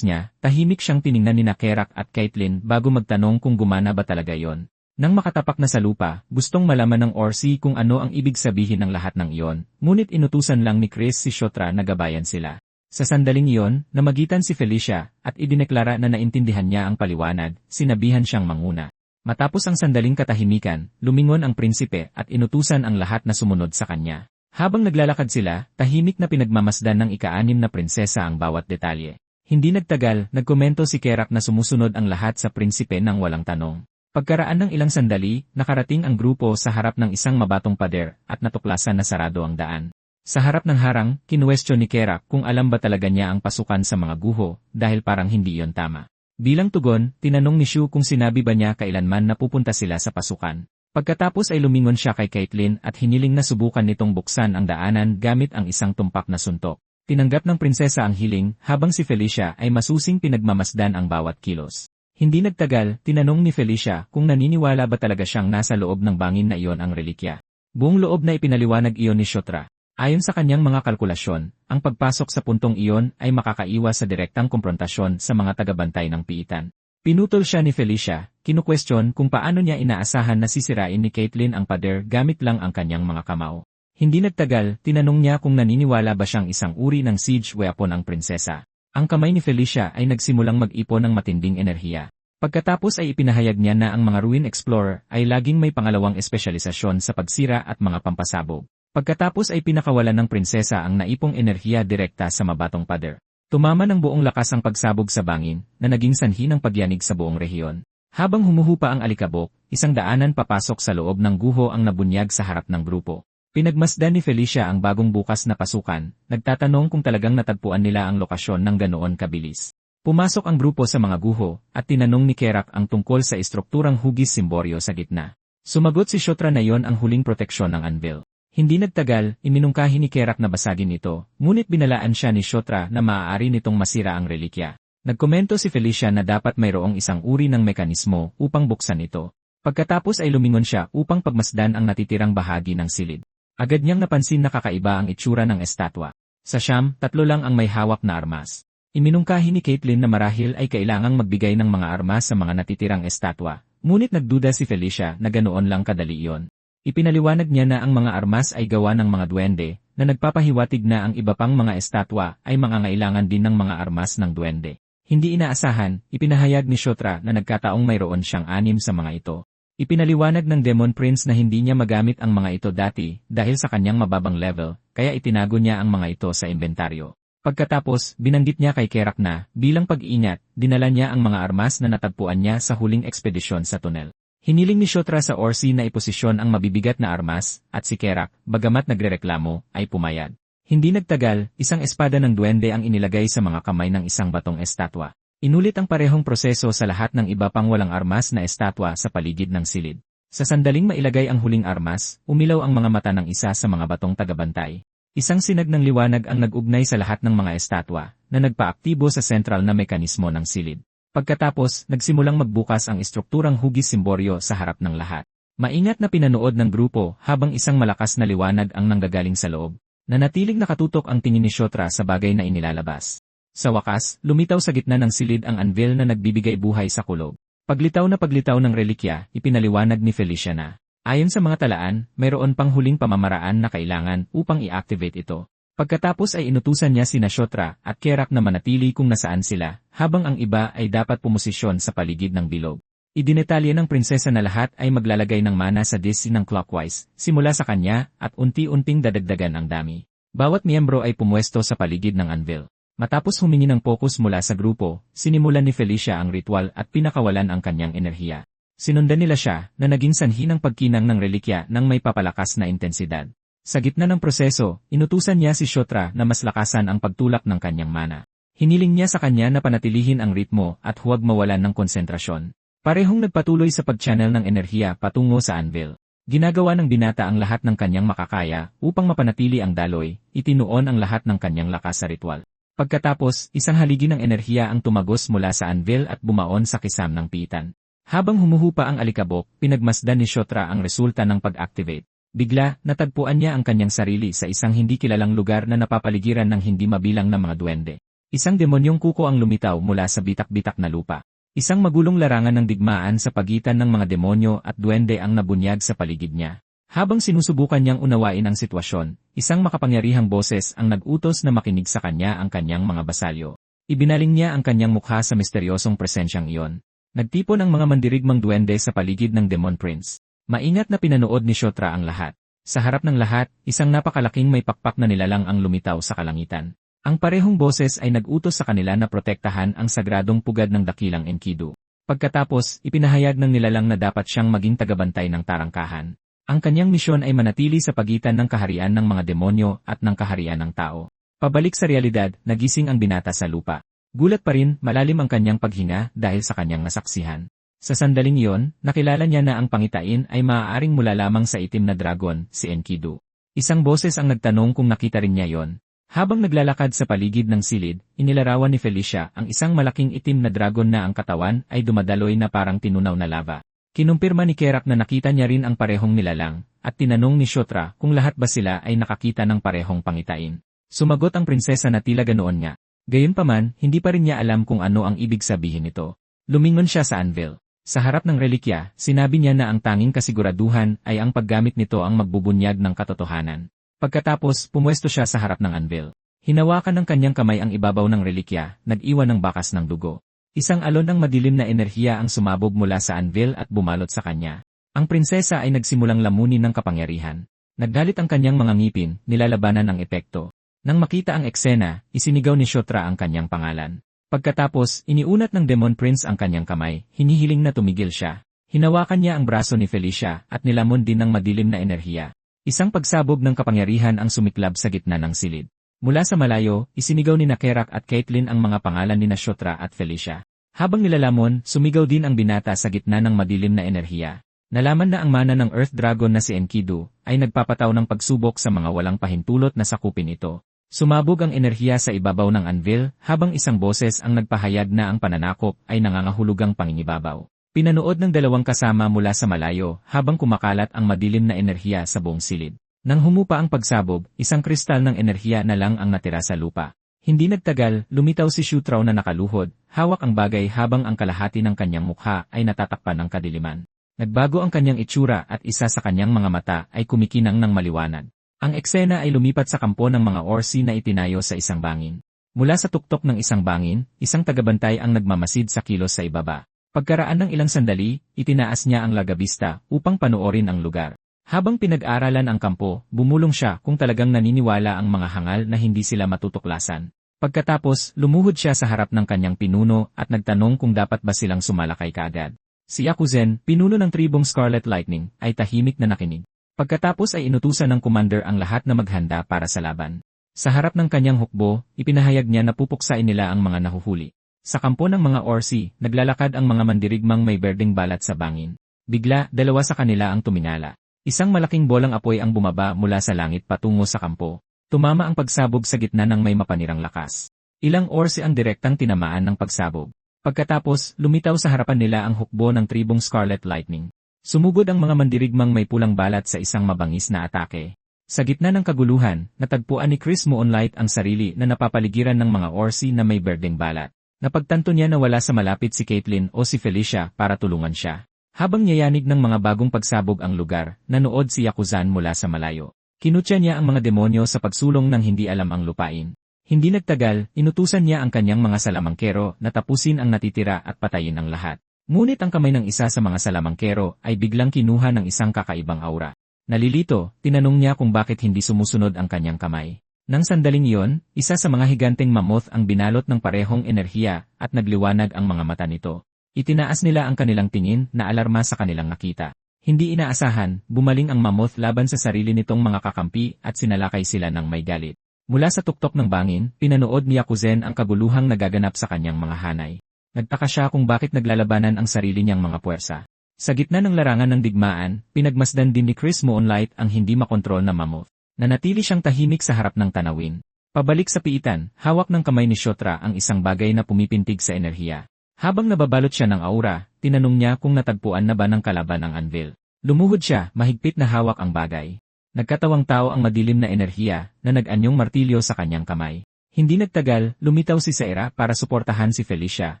niya, tahimik siyang tiningnan ni Kerak at Caitlin bago magtanong kung gumana ba talaga yon. Nang makatapak na sa lupa, gustong malaman ng Orsi kung ano ang ibig sabihin ng lahat ng iyon, ngunit inutusan lang ni Chris si Shutra na gabayan sila. Sa sandaling iyon, namagitan si Felicia at idineklara na naintindihan niya ang paliwanag, sinabihan siyang manguna. Matapos ang sandaling katahimikan, lumingon ang prinsipe at inutusan ang lahat na sumunod sa kanya. Habang naglalakad sila, tahimik na pinagmamasdan ng ika-6 na prinsesa ang bawat detalye. Hindi nagtagal, nagkomento si Kerak na sumusunod ang lahat sa prinsipe ng walang tanong. Pagkaraan ng ilang sandali, nakarating ang grupo sa harap ng isang mabatong pader at natuklasan na sarado ang daan. Sa harap ng harang, kinuwestiyon ni Kerak kung alam ba talaga niya ang pasukan sa mga guho dahil parang hindi iyon tama. Bilang tugon, tinanong ni Shu kung sinabi ba niya kailanman na pupunta sila sa pasukan. Pagkatapos ay lumingon siya kay Caitlin at hiniling na subukan nitong buksan ang daanan gamit ang isang tumpak na suntok. Tinanggap ng prinsesa ang hiling habang si Felicia ay masusing pinagmamasdan ang bawat kilos. Hindi nagtagal, tinanong ni Felicia kung naniniwala ba talaga siyang nasa loob ng bangin na iyon ang relikya. Buong loob na ipinaliwanag iyon ni Shutra. Ayon sa kanyang mga kalkulasyon, ang pagpasok sa puntong iyon ay makakaiwas sa direktang komprontasyon sa mga tagabantay ng piitan. Pinutol siya ni Felicia, kinukwestiyon kung paano niya inaasahan na sisirain ni Caitlin ang pader gamit lang ang kanyang mga kamao. Hindi nagtagal, tinanong niya kung naniniwala ba siyang isang uri ng siege weapon ang prinsesa. Ang kamay ni Felicia ay nagsimulang mag-ipon ng matinding enerhiya. Pagkatapos ay ipinahayag niya na ang mga ruin explorer ay laging may pangalawang espesyalisasyon sa pagsira at mga pampasabog. Pagkatapos ay pinakawalan ng prinsesa ang naipong enerhiya direkta sa mabatong pader. Tumama ng buong lakas ang pagsabog sa bangin, na naging sanhi ng pagyanig sa buong rehiyon. Habang humuhupa ang alikabok, isang daanan papasok sa loob ng guho ang nabunyag sa harap ng grupo. Pinagmasdan ni Felicia ang bagong bukas na pasukan, nagtatanong kung talagang natagpuan nila ang lokasyon ng ganoon kabilis. Pumasok ang grupo sa mga guho, at tinanong ni Kerak ang tungkol sa estrukturang hugis simboryo sa gitna. Sumagot si Shutra na yon ang huling proteksyon ng anvil. Hindi nagtagal, iminungkahi ni Kerak na basagin ito, ngunit binalaan siya ni Shutra na maaari nitong masira ang relikya. Nagkomento si Felicia na dapat mayroong isang uri ng mekanismo upang buksan ito. Pagkatapos ay lumingon siya upang pagmasdan ang natitirang bahagi ng silid. Agad niyang napansin na kakaiba ang itsura ng estatwa. Sa siyam, 3 lang ang may hawak na armas. Iminungkahi ni Caitlin na marahil ay kailangang magbigay ng mga armas sa mga natitirang estatwa, ngunit nagduda si Felicia na ganoon lang kadali iyon. Ipinaliwanag niya na ang mga armas ay gawa ng mga duwende, na nagpapahiwatig na ang iba pang mga estatwa ay mangangailangan din ng mga armas ng duwende. Hindi inaasahan, ipinahayag ni Shutra na nagkataong mayroon siyang 6 sa mga ito. Ipinaliwanag ng Demon Prince na hindi niya magamit ang mga ito dati dahil sa kanyang mababang level, kaya itinago niya ang mga ito sa inventaryo. Pagkatapos, binanggit niya kay Kerak na, bilang pag-iingat, dinala niya ang mga armas na natagpuan niya sa huling ekspedisyon sa tunel. Hiniling ni Shotra sa Orsi na iposisyon ang mabibigat na armas, at si Kerak, bagamat nagrereklamo, ay pumayag. Hindi nagtagal, isang espada ng duwende ang inilagay sa mga kamay ng isang batong estatwa. Inulit ang parehong proseso sa lahat ng iba pang walang armas na estatwa sa paligid ng silid. Sa sandaling mailagay ang huling armas, umilaw ang mga mata ng isa sa mga batong tagabantay. Isang sinag ng liwanag ang nag-ugnay sa lahat ng mga estatwa, na nagpaaktibo sa sentral na mekanismo ng silid. Pagkatapos, nagsimulang magbukas ang estrukturang hugis simboryo sa harap ng lahat. Maingat na pinanood ng grupo habang isang malakas na liwanag ang nanggagaling sa loob. Nanatiling nakatutok ang tingin ni Shotra sa bagay na inilalabas. Sa wakas, lumitaw sa gitna ng silid ang anvil na nagbibigay buhay sa kulob. Paglitaw ng relikya, ipinaliwanag ni Felicia na. Ayon sa mga talaan, mayroon pang huling pamamaraan na kailangan upang i-activate ito. Pagkatapos ay inutusan niya sina Shotra at Kerak na manatili kung nasaan sila, habang ang iba ay dapat pumosisyon sa paligid ng bilog. Idinetalye ng prinsesa na lahat ay maglalagay ng mana sa disk ng clockwise, simula sa kanya, at unti-unting dadagdagan ang dami. Bawat miyembro ay pumwesto sa paligid ng anvil. Matapos humingi ng focus mula sa grupo, sinimulan ni Felicia ang ritual at pinakawalan ang kanyang enerhiya. Sinundan nila siya na naging sanhi ng pagkinang ng relikya ng may papalakas na intensidad. Sa gitna ng proseso, inutusan niya si Shotra na mas lakasan ang pagtulak ng kanyang mana. Hiniling niya sa kanya na panatilihin ang ritmo at huwag mawalan ng konsentrasyon. Parehong nagpatuloy sa pag-channel ng enerhiya patungo sa anvil. Ginagawa ng binata ang lahat ng kanyang makakaya upang mapanatili ang daloy, itinuon ang lahat ng kanyang lakas sa ritual. Pagkatapos, isang haligi ng enerhiya ang tumagos mula sa anvil at bumaon sa kisam ng piitan. Habang humuhupa ang alikabok, pinagmasdan ni Shotra ang resulta ng pag-activate. Bigla, natagpuan niya ang kanyang sarili sa isang hindi kilalang lugar na napapaligiran ng hindi mabilang na mga duwende. Isang demonyong kuko ang lumitaw mula sa bitak-bitak na lupa. Isang magulong larangan ng digmaan sa pagitan ng mga demonyo at duwende ang nabunyag sa paligid niya. Habang sinusubukan niyang unawain ang sitwasyon, isang makapangyarihang boses ang nag-utos na makinig sa kanya ang kanyang mga basalyo. Ibinaling niya ang kanyang mukha sa misteryosong presensyang iyon. Nagtipon ang mga mandirigmang duwende sa paligid ng Demon Prince. Maingat na pinanood ni Shotra ang lahat. Sa harap ng lahat, isang napakalaking may pakpak na nilalang ang lumitaw sa kalangitan. Ang parehong boses ay nag-utos sa kanila na protektahan ang sagradong pugad ng dakilang Enkidu. Pagkatapos, ipinahayag ng nilalang na dapat siyang maging tagabantay ng tarangkahan. Ang kanyang misyon ay manatili sa pagitan ng kaharian ng mga demonyo at ng kaharian ng tao. Pabalik sa realidad, nagising ang binata sa lupa. Gulat pa rin, malalim ang kanyang paghinga dahil sa kanyang nasaksihan. Sa sandaling iyon, nakilala niya na ang pangitain ay maaaring mula lamang sa itim na dragon, si Enkidu. Isang boses ang nagtanong kung nakita rin niya yon. Habang naglalakad sa paligid ng silid, inilarawan ni Felicia ang isang malaking itim na dragon na ang katawan ay dumadaloy na parang tinunaw na lava. Kinumpirma ni Kerak na nakita niya rin ang parehong nilalang, at tinanong ni Shotra kung lahat ba sila ay nakakita ng parehong pangitain. Sumagot ang prinsesa na tila ganoon nga. Gayunpaman, hindi pa rin niya alam kung ano ang ibig sabihin nito. Lumingon siya sa anvil. Sa harap ng relikya, sinabi niya na ang tanging kasiguraduhan ay ang paggamit nito ang magbubunyag ng katotohanan. Pagkatapos, pumwesto siya sa harap ng anvil. Hinawakan ng kanyang kamay ang ibabaw ng relikya, nag-iwan ng bakas ng dugo. Isang alon ng madilim na enerhiya ang sumabog mula sa anvil at bumalot sa kanya. Ang prinsesa ay nagsimulang lamunin ng kapangyarihan. Naggalit ang kanyang mga ngipin, nilalabanan ang epekto. Nang makita ang eksena, isinigaw ni Shotra ang kanyang pangalan. Pagkatapos, iniunat ng Demon Prince ang kanyang kamay, hinihiling na tumigil siya. Hinawakan niya ang braso ni Felicia at nilamon din ng madilim na enerhiya. Isang pagsabog ng kapangyarihan ang sumiklab sa gitna ng silid. Mula sa malayo, isinigaw ni Kerak at Caitlyn ang mga pangalan ni Shotra at Felicia. Habang nilalamon, sumigaw din ang binata sa gitna ng madilim na enerhiya. Nalaman na ang mana ng Earth Dragon na si Enkidu ay nagpapataw ng pagsubok sa mga walang pahintulot na sakupin ito. Sumabog ang enerhiya sa ibabaw ng anvil habang isang boses ang nagpahayag na ang pananakop ay nangangahulugang pangingibabaw. Pinanood ng dalawang kasama mula sa malayo habang kumakalat ang madilim na enerhiya sa buong silid. Nang humupa ang pagsabog, isang kristal ng enerhiya na lang ang natira sa lupa. Hindi nagtagal, lumitaw si Shutraw na nakaluhod, hawak ang bagay habang ang kalahati ng kanyang mukha ay natatakpan ng kadiliman. Nagbago ang kanyang itsura at isa sa kanyang mga mata ay kumikinang ng maliwanag. Ang eksena ay lumipat sa kampo ng mga Orsi na itinayo sa isang bangin. Mula sa tuktok ng isang bangin, isang tagabantay ang nagmamasid sa kilos sa ibaba. Pagkaraan ng ilang sandali, itinaas niya ang lagabista upang panoorin ang lugar. Habang pinag-aralan ang kampo, bumulong siya kung talagang naniniwala ang mga hangal na hindi sila matutuklasan. Pagkatapos, lumuhod siya sa harap ng kanyang pinuno at nagtanong kung dapat ba silang sumalakay kaagad. Si Yakuzen, pinuno ng tribong Scarlet Lightning, ay tahimik na nakinig. Pagkatapos ay inutusan ng commander ang lahat na maghanda para sa laban. Sa harap ng kanyang hukbo, ipinahayag niya na pupuksain nila ang mga nahuhuli. Sa kampo ng mga Orsi, naglalakad ang mga mandirigmang may berdeng balat sa bangin. Bigla, dalawa sa kanila ang tumingala. Isang malaking bolang apoy ang bumaba mula sa langit patungo sa kampo. Tumama ang pagsabog sa gitna ng may mapanirang lakas. Ilang Orsi ang direktang tinamaan ng pagsabog. Pagkatapos, lumitaw sa harapan nila ang hukbo ng tribong Scarlet Lightning. Sumugod ang mga mandirigmang may pulang balat sa isang mabangis na atake. Sa gitna ng kaguluhan, natagpuan ni Chris Moonlight ang sarili na napapaligiran ng mga Orsi na may berdeng balat. Napagtanto niya na wala sa malapit si Caitlyn o si Felicia para tulungan siya. Habang niyayanig ng mga bagong pagsabog ang lugar, nanood si Yakuzan mula sa malayo. Kinutya niya ang mga demonyo sa pagsulong ng hindi alam ang lupain. Hindi nagtagal, inutusan niya ang kanyang mga salamangkero na tapusin ang natitira at patayin ang lahat. Ngunit ang kamay ng isa sa mga salamangkero ay biglang kinuha ng isang kakaibang aura. Nalilito, tinanong niya kung bakit hindi sumusunod ang kanyang kamay. Nang sandaling iyon, isa sa mga higanteng mammoth ang binalot ng parehong enerhiya at nagliwanag ang mga mata nito. Itinaas nila ang kanilang tingin na alarma sa kanilang nakita. Hindi inaasahan, bumaling ang mammoth laban sa sarili nitong mga kakampi at sinalakay sila ng may galit. Mula sa tuktok ng bangin, pinanood ni Yakuzen ang kaguluhang nagaganap sa kanyang mga hanay. Nagtaka siya kung bakit naglalabanan ang sarili niyang mga puwersa. Sa gitna ng larangan ng digmaan, pinagmasdan din ni Chris Moonlight ang hindi makontrol na mammoth. Nanatili siyang tahimik sa harap ng tanawin. Pabalik sa piitan, hawak ng kamay ni Shotra ang isang bagay na pumipintig sa enerhiya. Habang nababalot siya ng aura, tinanong niya kung natagpuan na ba ng kalaban ang anvil. Lumuhod siya, mahigpit na hawak ang bagay. Nagkatawang tao ang madilim na enerhiya na nag-anyong martilyo sa kanyang kamay. Hindi nagtagal, lumitaw si Saira para suportahan si Felicia,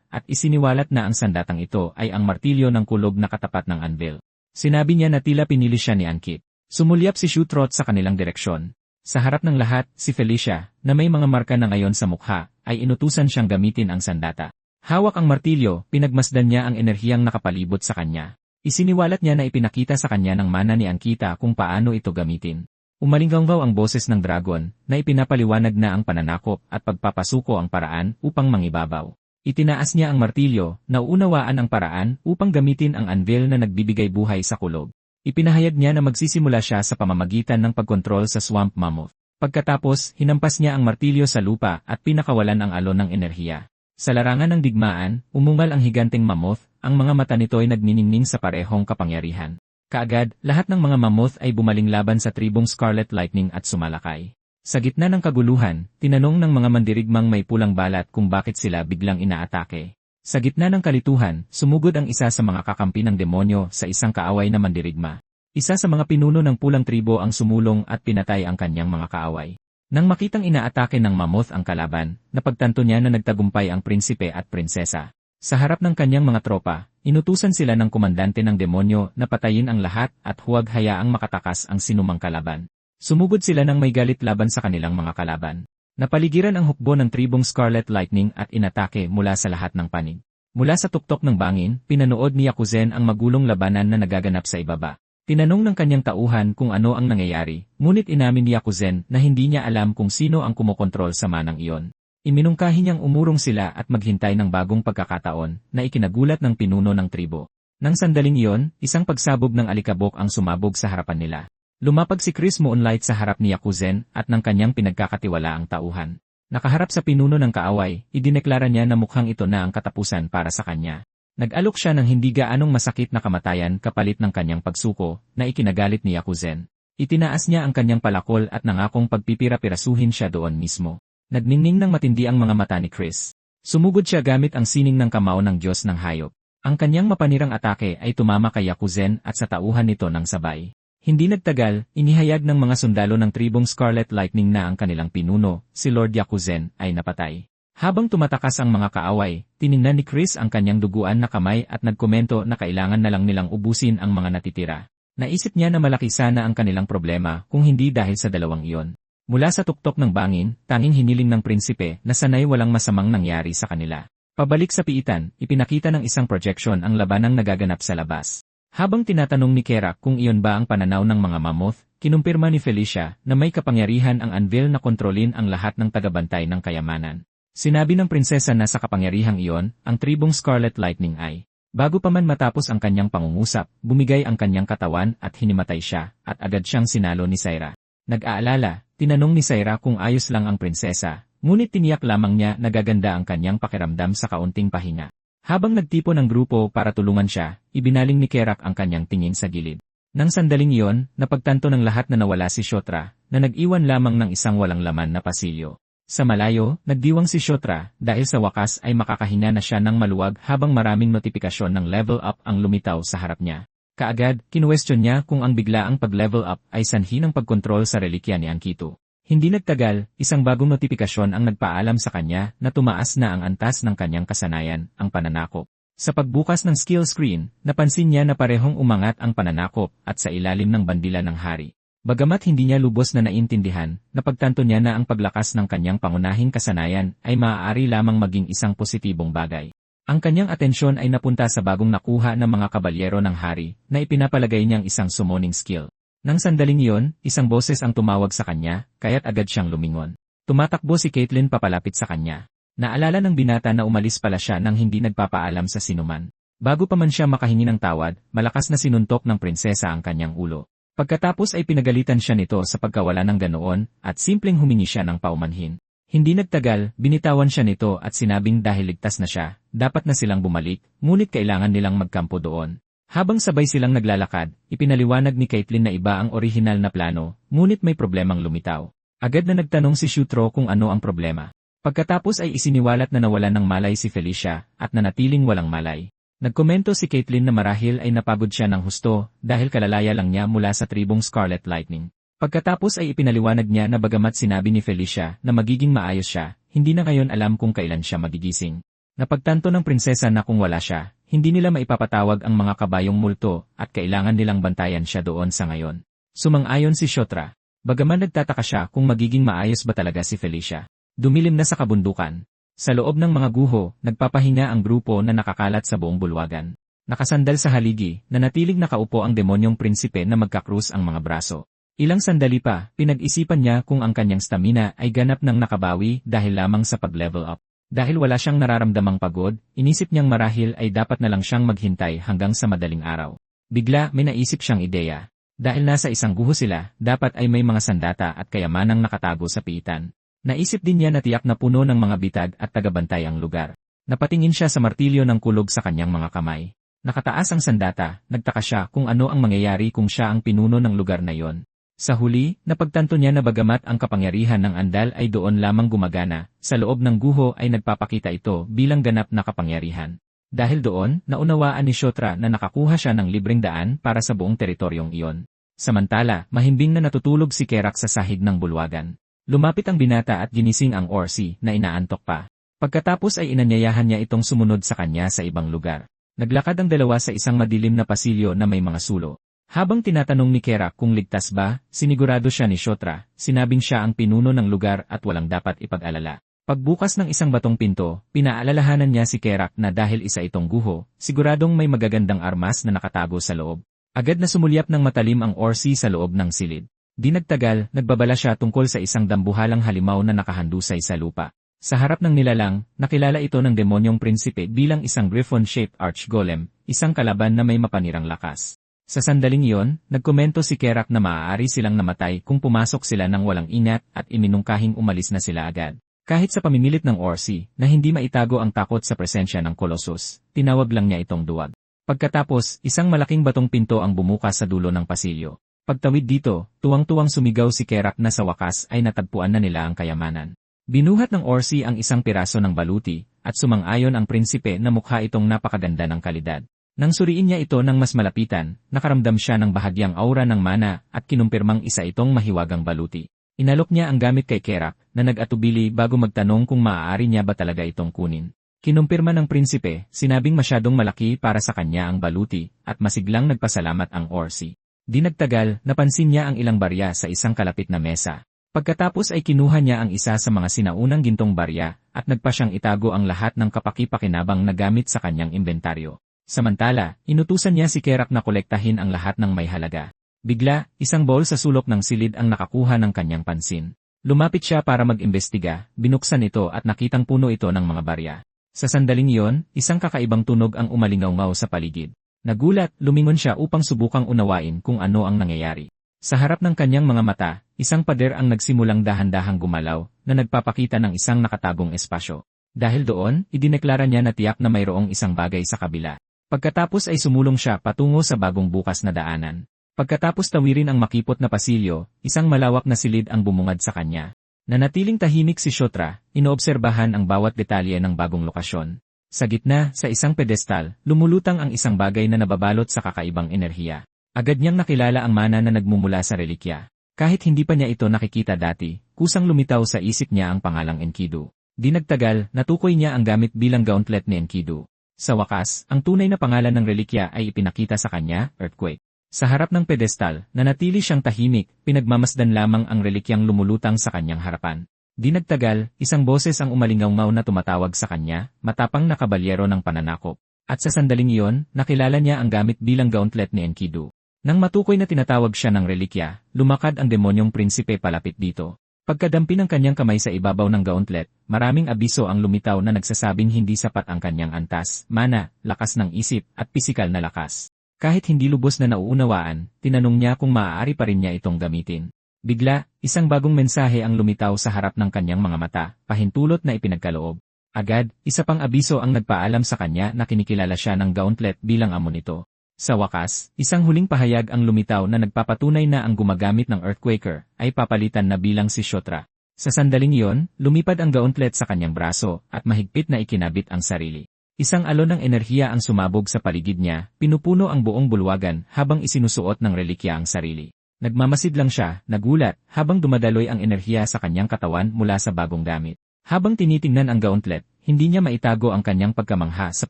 at isiniwalat na ang sandatang ito ay ang martilyo ng kulog na katapat ng anvil. Sinabi niya na tila pinili siya ni Ankit. Sumulyap si Shutrot sa kanilang direksyon. Sa harap ng lahat, si Felicia, na may mga marka na ngayon sa mukha, ay inutusan siyang gamitin ang sandata. Hawak ang martilyo, pinagmasdan niya ang enerhiyang nakapalibot sa kanya. Isiniwalat niya na ipinakita sa kanya ng mana ni Ankita kung paano ito gamitin. Umalinggaw ang boses ng dragon, na ipinapaliwanag na ang pananakop at pagpapasuko ang paraan upang mangibabaw. Itinaas niya ang martilyo, nauunawaan ang paraan upang gamitin ang anvil na nagbibigay buhay sa kulog. Ipinahayag niya na magsisimula siya sa pamamagitan ng pagkontrol sa swamp mammoth. Pagkatapos, hinampas niya ang martilyo sa lupa at pinakawalan ang alon ng enerhiya. Sa larangan ng digmaan, umungal ang higanteng mammoth, ang mga mata nito ay nagniningning sa parehong kapangyarihan. Kaagad, lahat ng mga mammoth ay bumaling laban sa tribong Scarlet Lightning at sumalakay. Sa gitna ng kaguluhan, tinanong ng mga mandirigmang may pulang balat kung bakit sila biglang inaatake. Sa gitna ng kalituhan, sumugod ang isa sa mga kakampi ng demonyo sa isang kaaway na mandirigma. Isa sa mga pinuno ng pulang tribo ang sumulong at pinatay ang kanyang mga kaaway. Nang makitang inaatake ng mammoth ang kalaban, napagtanto niya na nagtagumpay ang prinsipe at prinsesa. Sa harap ng kanyang mga tropa, inutusan sila ng komandante ng demonyo na patayin ang lahat at huwag hayaang makatakas ang sinumang kalaban. Sumugod sila ng may galit laban sa kanilang mga kalaban. Napaligiran ang hukbo ng tribong Scarlet Lightning at inatake mula sa lahat ng panig. Mula sa tuktok ng bangin, pinanood ni Yakuzen ang magulong labanan na nagaganap sa ibaba. Tinanong ng kanyang tauhan kung ano ang nangyayari, ngunit inamin ni Yakuzen na hindi niya alam kung sino ang kumokontrol sa manang iyon. Iminungkahi niyang umurong sila at maghintay ng bagong pagkakataon na ikinagulat ng pinuno ng tribo. Nang sandaling iyon, isang pagsabog ng alikabok ang sumabog sa harapan nila. Lumapag si Chris Moonlight sa harap ni Yakuzen at ng kanyang pinagkakatiwalaang tauhan. Nakaharap sa pinuno ng kaaway, idineklara niya na mukhang ito na ang katapusan para sa kanya. Nag-alok siya ng hindi gaanong masakit na kamatayan kapalit ng kanyang pagsuko, na ikinagalit ni Yakuzen. Itinaas niya ang kanyang palakol at nangakong pagpipira-pirasuhin siya doon mismo. Nagningning ng matindi ang mga mata ni Chris. Sumugod siya gamit ang sining ng kamao ng Diyos ng hayop. Ang kanyang mapanirang atake ay tumama kay Yakuzen at sa tauhan nito ng sabay. Hindi nagtagal, inihayag ng mga sundalo ng tribong Scarlet Lightning na ang kanilang pinuno, si Lord Yakuzen, ay napatay. Habang tumatakas ang mga kaaway, tiningnan ni Chris ang kanyang duguan na kamay at nagkomento na kailangan na lang nilang ubusin ang mga natitira. Naisip niya na malaki sana ang kanilang problema kung hindi dahil sa dalawang iyon. Mula sa tuktok ng bangin, tanging hiniling ng prinsipe na sanay walang masamang nangyari sa kanila. Pabalik sa piitan, ipinakita ng isang projection ang labanang nagaganap sa labas. Habang tinatanong ni Kerak kung iyon ba ang pananaw ng mga mammoth, kinumpirma ni Felicia na may kapangyarihan ang anvil na kontrolin ang lahat ng tagabantay ng kayamanan. Sinabi ng prinsesa na sa kapangyarihang iyon, ang tribong Scarlet Lightning ay, bago pa man matapos ang kanyang pangungusap, bumigay ang kanyang katawan at hinimatay siya, at agad siyang sinalo ni Saira. Nag-aalala, tinanong ni Saira kung ayos lang ang prinsesa, ngunit tiniyak lamang niya na gaganda ang kanyang pakiramdam sa kaunting pahinga. Habang nagtipon ang grupo para tulungan siya, ibinaling ni Kerak ang kanyang tingin sa gilid. Nang sandaling iyon, napagtanto ng lahat na nawala si Shotra, na nag-iwan lamang ng isang walang laman na pasilyo. Sa malayo, nagdiwang si Shotra dahil sa wakas ay makakahinga na siya ng maluwag habang maraming notifikasyon ng level up ang lumitaw sa harap niya. Kaagad, kinuwestiyon niya kung ang biglaang pag-level up ay sanhi ng pagkontrol sa relikya ni Ankitu. Hindi nagtagal, isang bagong notifikasyon ang nagpaalam sa kanya na tumaas na ang antas ng kanyang kasanayan, ang pananakop. Sa pagbukas ng skill screen, napansin niya na parehong umangat ang pananakop at sa ilalim ng bandila ng hari. Bagamat hindi niya lubos na naintindihan, napagtanto niya na ang paglakas ng kanyang pangunahing kasanayan ay maaari lamang maging isang positibong bagay. Ang kanyang atensyon ay napunta sa bagong nakuha ng mga kabalyero ng hari na ipinapalagay niyang isang summoning skill. Nang sandaling iyon, isang boses ang tumawag sa kanya, kaya't agad siyang lumingon. Tumatakbo si Caitlyn papalapit sa kanya. Naalala ng binata na umalis pala siya nang hindi nagpapaalam sa sinuman. Bago pa man siya makahingi ng tawad, malakas na sinuntok ng prinsesa ang kanyang ulo. Pagkatapos ay pinagalitan siya nito sa pagkawala ng ganoon, at simpleng humingi siya ng paumanhin. Hindi nagtagal, binitawan siya nito at sinabing dahil ligtas na siya, dapat na silang bumalik, ngunit kailangan nilang magkampo doon. Habang sabay silang naglalakad, ipinaliwanag ni Caitlyn na iba ang orihinal na plano, ngunit may problemang lumitaw. Agad na nagtanong si Shutro kung ano ang problema. Pagkatapos ay isiniwalat na nawalan ng malay si Felicia at nanatiling walang malay. Nagkomento si Caitlyn na marahil ay napagod siya ng husto dahil kalalaya lang niya mula sa tribong Scarlet Lightning. Pagkatapos ay ipinaliwanag niya na bagamat sinabi ni Felicia na magiging maayos siya, hindi na ngayon alam kung kailan siya magigising. Napagtanto ng prinsesa na kung wala siya, hindi nila maipapatawag ang mga kabayong multo at kailangan nilang bantayan siya doon sa ngayon. Sumang-ayon si Shotra. Bagaman nagtataka siya kung magiging maayos ba talaga si Felicia. Dumilim na sa kabundukan. Sa loob ng mga guho, nagpapahinga ang grupo na nakakalat sa buong bulwagan. Nakasandal sa haligi, nanatiling nakaupo ang demonyong prinsipe na magkakrus ang mga braso. Ilang sandali pa, pinag-isipan niya kung ang kanyang stamina ay ganap ng nakabawi dahil lamang sa pag-level up. Dahil wala siyang nararamdamang pagod, inisip niyang marahil ay dapat na lang siyang maghintay hanggang sa madaling araw. Bigla may naisip siyang ideya. Dahil nasa isang guho sila, dapat ay may mga sandata at kayamanang nakatago sa piitan. Naisip din niya na tiyak na puno ng mga bitag at tagabantay ang lugar. Napatingin siya sa martilyo ng kulog sa kanyang mga kamay. Nakataas ang sandata, nagtaka siya kung ano ang mangyayari kung siya ang pinuno ng lugar na yon. Sa huli, napagtanto niya na bagamat ang kapangyarihan ng andal ay doon lamang gumagana, sa loob ng guho ay nagpapakita ito bilang ganap na kapangyarihan. Dahil doon, naunawaan ni Shotra na nakakuha siya ng libreng daan para sa buong teritoryong iyon. Samantala, mahimbing na natutulog si Kerak sa sahig ng bulwagan. Lumapit ang binata at ginising ang Orsi na inaantok pa. Pagkatapos ay inanyayahan niya itong sumunod sa kanya sa ibang lugar. Naglakad ang dalawa sa isang madilim na pasilyo na may mga sulo. Habang tinatanong ni Kerak kung ligtas ba, sinigurado siya ni Shotra, sinabing siya ang pinuno ng lugar at walang dapat ipag-alala. Pagbukas ng isang batong pinto, pinaalalahanan niya si Kerak na dahil isa itong guho, siguradong may magagandang armas na nakatago sa loob. Agad na sumulyap ng matalim ang Orsi sa loob ng silid. Di nagtagal, nagbabala siya tungkol sa isang dambuhalang halimaw na nakahandusay sa lupa. Sa harap ng nilalang, nakilala ito ng demonyong prinsipe bilang isang griffon-shaped arch-golem, isang kalaban na may mapanirang lakas. Sa sandaling iyon, nagkomento si Kerak na maaari silang namatay kung pumasok sila ng walang ingat at iminungkahing umalis na sila agad. Kahit sa pamimilit ng Orsi, na hindi maitago ang takot sa presensya ng Colossus, tinawag lang niya itong duwag. Pagkatapos, isang malaking batong pinto ang bumukas sa dulo ng pasilyo. Pagtawid dito, tuwang-tuwang sumigaw si Kerak na sa wakas ay natagpuan na nila ang kayamanan. Binuhat ng Orsi ang isang piraso ng baluti, at sumang-ayon ang prinsipe na mukha itong napakaganda ng kalidad. Nang suriin niya ito ng mas malapitan, nakaramdam siya ng bahagyang aura ng mana at kinumpirmang isa itong mahiwagang baluti. Inalok niya ang gamit kay Kerak na nag-atubili bago magtanong kung maaari niya ba talaga itong kunin. Kinumpirma ng prinsipe, sinabing masyadong malaki para sa kanya ang baluti at masiglang nagpasalamat ang Orsi. Di nagtagal, napansin niya ang ilang barya sa isang kalapit na mesa. Pagkatapos ay kinuha niya ang isa sa mga sinaunang gintong barya at nagpa siyang itago ang lahat ng kapaki-pakinabang na gamit sa kanyang inventaryo. Samantala, inutusan niya si Kerak na kolektahin ang lahat ng may halaga. Bigla, isang bowl sa sulok ng silid ang nakakuha ng kanyang pansin. Lumapit siya para mag-imbestiga, binuksan ito at nakitang puno ito ng mga barya. Sa sandaling iyon, isang kakaibang tunog ang umalingaw-ngaw sa paligid. Nagulat, lumingon siya upang subukang unawain kung ano ang nangyayari. Sa harap ng kanyang mga mata, isang pader ang nagsimulang dahan-dahang gumalaw na nagpapakita ng isang nakatagong espasyo. Dahil doon, idineklara niya na tiyak na mayroong isang bagay sa kabila. Pagkatapos ay sumulong siya patungo sa bagong bukas na daanan. Pagkatapos tawirin ang makipot na pasilyo, isang malawak na silid ang bumungad sa kanya. Nanatiling tahimik si Kshetra, inoobserbahan ang bawat detalye ng bagong lokasyon. Sa gitna, sa isang pedestal, lumulutang ang isang bagay na nababalot sa kakaibang enerhiya. Agad niyang nakilala ang mana na nagmumula sa relikya. Kahit hindi pa niya ito nakikita dati, kusang lumitaw sa isip niya ang pangalang Enkidu. Di nagtagal, natukoy niya ang gamit bilang gauntlet ni Enkidu. Sa wakas, ang tunay na pangalan ng relikya ay ipinakita sa kanya, Earthquake. Sa harap ng pedestal, nanatili siyang tahimik, pinagmamasdan lamang ang relikyang lumulutang sa kanyang harapan. Di nagtagal, isang boses ang umalingaw-ngaw na tumatawag sa kanya, matapang na kabalyero ng pananakop. At sa sandaling iyon, nakilala niya ang gamit bilang gauntlet ni Enkidu. Nang matukoy na tinatawag siya ng relikya, lumakad ang demonyong prinsipe palapit dito. Pagkadampi ng kanyang kamay sa ibabaw ng gauntlet, maraming abiso ang lumitaw na nagsasabing hindi sapat ang kanyang antas, mana, lakas ng isip, at pisikal na lakas. Kahit hindi lubos na nauunawaan, tinanong niya kung maaari pa rin niya itong gamitin. Bigla, isang bagong mensahe ang lumitaw sa harap ng kanyang mga mata, pahintulot na ipinagkaloob. Agad, isa pang abiso ang nagpaalam sa kanya na kinikilala siya ng gauntlet bilang amo nito. Sa wakas, isang huling pahayag ang lumitaw na nagpapatunay na ang gumagamit ng Earthquaker ay papalitan na bilang si Kshetra. Sa sandaling iyon, lumipad ang gauntlet sa kanyang braso at mahigpit na ikinabit ang sarili. Isang alon ng enerhiya ang sumabog sa paligid niya, pinupuno ang buong bulwagan habang isinusuot ng relikya ang sarili. Nagmamasid lang siya, nagulat, habang dumadaloy ang enerhiya sa kanyang katawan mula sa bagong gamit. Habang tinitingnan ang gauntlet, hindi niya maitago ang kanyang pagkamangha sa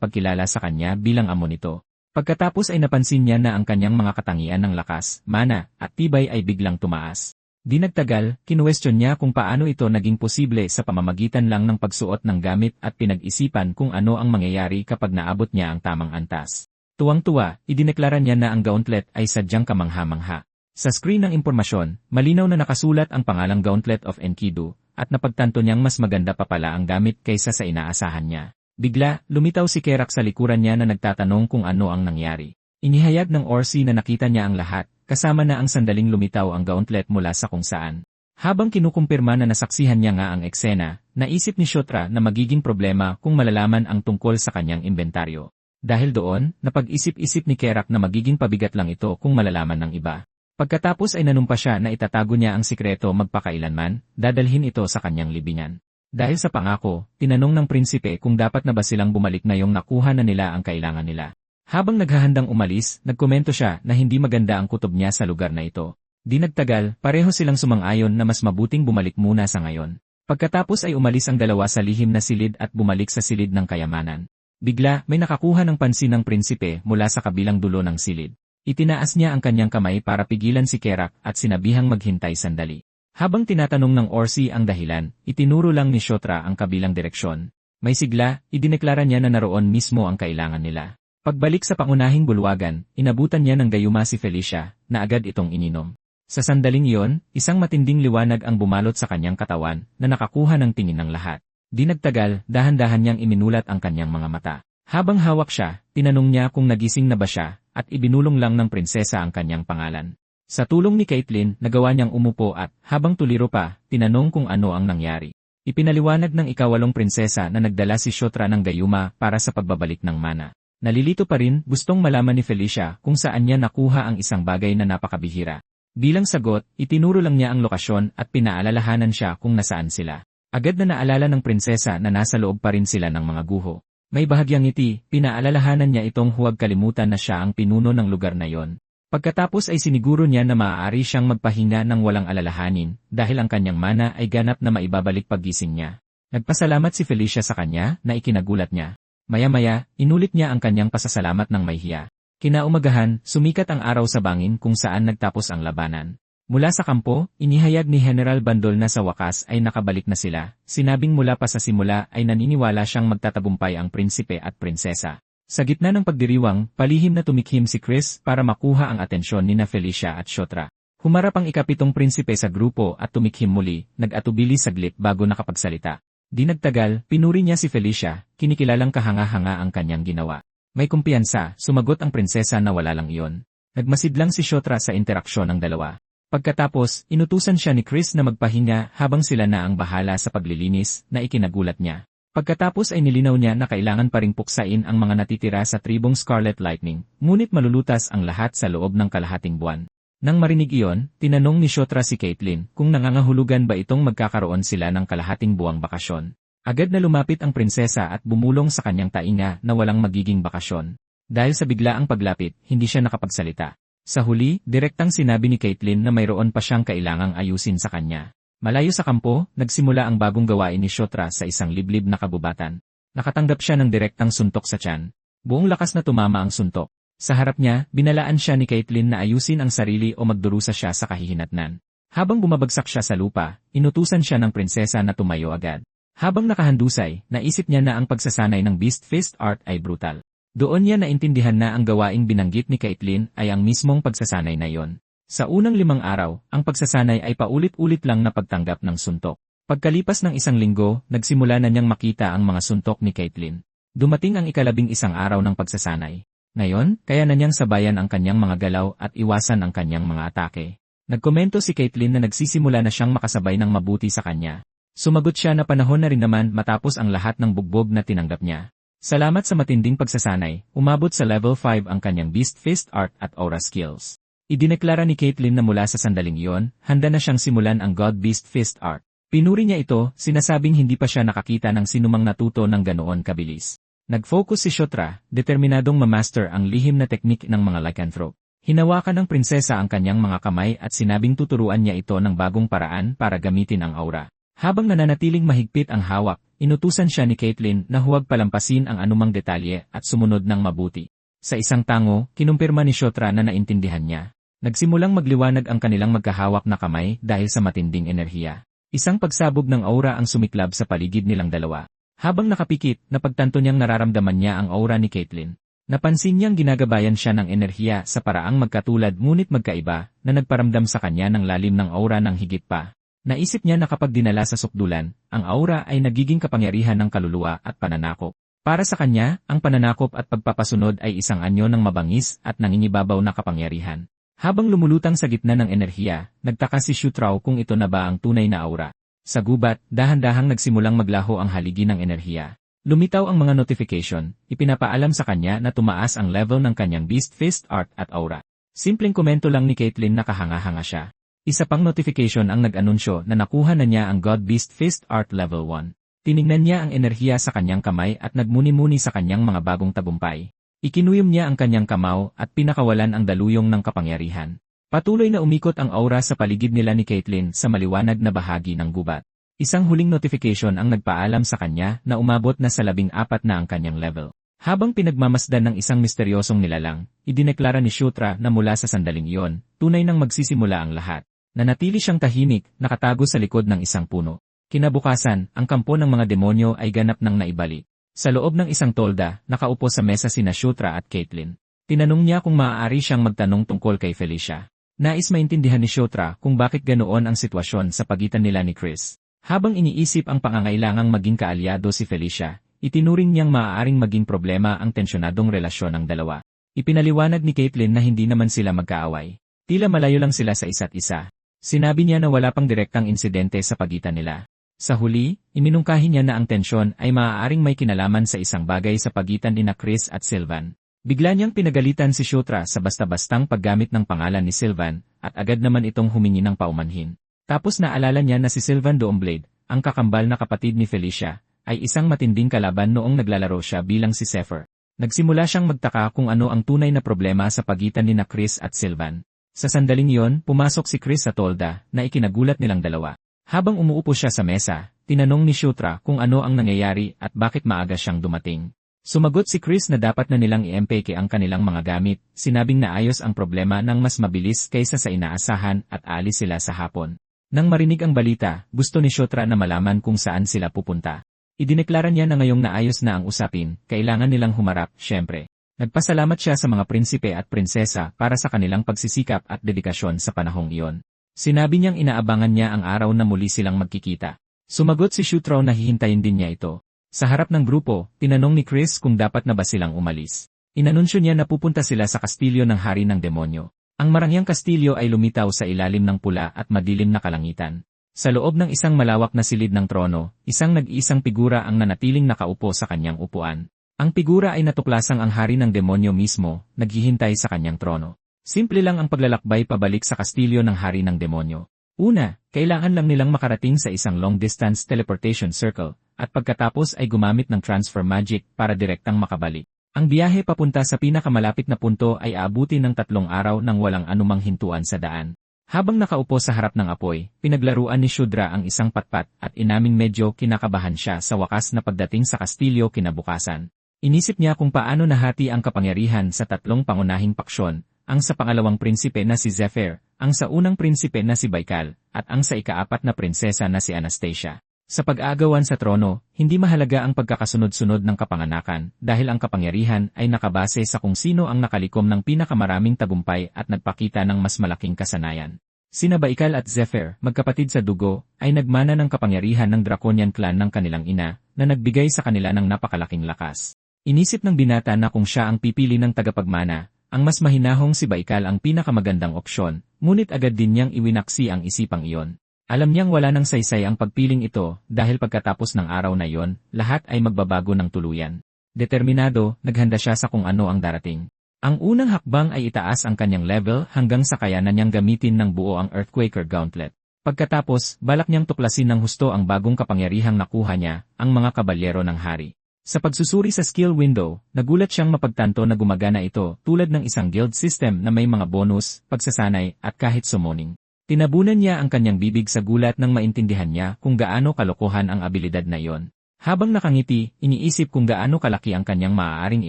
pagkilala sa kanya bilang amo nito. Pagkatapos ay napansin niya na ang kanyang mga katangian ng lakas, mana, at tibay ay biglang tumaas. Di nagtagal, kinuwestiyon niya kung paano ito naging posible sa pamamagitan lang ng pagsuot ng gamit at pinag-isipan kung ano ang mangyayari kapag naabot niya ang tamang antas. Tuwang-tuwa, idineklara niya na ang gauntlet ay sadyang kamangha-mangha. Sa screen ng impormasyon, malinaw na nakasulat ang pangalang Gauntlet of Enkidu, at napagtanto niyang mas maganda pa pala ang gamit kaysa sa inaasahan niya. Bigla, lumitaw si Kerak sa likuran niya na nagtatanong kung ano ang nangyari. Inihayag ng Orsi na nakita niya ang lahat, kasama na ang sandaling lumitaw ang gauntlet mula sa kung saan. Habang kinukumpirma na nasaksihan niya nga ang eksena, naisip ni Kshetra na magiging problema kung malalaman ang tungkol sa kanyang inventaryo. Dahil doon, napag-isip-isip ni Kerak na magiging pabigat lang ito kung malalaman ng iba. Pagkatapos ay nanumpa siya na itatago niya ang sikreto magpakailanman, dadalhin ito sa kanyang libingan. Dahil sa pangako, tinanong ng prinsipe kung dapat na ba silang bumalik na yung nakuha na nila ang kailangan nila. Habang naghahandang umalis, nagkomento siya na hindi maganda ang kutob niya sa lugar na ito. Di nagtagal, pareho silang sumang-ayon na mas mabuting bumalik muna sa ngayon. Pagkatapos ay umalis ang dalawa sa lihim na silid at bumalik sa silid ng kayamanan. Bigla, may nakakuha ng pansin ng prinsipe mula sa kabilang dulo ng silid. Itinaas niya ang kanyang kamay para pigilan si Kerak at sinabihang maghintay sandali. Habang tinatanong ng Orsi ang dahilan, itinuro lang ni Kshetra ang kabilang direksyon. May sigla, idineklara niya na naroon mismo ang kailangan nila. Pagbalik sa pangunahing bulwagan, inabutan niya ng gayuma si Felicia, na agad itong ininom. Sa sandaling iyon, isang matinding liwanag ang bumalot sa kanyang katawan, na nakakuha ng tingin ng lahat. Di nagtagal, dahan-dahan niyang iminulat ang kanyang mga mata. Habang hawak siya, tinanong niya kung nagising na ba siya, at ibinulong lang ng prinsesa ang kanyang pangalan. Sa tulong ni Caitlyn, nagawa niyang umupo at, habang tuliro pa, tinanong kung ano ang nangyari. Ipinaliwanag ng ikawalong prinsesa na nagdala si Kshetra ng gayuma para sa pagbabalik ng mana. Nalilito pa rin, gustong malaman ni Felicia kung saan niya nakuha ang isang bagay na napakabihira. Bilang sagot, itinuro lang niya ang lokasyon at pinaalalahanan siya kung nasaan sila. Agad na naalala ng prinsesa na nasa loob pa rin sila ng mga guho. May bahagyang ngiti, pinaalalahanan niya itong huwag kalimutan na siya ang pinuno ng lugar na yon. Pagkatapos ay siniguro niya na maaari siyang magpahinga ng walang alalahanin dahil ang kanyang mana ay ganap na maibabalik paggising niya. Nagpasalamat si Felicia sa kanya na ikinagulat niya. Maya-maya, inulit niya ang kanyang pasasalamat ng may hiya. Kinaumagahan, sumikat ang araw sa bangin kung saan nagtapos ang labanan. Mula sa kampo, inihayag ni General Bandol na sa wakas ay nakabalik na sila. Sinabing mula pa sa simula ay naniniwala siyang magtatagumpay ang prinsipe at prinsesa. Sa gitna ng pagdiriwang, palihim na tumikhim si Chris para makuha ang atensyon nina Felicia at Shota. Humarap ang ikapitong prinsipe sa grupo at tumikhim muli, nag-atubili saglit bago nakapagsalita. Di nagtagal, pinuri niya si Felicia, kinikilalang kahanga-hanga ang kanyang ginawa. May kumpiyansa, sumagot ang prinsesa na wala lang iyon. Nagmasid lang si Shota sa interaksyon ng dalawa. Pagkatapos, inutusan siya ni Chris na magpahinga habang sila na ang bahala sa paglilinis, na ikinagulat niya. Pagkatapos ay nilinaw niya na kailangan pa ring puksain ang mga natitira sa tribong Scarlet Lightning, ngunit malulutas ang lahat sa loob ng kalahating buwan. Nang marinig iyon, tinanong ni Shota si Caitlyn kung nangangahulugan ba itong magkakaroon sila ng kalahating buwang bakasyon. Agad na lumapit ang prinsesa at bumulong sa kanyang tainga na walang magiging bakasyon. Dahil sa biglaang paglapit, hindi siya nakapagsalita. Sa huli, direktang sinabi ni Caitlyn na mayroon pa siyang kailangang ayusin sa kanya. Malayo sa kampo, nagsimula ang bagong gawain ni Shota sa isang liblib na kabubatan. Nakatanggap siya ng direktang suntok sa tiyan. Buong lakas na tumama ang suntok. Sa harap niya, binalaan siya ni Caitlyn na ayusin ang sarili o magdurusa siya sa kahihinatnan. Habang bumabagsak siya sa lupa, inutusan siya ng prinsesa na tumayo agad. Habang nakahandusay, naisip niya na ang pagsasanay ng Beast Fist Art ay brutal. Doon niya naintindihan na ang gawaing binanggit ni Caitlyn ay ang mismong pagsasanay na iyon. Sa unang 5 araw, ang pagsasanay ay paulit-ulit lang na pagtanggap ng suntok. Pagkalipas ng 1 linggo, nagsimula na niyang makita ang mga suntok ni Caitlyn. Dumating ang 11 araw ng pagsasanay. Ngayon, kaya na niyang sabayan ang kanyang mga galaw at iwasan ang kanyang mga atake. Nagkomento si Caitlyn na nagsisimula na siyang makasabay ng mabuti sa kanya. Sumagot siya na panahon na rin naman matapos ang lahat ng bugbog na tinanggap niya. Salamat sa matinding pagsasanay, umabot sa level 5 ang kanyang Beast Fist Art at Aura skills. Idineklara ni Caitlyn na mula sa sandaling iyon, handa na siyang simulan ang God Beast Fist Art. Pinuri niya ito, sinasabing hindi pa siya nakakita ng sinumang natuto ng ganoon kabilis. Nag-focus si Shota, determinadong ma-master ang lihim na teknik ng mga lycanthrope. Hinawakan ng prinsesa ang kanyang mga kamay at sinabing tuturuan niya ito ng bagong paraan para gamitin ang aura. Habang nananatiling mahigpit ang hawak, inutusan siya ni Caitlyn na huwag palampasin ang anumang detalye at sumunod ng mabuti. Sa isang tango, kinumpirma ni Shota na naintindihan niya. Nagsimulang magliwanag ang kanilang magkahawak na kamay dahil sa matinding enerhiya. Isang pagsabog ng aura ang sumiklab sa paligid nilang dalawa. Habang nakapikit, napagtanto niyang nararamdaman niya ang aura ni Caitlyn. Napansin niyang ginagabayan siya ng enerhiya sa paraang magkatulad ngunit magkaiba na nagparamdam sa kanya ng lalim ng aura ng higit pa. Naisip niya na kapag dinala sa sukdulan, ang aura ay nagiging kapangyarihan ng kaluluwa at pananakop. Para sa kanya, ang pananakop at pagpapasunod ay isang anyo ng mabangis at nangingibabaw na kapangyarihan. Habang lumulutang sa gitna ng enerhiya, nagtaka si Shota kung ito na ba ang tunay na aura. Sa gubat, dahan-dahang nagsimulang maglaho ang haligi ng enerhiya. Lumitaw ang mga notification, ipinapaalam sa kanya na tumaas ang level ng kanyang Beast Fist Art at Aura. Simpleng komento lang ni Caitlyn na kahanga-hanga siya. Isa pang notification ang nag-anunsyo na nakuha na niya ang God Beast Fist Art Level 1. Tinignan niya ang enerhiya sa kanyang kamay at nagmuni-muni sa kanyang mga bagong tagumpay. Ikinuyom niya ang kanyang kamao at pinakawalan ang daluyong ng kapangyarihan. Patuloy na umikot ang aura sa paligid nila ni Caitlyn sa maliwanag na bahagi ng gubat. Isang huling notification ang nagpaalam sa kanya na umabot na sa 14 na ang kanyang level. Habang pinagmamasdan ng isang misteryosong nilalang, idineklara ni Shota na mula sa sandaling iyon, tunay nang magsisimula ang lahat. Nanatili siyang tahimik, nakatago sa likod ng isang puno. Kinabukasan, ang kampo ng mga demonyo ay ganap nang naibalik. Sa loob ng isang tolda, nakaupo sa mesa sina Shota at Caitlyn. Tinanong niya kung maaari siyang magtanong tungkol kay Felicia. Nais maintindihan ni Shota kung bakit ganoon ang sitwasyon sa pagitan nila ni Chris. Habang iniisip ang pangangailangang maging kaalyado si Felicia, itinuring niyang maaaring maging problema ang tensyonadong relasyon ng dalawa. Ipinaliwanag ni Caitlyn na hindi naman sila magkaaway. Tila malayo lang sila sa isa't isa. Sinabi niya na wala pang direktang insidente sa pagitan nila. Sa huli, iminungkahi niya na ang tensyon ay maaaring may kinalaman sa isang bagay sa pagitan nina Chris at Sylvan. Bigla niyang pinagalitan si Shota sa basta-bastang paggamit ng pangalan ni Sylvan, at agad naman itong humingi ng paumanhin. Tapos naalala niya na si Sylvan Doomblade, ang kakambal na kapatid ni Felicia, ay isang matinding kalaban noong naglalaro siya bilang si Zephyr. Nagsimula siyang magtaka kung ano ang tunay na problema sa pagitan nina Chris at Sylvan. Sa sandaling iyon, pumasok si Chris sa tolda na ikinagulat nilang dalawa. Habang umuupo siya sa mesa, tinanong ni Shota kung ano ang nangyayari at bakit maaga siyang dumating. Sumagot si Chris na dapat na nilang i-MPK ang kanilang mga gamit, sinabing naayos ang problema ng mas mabilis kaysa sa inaasahan at aalis sila sa hapon. Nang marinig ang balita, gusto ni Shota na malaman kung saan sila pupunta. Idineklara niya na ngayong naayos na ang usapin, kailangan nilang humarap, syempre. Nagpasalamat siya sa mga prinsipe at prinsesa para sa kanilang pagsisikap at dedikasyon sa panahong iyon. Sinabi niyang inaabangan niya ang araw na muli silang magkikita. Sumagot si Shutro na hihintayin din niya ito. Sa harap ng grupo, tinanong ni Chris kung dapat na ba silang umalis. Inanunsyo niya na pupunta sila sa kastilyo ng hari ng demonyo. Ang marangyang kastilyo ay lumitaw sa ilalim ng pula at madilim na kalangitan. Sa loob ng isang malawak na silid ng trono, isang nag-iisang figura ang nanatiling nakaupo sa kanyang upuan. Ang figura ay natuklasang ang hari ng demonyo mismo, naghihintay sa kanyang trono. Simple lang ang paglalakbay pabalik sa kastilyo ng hari ng demonyo. Una, kailangan lang nilang makarating sa isang long-distance teleportation circle, at pagkatapos ay gumamit ng transfer magic para direktang makabalik. Ang biyahe papunta sa pinakamalapit na punto ay aabuti ng 3 araw nang walang anumang hintuan sa daan. Habang nakaupo sa harap ng apoy, pinaglaruan ni Shudra ang isang patpat at inaming medyo kinakabahan siya sa wakas na pagdating sa kastilyo kinabukasan. Inisip niya kung paano nahati ang kapangyarihan sa 3 pangunahing paksyon, ang sa pangalawang prinsipe na si Zephyr, ang sa unang prinsipe na si Baikal, at ang sa ika-4 na prinsesa na si Anastasia. Sa pag-aagawan sa trono, hindi mahalaga ang pagkakasunod-sunod ng kapanganakan dahil ang kapangyarihan ay nakabase sa kung sino ang nakalikom ng pinakamaraming tagumpay at nagpakita ng mas malaking kasanayan. Sina Baikal at Zephyr, magkapatid sa dugo, ay nagmana ng kapangyarihan ng Draconian clan ng kanilang ina na nagbigay sa kanila ng napakalaking lakas. Inisip ng binata na kung siya ang pipili ng tagapagmana, ang mas mahinahong si Baikal ang pinakamagandang opsyon, ngunit agad din niyang iwinaksi ang isipang iyon. Alam niyang wala nang saysay ang pagpiling ito dahil pagkatapos ng araw na iyon, lahat ay magbabago ng tuluyan. Determinado, naghanda siya sa kung ano ang darating. Ang unang hakbang ay itaas ang kanyang level hanggang sa kayanan niyang gamitin ng buo ang Earthquaker Gauntlet. Pagkatapos, balak niyang tuklasin ng husto ang bagong kapangyarihang nakuha niya, ang mga kabalyero ng hari. Sa pagsusuri sa skill window, nagulat siyang mapagtanto na gumagana ito tulad ng isang guild system na may mga bonus, pagsasanay, at kahit summoning. Tinabunan niya ang kanyang bibig sa gulat nang maintindihan niya kung gaano kalokohan ang abilidad na iyon. Habang nakangiti, iniisip kung gaano kalaki ang kanyang maaaring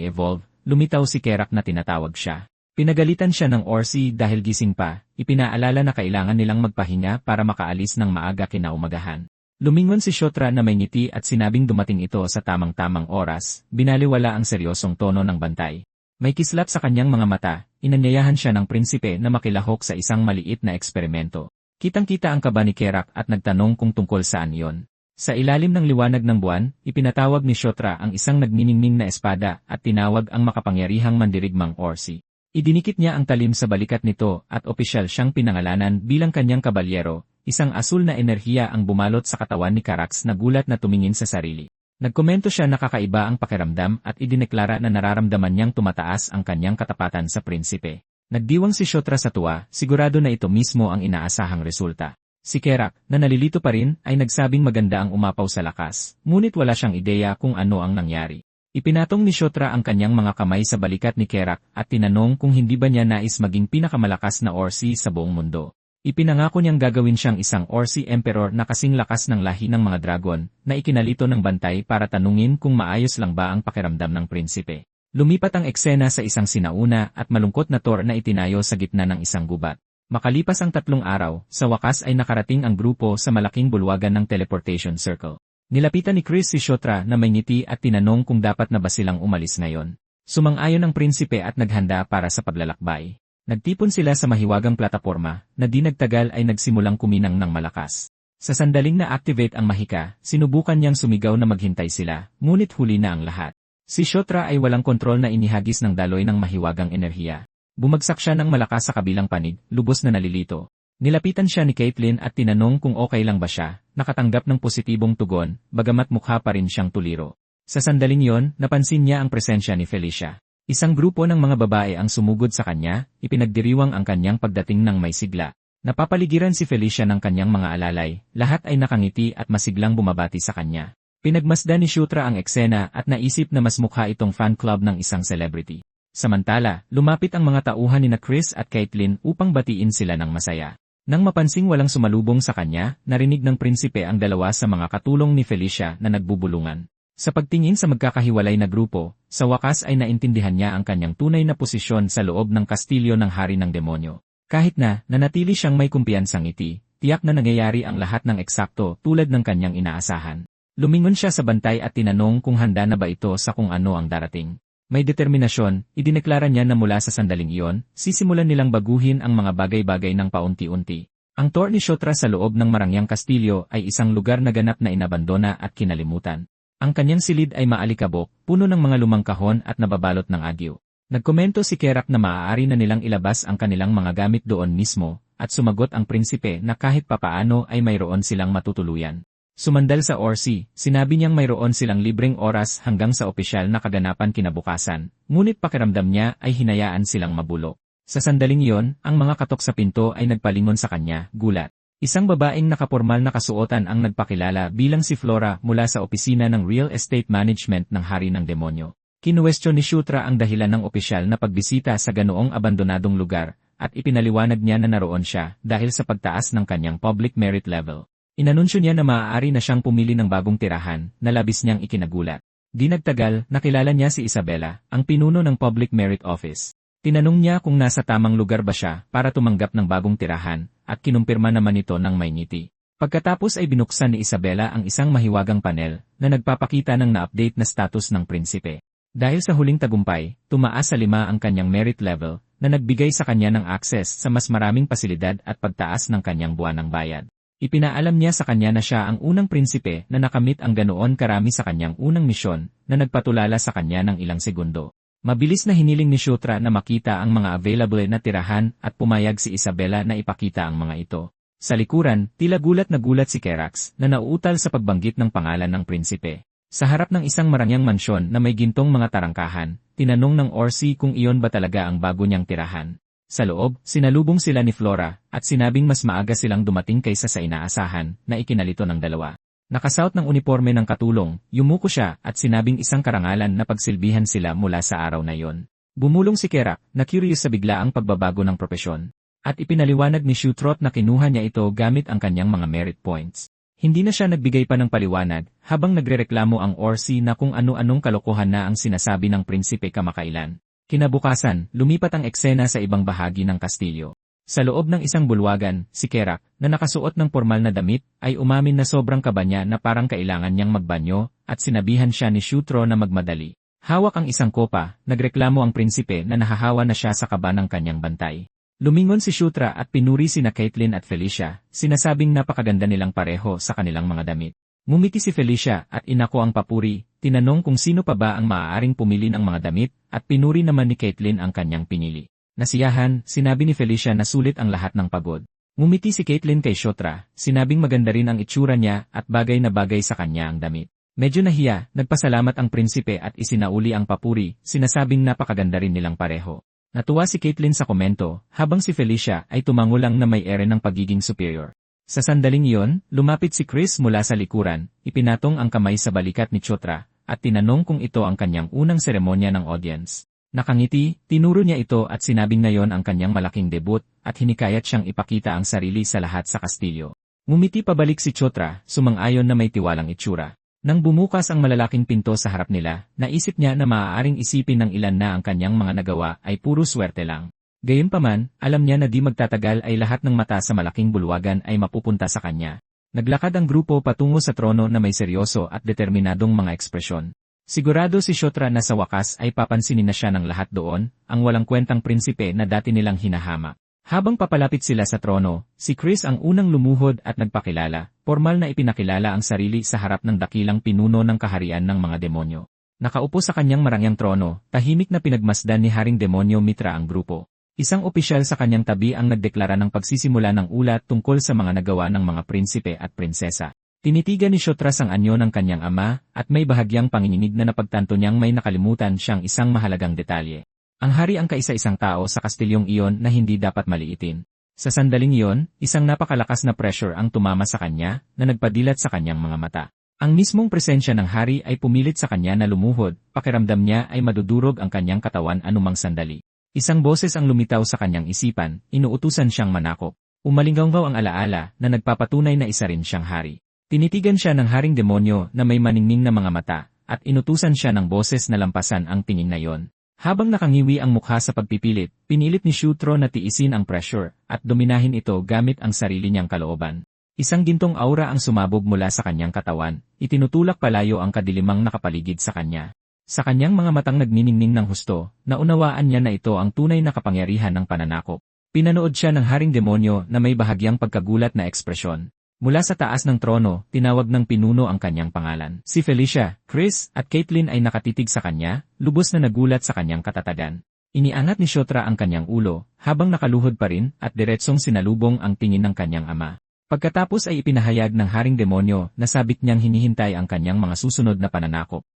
i-evolve, lumitaw si Kerak na tinatawag siya. Pinagalitan siya ng Orsi dahil gising pa, ipinaalala na kailangan nilang magpahinga para makaalis ng maaga kinaumagahan. Lumingon si Shotra na may ngiti at sinabing dumating ito sa tamang-tamang oras, binaliwala ang seryosong tono ng bantay. May kislap sa kanyang mga mata, inanyayahan siya ng prinsipe na makilahok sa isang maliit na eksperimento. Kitang-kita ang kaba ni Kerak at nagtanong kung tungkol saan iyon. Sa ilalim ng liwanag ng buwan, ipinatawag ni Shotra ang isang nagniningning na espada at tinawag ang makapangyarihang mandirigmang Orsi. Idinikit niya ang talim sa balikat nito at opisyal siyang pinangalanan bilang kanyang kabalyero. Isang asul na enerhiya ang bumalot sa katawan ni Karax na gulat na tumingin sa sarili. Nagkomento siya na kakaiba ang pakiramdam at idineklara na nararamdaman niyang tumataas ang kanyang katapatan sa prinsipe. Nagdiwang si Shotra sa tuwa, sigurado na ito mismo ang inaasahang resulta. Si Kerak, na nalilito pa rin, ay nagsabing maganda ang umapaw sa lakas, ngunit wala siyang ideya kung ano ang nangyari. Ipinatong ni Shotra ang kanyang mga kamay sa balikat ni Kerak at tinanong kung hindi ba niya nais maging pinakamalakas na Orsi sa buong mundo. Ipinangako niyang gagawin siyang isang Orsi Emperor na kasing lakas ng lahi ng mga dragon, na ikinalito ng bantay para tanungin kung maayos lang ba ang pakiramdam ng prinsipe. Lumipat ang eksena sa isang sinauna at malungkot na tor na itinayo sa gitna ng isang gubat. Makalipas ang 3 araw, sa wakas ay nakarating ang grupo sa malaking bulwagan ng teleportation circle. Nilapitan ni Chris si Shotra na may ngiti at tinanong kung dapat na ba silang umalis ngayon. Sumang-ayon ang prinsipe at naghanda para sa paglalakbay. Nagtipon sila sa mahiwagang plataporma, na di nagtagal ay nagsimulang kuminang ng malakas. Sa sandaling na-activate ang mahika, sinubukan niyang sumigaw na maghintay sila, ngunit huli na ang lahat. Si Shotra ay walang kontrol na inihagis ng daloy ng mahiwagang enerhiya. Bumagsak siya ng malakas sa kabilang panig, lubos na nalilito. Nilapitan siya ni Caitlyn at tinanong kung okay lang ba siya, nakatanggap ng positibong tugon, bagamat mukha pa rin siyang tuliro. Sa sandaling yon, napansin niya ang presensya ni Felicia. Isang grupo ng mga babae ang sumugod sa kanya, ipinagdiriwang ang kanyang pagdating ng may sigla. Napapaligiran si Felicia ng kanyang mga alalay, lahat ay nakangiti at masiglang bumabati sa kanya. Pinagmasdan ni Shotra ang eksena at naisip na mas mukha itong fan club ng isang celebrity. Samantala, lumapit ang mga tauhan ni Chris at Caitlyn upang batiin sila ng masaya. Nang mapansing walang sumalubong sa kanya, narinig ng prinsipe ang dalawa sa mga katulong ni Felicia na nagbubulungan. Sa pagtingin sa magkakahiwalay na grupo, sa wakas ay naintindihan niya ang kanyang tunay na posisyon sa loob ng kastilyo ng hari ng demonyo. Kahit na, nanatili siyang may kumpiyansang ngiti, tiyak na nangyayari ang lahat ng eksakto tulad ng kanyang inaasahan. Lumingon siya sa bantay at tinanong kung handa na ba ito sa kung ano ang darating. May determinasyon, idineklara niya na mula sa sandaling iyon, sisimulan nilang baguhin ang mga bagay-bagay ng paunti-unti. Ang Tor ni Siotra sa loob ng Marangyang Kastilyo ay isang lugar na ganap na inabandona at kinalimutan. Ang kanyang silid ay maalikabok, puno ng mga lumang kahon at nababalot ng agyo. Nagkomento si Kerak na maaari na nilang ilabas ang kanilang mga gamit doon mismo, at sumagot ang prinsipe na kahit papaano ay mayroon silang matutuluyan. Sumandal sa Orsi, sinabi niyang mayroon silang libreng oras hanggang sa opisyal na kaganapan kinabukasan, ngunit pakiramdam niya ay hinayaan silang mabulok. Sa sandaling iyon, ang mga katok sa pinto ay nagpalingon sa kanya, gulat. Isang babaeng nakapormal na kasuotan ang nagpakilala bilang si Flora mula sa opisina ng Real Estate Management ng Hari ng Demonyo. Kinuwestiyon ni Siotra ang dahilan ng opisyal na pagbisita sa ganoong abandonadong lugar, at ipinaliwanag niya na naroon siya dahil sa pagtaas ng kanyang public merit level. Inanunsyo niya na maaari na siyang pumili ng bagong tirahan, na labis niyang ikinagulat. Di nagtagal, nakilala niya si Isabela, ang pinuno ng Public Merit Office. Tinanong niya kung nasa tamang lugar ba siya para tumanggap ng bagong tirahan, at kinumpirma naman ito ng may ngiti. Pagkatapos ay binuksan ni Isabela ang isang mahiwagang panel, na nagpapakita ng na-update na status ng prinsipe. Dahil sa huling tagumpay, tumaas sa 5 ang kanyang merit level, na nagbigay sa kanya ng access sa mas maraming pasilidad at pagtaas ng kanyang buwanang bayad. Ipinaalam niya sa kanya na siya ang unang prinsipe na nakamit ang ganoon karami sa kanyang unang misyon, na nagpatulala sa kanya ng ilang segundo. Mabilis na hiniling ni Siotra na makita ang mga available na tirahan at pumayag si Isabela na ipakita ang mga ito. Sa likuran, tila gulat na gulat si Kerax na nauutal sa pagbanggit ng pangalan ng prinsipe. Sa harap ng isang marangyang mansyon na may gintong mga tarangkahan, tinanong ng Orsi kung iyon ba talaga ang bago niyang tirahan. Sa loob, sinalubong sila ni Flora, at sinabing mas maaga silang dumating kaysa sa inaasahan, na ikinalito ng dalawa. Nakasuot ng uniforme ng katulong, yumuko siya at sinabing isang karangalan na pagsilbihan sila mula sa araw na iyon. Bumulong si Kerak, na curious sa biglaang pagbabago ng propesyon. At ipinaliwanag ni Shutrot na kinuha niya ito gamit ang kanyang mga merit points. Hindi na siya nagbigay pa ng paliwanag, habang nagrereklamo ang Orsi na kung ano-anong kalokohan na ang sinasabi ng prinsipe kamakailan. Kinabukasan, lumipat ang eksena sa ibang bahagi ng kastilyo. Sa loob ng isang bulwagan, si Kerak, na nakasuot ng formal na damit, ay umamin na sobrang kaba niya na parang kailangan niyang magbanyo, at sinabihan siya ni Shutro na magmadali. Hawak ang isang kopa, nagreklamo ang prinsipe na nahahawa na siya sa kaba ng kanyang bantay. Lumingon si Shutra at pinuri sina Caitlin at Felicia, sinasabing napakaganda nilang pareho sa kanilang mga damit. Ngumiti si Felicia at inako ang papuri, tinanong kung sino pa ba ang maaaring pumili ng mga damit, at pinuri naman ni Caitlin ang kanyang pinili. Nasiyahan, sinabi ni Felicia na sulit ang lahat ng pagod. Ngumiti si Caitlin kay Shutra, sinabing maganda rin ang itsura niya at bagay na bagay sa kanya ang damit. Medyo nahiya, nagpasalamat ang prinsipe at isinauli ang papuri, sinasabing napakaganda rin nilang pareho. Natuwa si Caitlin sa komento, habang si Felicia ay tumango lang na may ere ng pagiging superior. Sa sandaling iyon, lumapit si Chris mula sa likuran, ipinatong ang kamay sa balikat ni Shutra, at tinanong kung ito ang kanyang unang seremonya ng audience. Nakangiti, tinuro niya ito at sinabing ngayon ang kanyang malaking debut, at hinikayat siyang ipakita ang sarili sa lahat sa kastilyo. Ngumiti pabalik si Shutra, sumang-ayon na may tiwalang itsura. Nang bumukas ang malalaking pinto sa harap nila, naisip niya na maaaring isipin ng ilan na ang kanyang mga nagawa ay puro swerte lang. Gayunpaman, alam niya na di magtatagal ay lahat ng mata sa malaking bulwagan ay mapupunta sa kanya. Naglakad ang grupo patungo sa trono na may seryoso at determinadong mga ekspresyon. Sigurado si Shutra na sa wakas ay papansinin na siya ng lahat doon, ang walang kwentang prinsipe na dati nilang hinahamak. Habang papalapit sila sa trono, si Chris ang unang lumuhod at nagpakilala, formal na ipinakilala ang sarili sa harap ng dakilang pinuno ng kaharian ng mga demonyo. Nakaupo sa kanyang marangyang trono, tahimik na pinagmasdan ni Haring Demonyo Mitra ang grupo. Isang opisyal sa kanyang tabi ang nagdeklara ng pagsisimula ng ulat tungkol sa mga nagawa ng mga prinsipe at prinsesa. Tinitigan ni Shotras ang anyo ng kanyang ama, at may bahagyang panginginig na napagtanto niyang may nakalimutan siyang isang mahalagang detalye. Ang hari ang kaisa-isang tao sa kastilyong iyon na hindi dapat maliitin. Sa sandaling iyon, isang napakalakas na pressure ang tumama sa kanya, na nagpadilat sa kanyang mga mata. Ang mismong presensya ng hari ay pumilit sa kanya na lumuhod, pakiramdam niya ay madudurog ang kanyang katawan anumang sandali. Isang boses ang lumitaw sa kanyang isipan, inuutusan siyang manakop. Umalinggaw ang alaala na nagpapatunay na isa rin siyang hari. Tinitigan siya ng Haring Demonyo na may maningning na mga mata, at inutusan siya ng boses na lampasan ang tingin na iyon. Habang nakangiwi ang mukha sa pagpipilit, pinilit ni Shutro na tiisin ang pressure, at dominahin ito gamit ang sarili niyang kalooban. Isang gintong aura ang sumabog mula sa kanyang katawan, itinutulak palayo ang kadilimang nakapaligid sa kanya. Sa kanyang mga matang nagniningning ng husto, naunawaan niya na ito ang tunay na kapangyarihan ng pananakop. Pinanood siya ng haring demonyo na may bahagyang pagkagulat na ekspresyon. Mula sa taas ng trono, tinawag ng pinuno ang kanyang pangalan. Si Felicia, Chris, at Caitlin ay nakatitig sa kanya, lubos na nagulat sa kanyang katatagan. Iniangat ni Shotra ang kanyang ulo, habang nakaluhod pa rin, at diretsong sinalubong ang tingin ng kanyang ama. Pagkatapos ay ipinahayag ng haring demonyo na sabik niyang hinihintay ang kanyang mga susunod na pananakop.